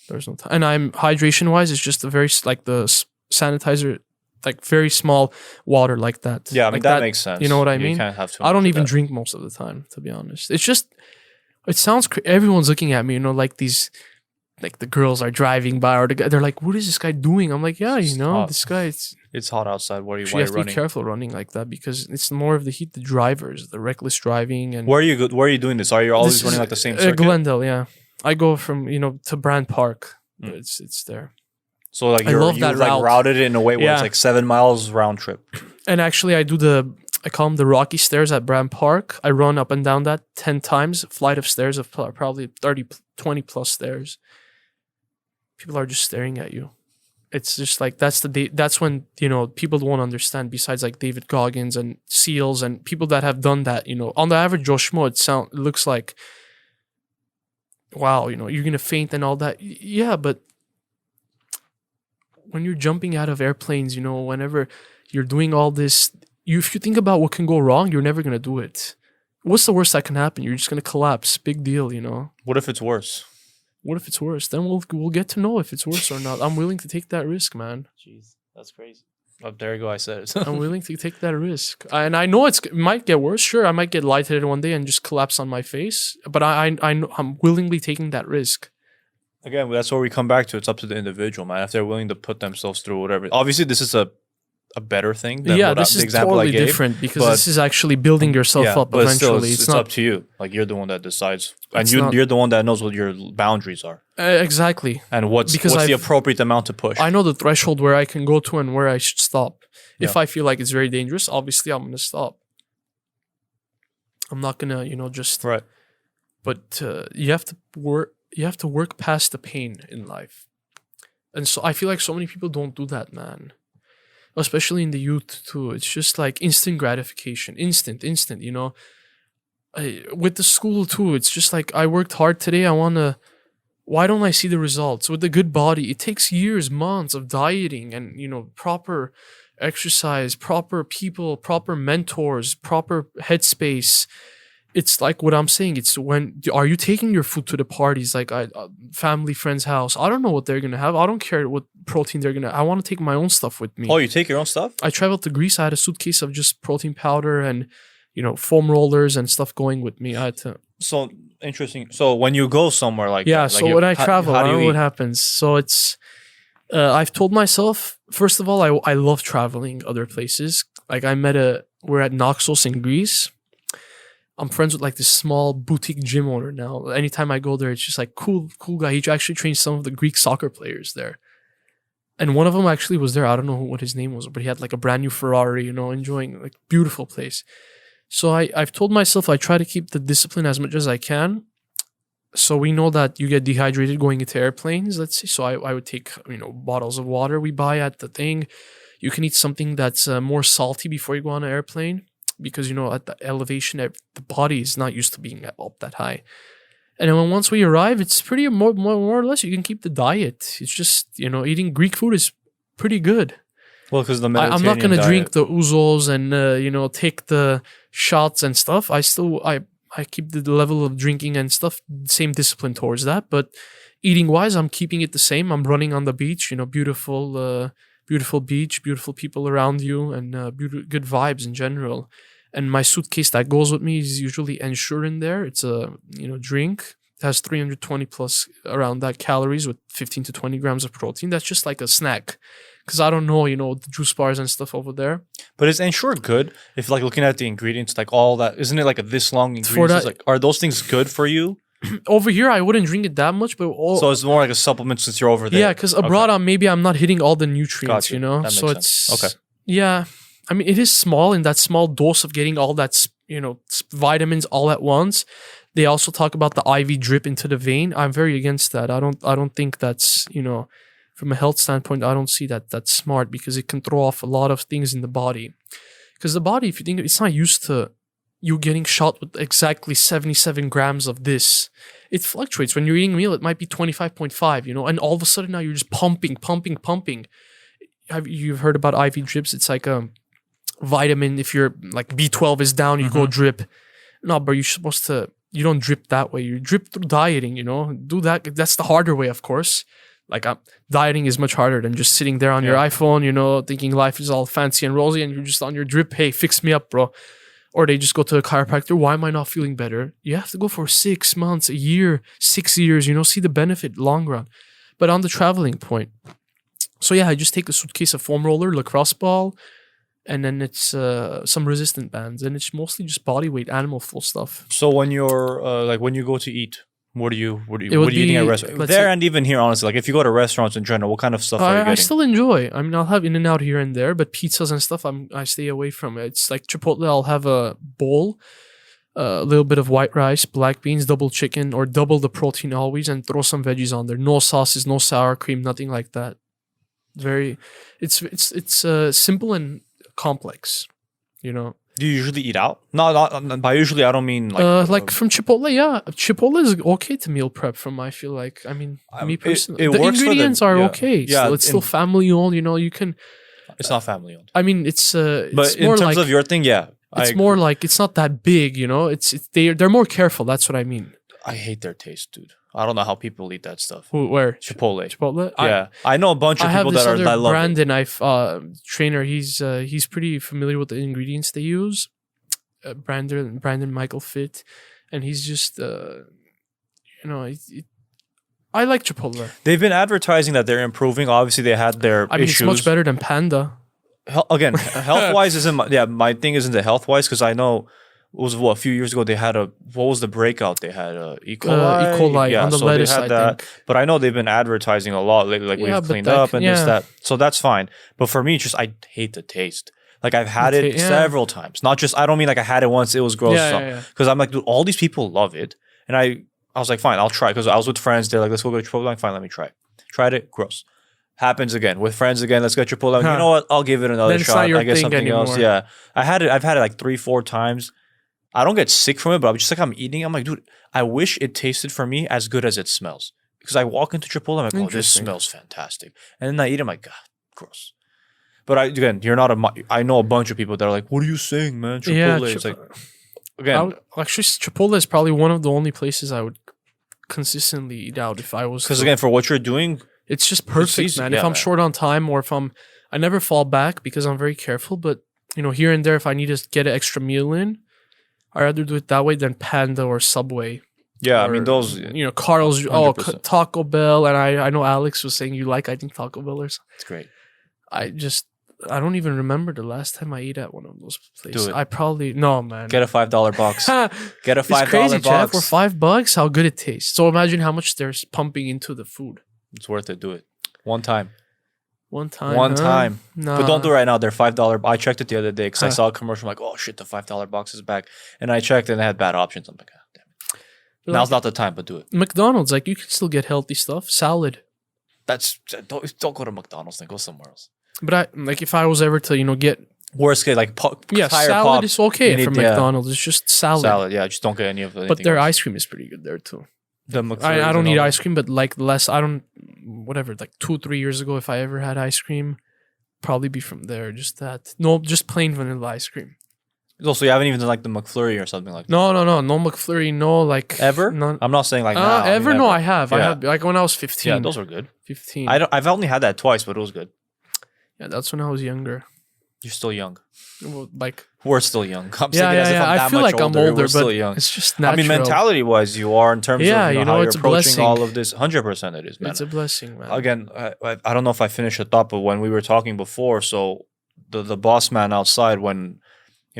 There's no time. And I'm hydration wise, it's just a very sanitizer, like very small water like that. Yeah, like that makes sense. You know what I mean? You can't have too I don't much of even that. drink most of the time, to be honest. It's just, it sounds everyone's looking at me, like these, like the girls are driving by or they're like, what is this guy doing? I'm like, yeah, Stop. this guy, It's hot outside. Why are you you have to be running? careful running like that because it's more of the heat, the drivers, the reckless driving. And Where are you doing this? Are you always This running is, like the same circuit? Glendale, yeah. I go from, to Brand Park. Mm. It's there. So like I love that you've like route. routed it in a way where Yeah. it's like 7 miles round trip. And actually, I call them the Rocky Stairs at Brand Park. I run up and down that 10 times, flight of stairs of probably 30, 20 plus stairs. People are just staring at you. It's just like, that's when, people won't understand besides like David Goggins and SEALs and people that have done that, on the average Joe Schmo, it looks like, wow, you're going to faint and all that. Yeah, but when you're jumping out of airplanes, whenever you're doing all this, if you think about what can go wrong, you're never going to do it. What's the worst that can happen? You're just going to collapse. Big deal, What if it's worse? What if it's worse? Then we'll get to know if it's worse or not. I'm willing to take that risk, man. Jeez, that's crazy. Oh, there you go. I said it. I'm willing to take that risk, and I know it might get worse. Sure, I might get lightheaded one day and just collapse on my face. But I know I'm willingly taking that risk. Again, that's where we come back to. It's up to the individual, man. If they're willing to put themselves through whatever. Obviously, this is a better thing than this is the example totally I gave, different because this is actually building yourself up but eventually. Still, it's not up to you. Like, you're the one that decides, and It's not- you're the one that knows what your boundaries are exactly. and what's the appropriate amount to push. I know the threshold where I can go to and where I should stop. If Yeah. I feel like it's very dangerous, obviously I'm gonna stop. I'm not gonna, just Right. But you have to work. You have to work past the pain in life, and so I feel like so many people don't do that, man. Especially in the youth too. It's just like instant gratification, instant. With the school too, it's just like I worked hard today. Why don't I see the results? With the good body, it takes years, months of dieting and proper exercise, proper people, proper mentors, proper headspace. It's like what I'm saying. It's are you taking your food to the parties? Like family, friend's house. I don't know what they're gonna have. I don't care what protein they're gonna. I want to take my own stuff with me. Oh, you take your own stuff? I traveled to Greece. I had a suitcase of just protein powder and foam rollers and stuff going with me. I had to. So interesting. So when you go somewhere like yeah, that, so when I travel, how I do don't you know what eat? happens. So it's. I've told myself, first of all, I love traveling other places. Like we're at Naxos in Greece. I'm friends with like this small boutique gym owner now. Anytime I go there, it's just like cool guy. He actually trains some of the Greek soccer players there. And one of them actually was there. I don't know what his name was, but he had like a brand new Ferrari, enjoying like beautiful place. So I've told myself I try to keep the discipline as much as I can. So we know that you get dehydrated going into airplanes, let's say. So I would take, bottles of water we buy at the thing. You can eat something that's more salty before you go on an airplane. Because, at the elevation, the body is not used to being up that high. And then once we arrive, it's pretty more or less, you can keep the diet. It's just, eating Greek food is pretty good. Well, because the Mediterranean I'm not going to diet. drink the ouzos and, take the shots and stuff. I keep the level of drinking and stuff, same discipline towards that. But eating-wise, I'm keeping it the same. I'm running on the beach, beautiful beach, beautiful people around you, and good vibes in general. And my suitcase that goes with me is usually Ensure in there. It's a drink. It has 320 plus around that calories with 15 to 20 grams of protein. That's just like a snack. Because I don't know, the juice bars and stuff over there. But is Ensure good? If like looking at the ingredients, like all that, isn't it like a this long ingredients? Like, are those things good for you? Over here, I wouldn't drink it that much, but so it's more like a supplement since you're over there. Yeah, because abroad, I'm not hitting all the nutrients, Gotcha. That makes so sense. it's Okay. Yeah, I mean, it is small in that small dose of getting all that, vitamins all at once. They also talk about the IV drip into the vein. I'm very against that. I don't think that's from a health standpoint. I don't see that that's smart because it can throw off a lot of things in the body. Because the body, if you think it's not used to you getting shot with exactly 77 grams of this. It fluctuates. When you're eating a meal, it might be 25.5, and all of a sudden now you're just pumping. You've heard about IV drips? It's like a vitamin. If you're like B12 is down, you go drip. No, but you don't drip that way. You drip through dieting, do that. That's the harder way, of course. Like dieting is much harder than just sitting there on your iPhone, thinking life is all fancy and rosy and you're just on your drip. Hey, fix me up, bro. Or they just go to a chiropractor. Why am I not feeling better? You have to go for 6 months, a year, 6 years, see the benefit long run. But on the traveling point. So yeah, I just take a suitcase of foam roller, lacrosse ball, and then it's some resistant bands. And it's mostly just body weight, animal full stuff. So when you're when you go to eat, what are you eating at restaurants? There and even here, honestly, like if you go to restaurants in general, what kind of stuff are you getting? I still enjoy. I mean, I'll have In-N-Out here and there, but pizzas and stuff, I stay away from it. It's like Chipotle, I'll have a bowl, a little bit of white rice, black beans, double chicken, or double the protein always, and throw some veggies on there. No sauces, no sour cream, nothing like that. It's simple and complex, Do you usually eat out? No, by usually I don't mean like from Chipotle. Yeah, Chipotle is okay to meal prep. I feel like. I mean, me personally, the ingredients are okay. Yeah, it's still family owned. You can. It's not family owned. I mean, it's. But it's in more terms like, of your thing, yeah, it's more like it's not that big. They're more careful. That's what I mean. I hate their taste, dude. I don't know how people eat that stuff. Where? Chipotle. Chipotle? Yeah, I know a bunch of people that love Brandon, trainer. He's pretty familiar with the ingredients they use. Brandon Michael Fit, and he's just I like Chipotle. They've been advertising that they're improving. Obviously, they had their issues. It's much better than Panda. Again, health wise isn't my thing. Isn't the health wise, because I know it was a few years ago they had what was the breakout they had E. coli. E. coli yeah, on the so lettuce. They had that, think. But I know they've been advertising a lot lately. Like we've cleaned up and this that. So that's fine. But for me, just I hate the taste. Like I've had it several times. Not just I don't mean like I had it once. It was gross. Because I'm like, dude, all these people love it, and I was like, fine, I'll try. Because I was with friends. They're like, let's go get Chipotle. Like, fine, let me try. Tried it, gross. Happens again with friends again. Let's get Chipotle. You know what? I'll give it another shot. I guess something anymore. Else. Yeah, I've had it like 3-4 times. I don't get sick from it, but I'm just like I'm eating. I'm like, dude, I wish it tasted for me as good as it smells. Because I walk into Chipotle, I'm like, oh, this smells fantastic, and then I eat it, I'm like, God, gross. But you're not I know a bunch of people that are like, what are you saying, man? Chipotle. It's like, again. Actually, Chipotle is probably one of the only places I would consistently eat out if I was. Because again, for what you're doing, it's just perfect, man. If I'm short on time or if I never fall back because I'm very careful. But, here and there, if I need to get an extra meal in, I'd rather do it that way than Panda or Subway. Yeah, I mean, those. Carl's, 100%. Taco Bell. And I know Alex was saying I think, Taco Bell or something. It's great. I don't even remember the last time I ate at one of those places. No, man. Get a $5 box. Get a $5 it's crazy, box. Jeff, for $5, how good it tastes. So imagine how much they're pumping into the food. It's worth it. Do it. One time. One time. Nah. But don't do it right now. They're $5. I checked it the other day because I saw a commercial. I'm like, oh shit, the $5 box is back. And I checked and they had bad options. I'm like, oh, damn it. Now's not the time, but do it. McDonald's, you can still get healthy stuff. Salad. Don't go to McDonald's, then go somewhere else. But if I was ever to get worst case salad is okay from McDonald's. It's just salad. Just don't get any of it. But their ice cream is pretty good there too. I don't eat ice cream, but whatever, 2-3 years ago, if I ever had ice cream, probably be from there. Just that. No, just plain vanilla ice cream. Also, you haven't even done the McFlurry or something like that. No McFlurry. No, ever. None. I'm not saying now. Ever. No, I have. Yeah. I had when I was 15. Yeah, those are good. 15. I've only had that twice, but it was good. Yeah, that's when I was younger. You're still young. Well, we're still young. I'm I feel like I'm older, but still young. It's just natural. I mean, mentality-wise, you are in terms of how you're approaching all of this. 100% it is, man. It's a blessing, man. Again, I don't know if I finished the thought, but when we were talking before, so the boss man outside, when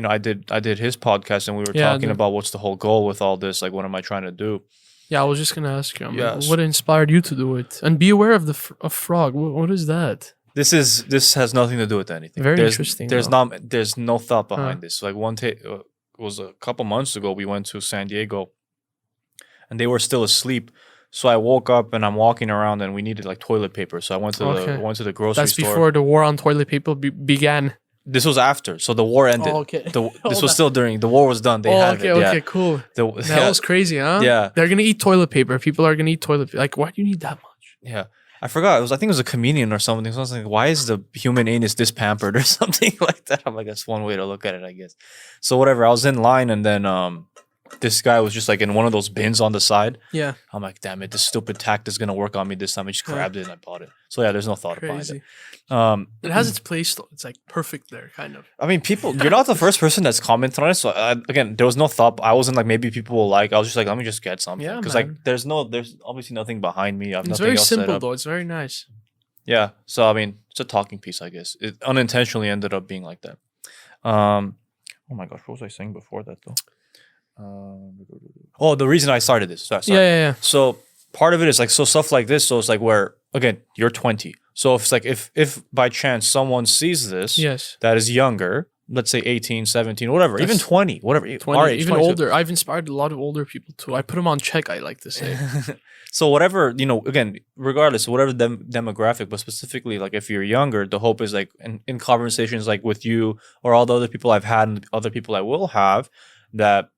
I did his podcast and we were talking about what's the whole goal with all this, what am I trying to do? Yeah, I was just gonna ask you. What inspired you to do it? And be aware of the frog. What is that? This has nothing to do with anything. Interesting. There's no thought behind this. Was a couple months ago. We went to San Diego, and they were still asleep. So I woke up and I'm walking around, and we needed toilet paper. So I went to the grocery store. That's before the war on toilet paper began. This was after, so the war ended. Oh, okay. This was still during the war was done. They had it. Okay, cool. That was crazy, huh? Yeah, they're gonna eat toilet paper. People are gonna eat toilet paper. Why do you need that much? Yeah. I forgot. I think it was a comedian or something. So I was like, why is the human anus this pampered or something like that? I'm like, that's one way to look at it, I guess. So whatever. I was in line and then this guy was just in one of those bins on the side. Yeah. I'm like, damn it, this stupid tact is going to work on me this time. I just grabbed it and I bought it. So yeah, there's no thought behind it. It has its place though. It's perfect there, kind of. I mean, you're not the first person that's commented on it. So again, there was no thought. I wasn't maybe people will I was just let me just get something. Yeah, because there's obviously nothing behind me. It's very simple though. It's very nice. Yeah. So I mean, it's a talking piece, I guess. It unintentionally ended up being like that. Oh my gosh, what was I saying before that though? The reason I started this. Sorry. Yeah. So part of it is so stuff like this. So it's where again you're 20. So if by chance someone sees this, that is younger, let's say 18, 17, whatever, even 20, whatever, 20, even older. I've inspired a lot of older people too. I put them on check. I like to say. So whatever again, regardless, whatever demographic, but specifically if you're younger, the hope is in conversations with you or all the other people I've had and other people I will have that.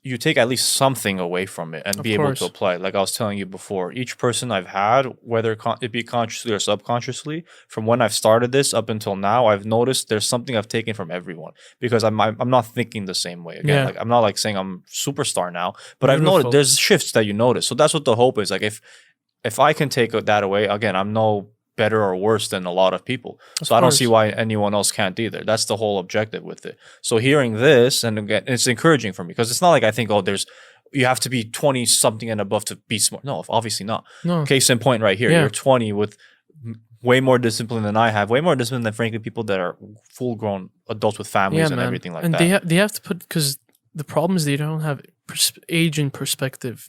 you take at least something away from it and be able to apply it. Like I was telling you before, each person I've had, whether it be consciously or subconsciously, from when I've started this up until now, I've noticed there's something I've taken from everyone, because I'm not thinking the same way again. Like I'm not like saying I'm superstar now, but I've noticed there's shifts that you notice. So that's what the hope is. Like if I can take that away, again, I'm no better or worse than a lot of people. So I don't see why anyone else can't either. That's the whole objective with it. So hearing this, and again, it's encouraging for me, because it's not like I think, oh, you have to be 20 something and above to be smart. No, obviously not. No. Case in point right here. You're 20 with way more discipline than I have, way more discipline than frankly people that are full grown adults with families and everything like that. And they have to put, because the problem is they don't have age and perspective.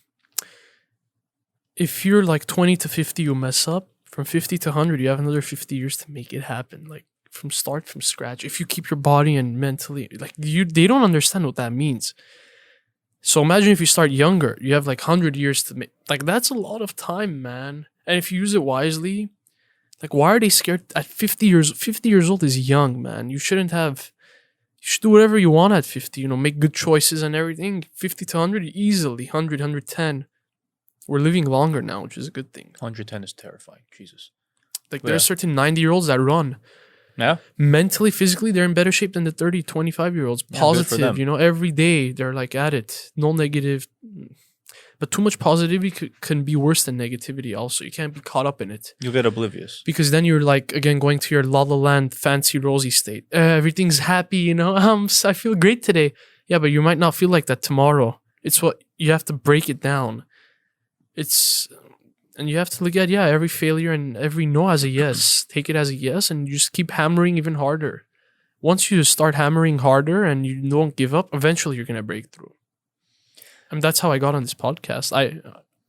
If you're like 20 to 50, you mess up. From 50 to 100, you have another 50 years to make it happen. Like from scratch. If you keep your body and mentally, like they don't understand what that means. So imagine if you start younger, you have like 100 years to make. Like that's a lot of time, man. And if you use it wisely, like why are they scared at 50 years? 50 years old is young, man. You should do whatever you want at 50. You know, make good choices and everything. 50 to 100, easily 100, 110. We're living longer now, which is a good thing. 110 is terrifying. Jesus. Like there are certain 90-year-olds that run. Yeah. Mentally, physically, they're in better shape than the 30, 25-year-olds. Positive, you know, every day they're like at it. No negative. But too much positivity can be worse than negativity also. You can't be caught up in it. You'll get oblivious. Because then you're like, again, going to your La La Land fancy rosy state. Everything's happy, you know. I feel great today. Yeah, but you might not feel like that tomorrow. It's what you have to break it down. And you have to look at, every failure and every no as a yes. Take it as a yes, and you just keep hammering even harder. Once you start hammering harder and you don't give up, eventually you're going to break through. And that's how I got on this podcast.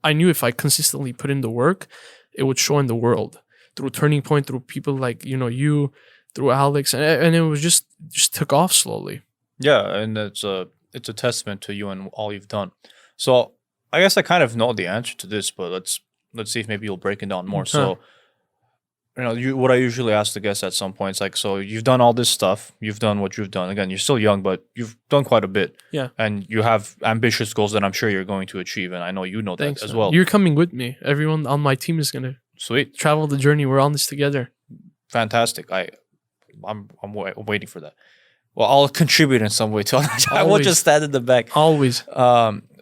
I knew if I consistently put in the work, it would show in the world. Through Turning Point, through people like, you, through Alex, and it was just took off slowly. Yeah, and it's a testament to you and all you've done. So I guess I kind of know the answer to this, but let's see if maybe you'll break it down more. So, what I usually ask the guests at some points, like, so you've done all this stuff, you've done what you've done. Again, you're still young, but you've done quite a bit. Yeah. And you have ambitious goals that I'm sure you're going to achieve, and I know you know that as well. You're coming with me. Everyone on my team is gonna travel the journey. We're on this together. Fantastic. I'm waiting for that. Well, I'll contribute in some way to it. I won't just stand in the back. Always.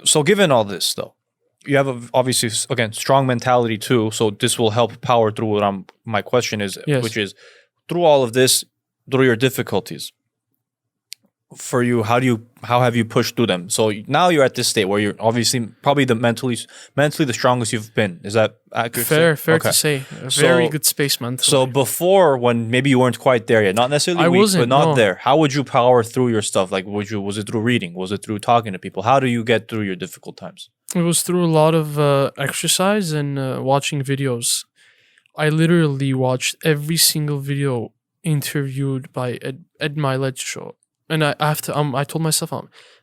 So given all this, though, you have obviously, again, strong mentality too. So this will help power through what my question is, which is, through all of this, through your difficulties, for you, how have you pushed through them? So now you're at this state where you're obviously probably the mentally the strongest you've been. Is that accurate? Fair to say. A very good space mentally. So before, when maybe you weren't quite there yet, not necessarily weak, but not there, how would you power through your stuff? Like, was it through reading? Was it through talking to people? How do you get through your difficult times? It was through a lot of exercise and watching videos. I literally watched every single video interviewed by Ed Milet show. And I have to, I told myself,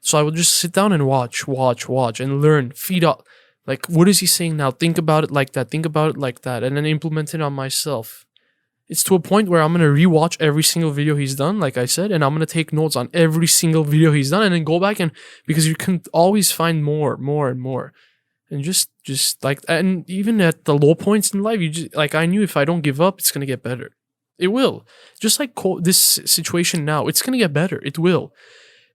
so I would just sit down and watch, and learn, feed up. Like, what is he saying now? Think about it like that. And then implement it on myself. It's to a point where I'm going to rewatch every single video he's done, like I said, and I'm going to take notes on every single video he's done, and then go back because you can always find more. And just like, and even at the low points in life, I knew if I don't give up, it's going to get better. It will. Just like this situation now, it's going to get better. It will.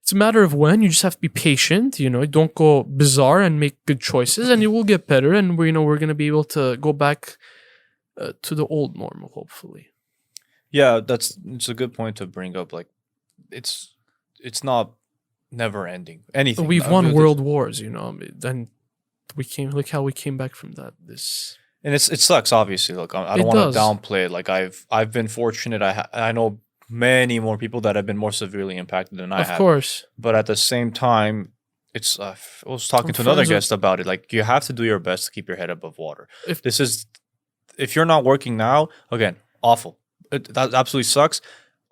It's a matter of when. You just have to be patient, don't go bizarre and make good choices, and it will get better. And we're going to be able to go back to the old normal, hopefully. Yeah, it's a good point to bring up. Like, it's not never ending. Anything. We've won world wars, then look how we came back from that. And it sucks, obviously. Look, I don't want to downplay it. Like, I've been fortunate. I know many more people that have been more severely impacted than I have. Of course. But at the same time, it's I was talking to another guest about it. Like, you have to do your best to keep your head above water. If you're not working now, again, awful. That absolutely sucks.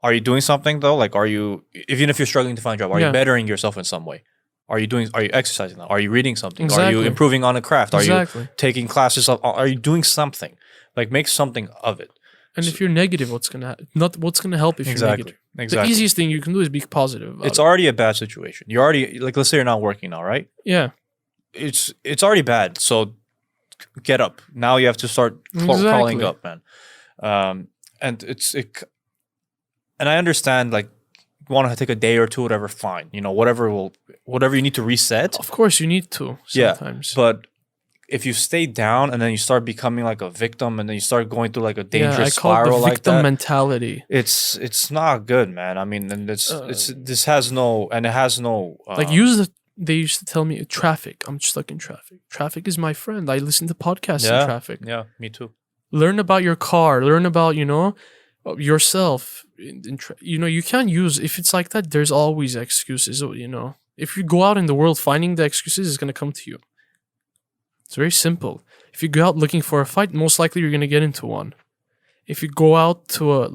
Are you doing something though? Like, even if you're struggling to find a job, are you bettering yourself in some way? Are you exercising now? Are you reading something? Exactly. Are you improving on a craft? Are you taking classes? Are you doing something? Like, make something of it. And if you're negative, what's gonna help if you're negative? Exactly. The easiest thing you can do is be positive about It's it. already a bad situation. You're already like, let's say you're not working now, right? Yeah. It's already bad. So get up. Now you have to start crawling up, man. And and I understand, like, you want to take a day or two, whatever, fine. You know, whatever you need to reset. Of course, you need to sometimes. Yeah, but if you stay down and then you start becoming like a victim and then you start going through like a dangerous spiral like that. Victim mentality. It's not good, man. I mean, and it has no like they used to tell me traffic. I'm stuck in traffic. Traffic is my friend. I listen to podcasts in traffic. Yeah, me too. Learn about your car. Learn about, yourself. You can't use, if it's like that, there's always excuses, If you go out in the world, finding the excuses is going to come to you. It's very simple. If you go out looking for a fight, most likely you're going to get into one. If you go out to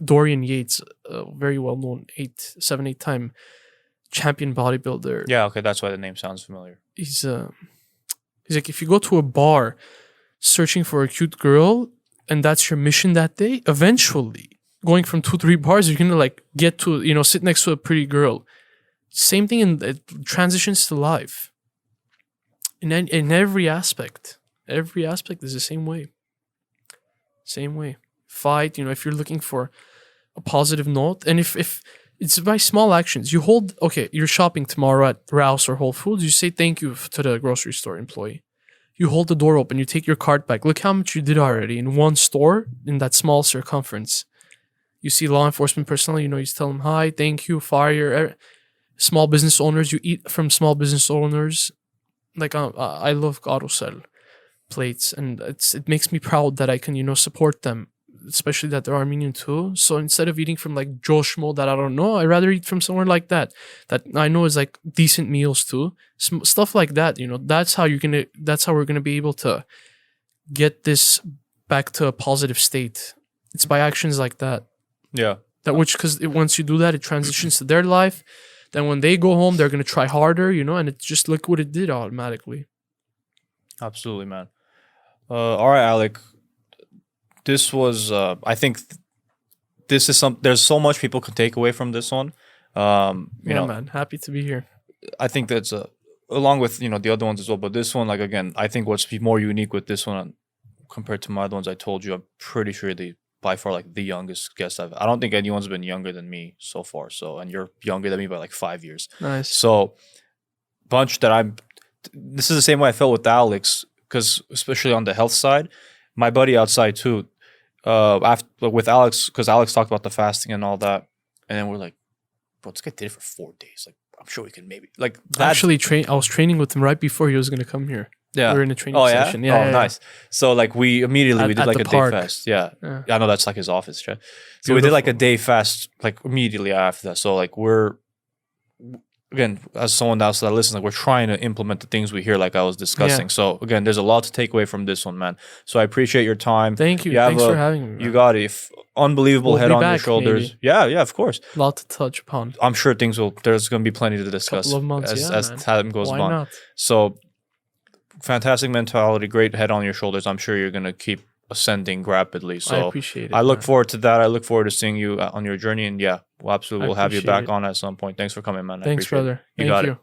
Dorian Yates, a very well-known 7-8-time champion bodybuilder. Yeah, okay, that's why the name sounds familiar. He's like, if you go to a bar searching for a cute girl and that's your mission that day, eventually, going from 2-3 bars, you're going to like get to, sit next to a pretty girl. Same thing it transitions to life. In every aspect is the same way. Fight, if you're looking for a positive note, and if it's by small actions, you're shopping tomorrow at Rouse or Whole Foods, you say thank you to the grocery store employee. You hold the door open, you take your cart back. Look how much you did already in one store in that small circumference. You see law enforcement personnel, you tell them hi, thank you, fire. Small business owners, you eat from small business owners. Like I love AutoCell plates, and it makes me proud that I can support them, especially that they're Armenian too. So instead of eating from like Joe Schmo that I don't know, I rather eat from somewhere like that I know is like decent meals too. Stuff like that, that's how we're gonna be able to get this back to a positive state. It's by actions like that. Yeah. Because once you do that, it transitions to their life. Then when they go home, they're going to try harder, and it's just look what it did automatically. Absolutely, man. All right, Alec. This was, I think this is there's so much people can take away from this one. Man, happy to be here. I think that's along with, the other ones as well. But this one, like, again, I think what's more unique with this one compared to my other ones I told you, I'm pretty sure by far like the youngest guest I don't think anyone's been younger than me so far. So, and you're younger than me by like 5 years. Nice. So this is the same way I felt with Alex, because especially on the health side, my buddy outside too, with Alex, because Alex talked about the fasting and all that. And then we're like, bro, this guy did it for 4 days. Like, I'm sure we can maybe like that. Actually, I was training with him right before he was going to come here. Yeah. We were in a training session. Yeah. Nice. So like we immediately we did like a park. day fast. Yeah. I know that's like his office, right? So we did like a day fast like immediately after that. So like we're, again, as someone else that listens, like we're trying to implement the things we hear, like I was discussing. Yeah. So again, there's a lot to take away from this one, man. So I appreciate your time. Thank you. Thanks for having me, man. You got it. Unbelievable head on your shoulders. Maybe. Yeah, of course. A lot to touch upon. I'm sure there's going to be plenty to discuss couple of months, as time goes on. Not? So fantastic mentality, great head on your shoulders. I'm sure you're going to keep ascending rapidly. So I appreciate it. I look forward to that. I look forward to seeing you on your journey. And yeah, we'll have you back on at some point. Thanks for coming, man. Thanks, brother. You got it.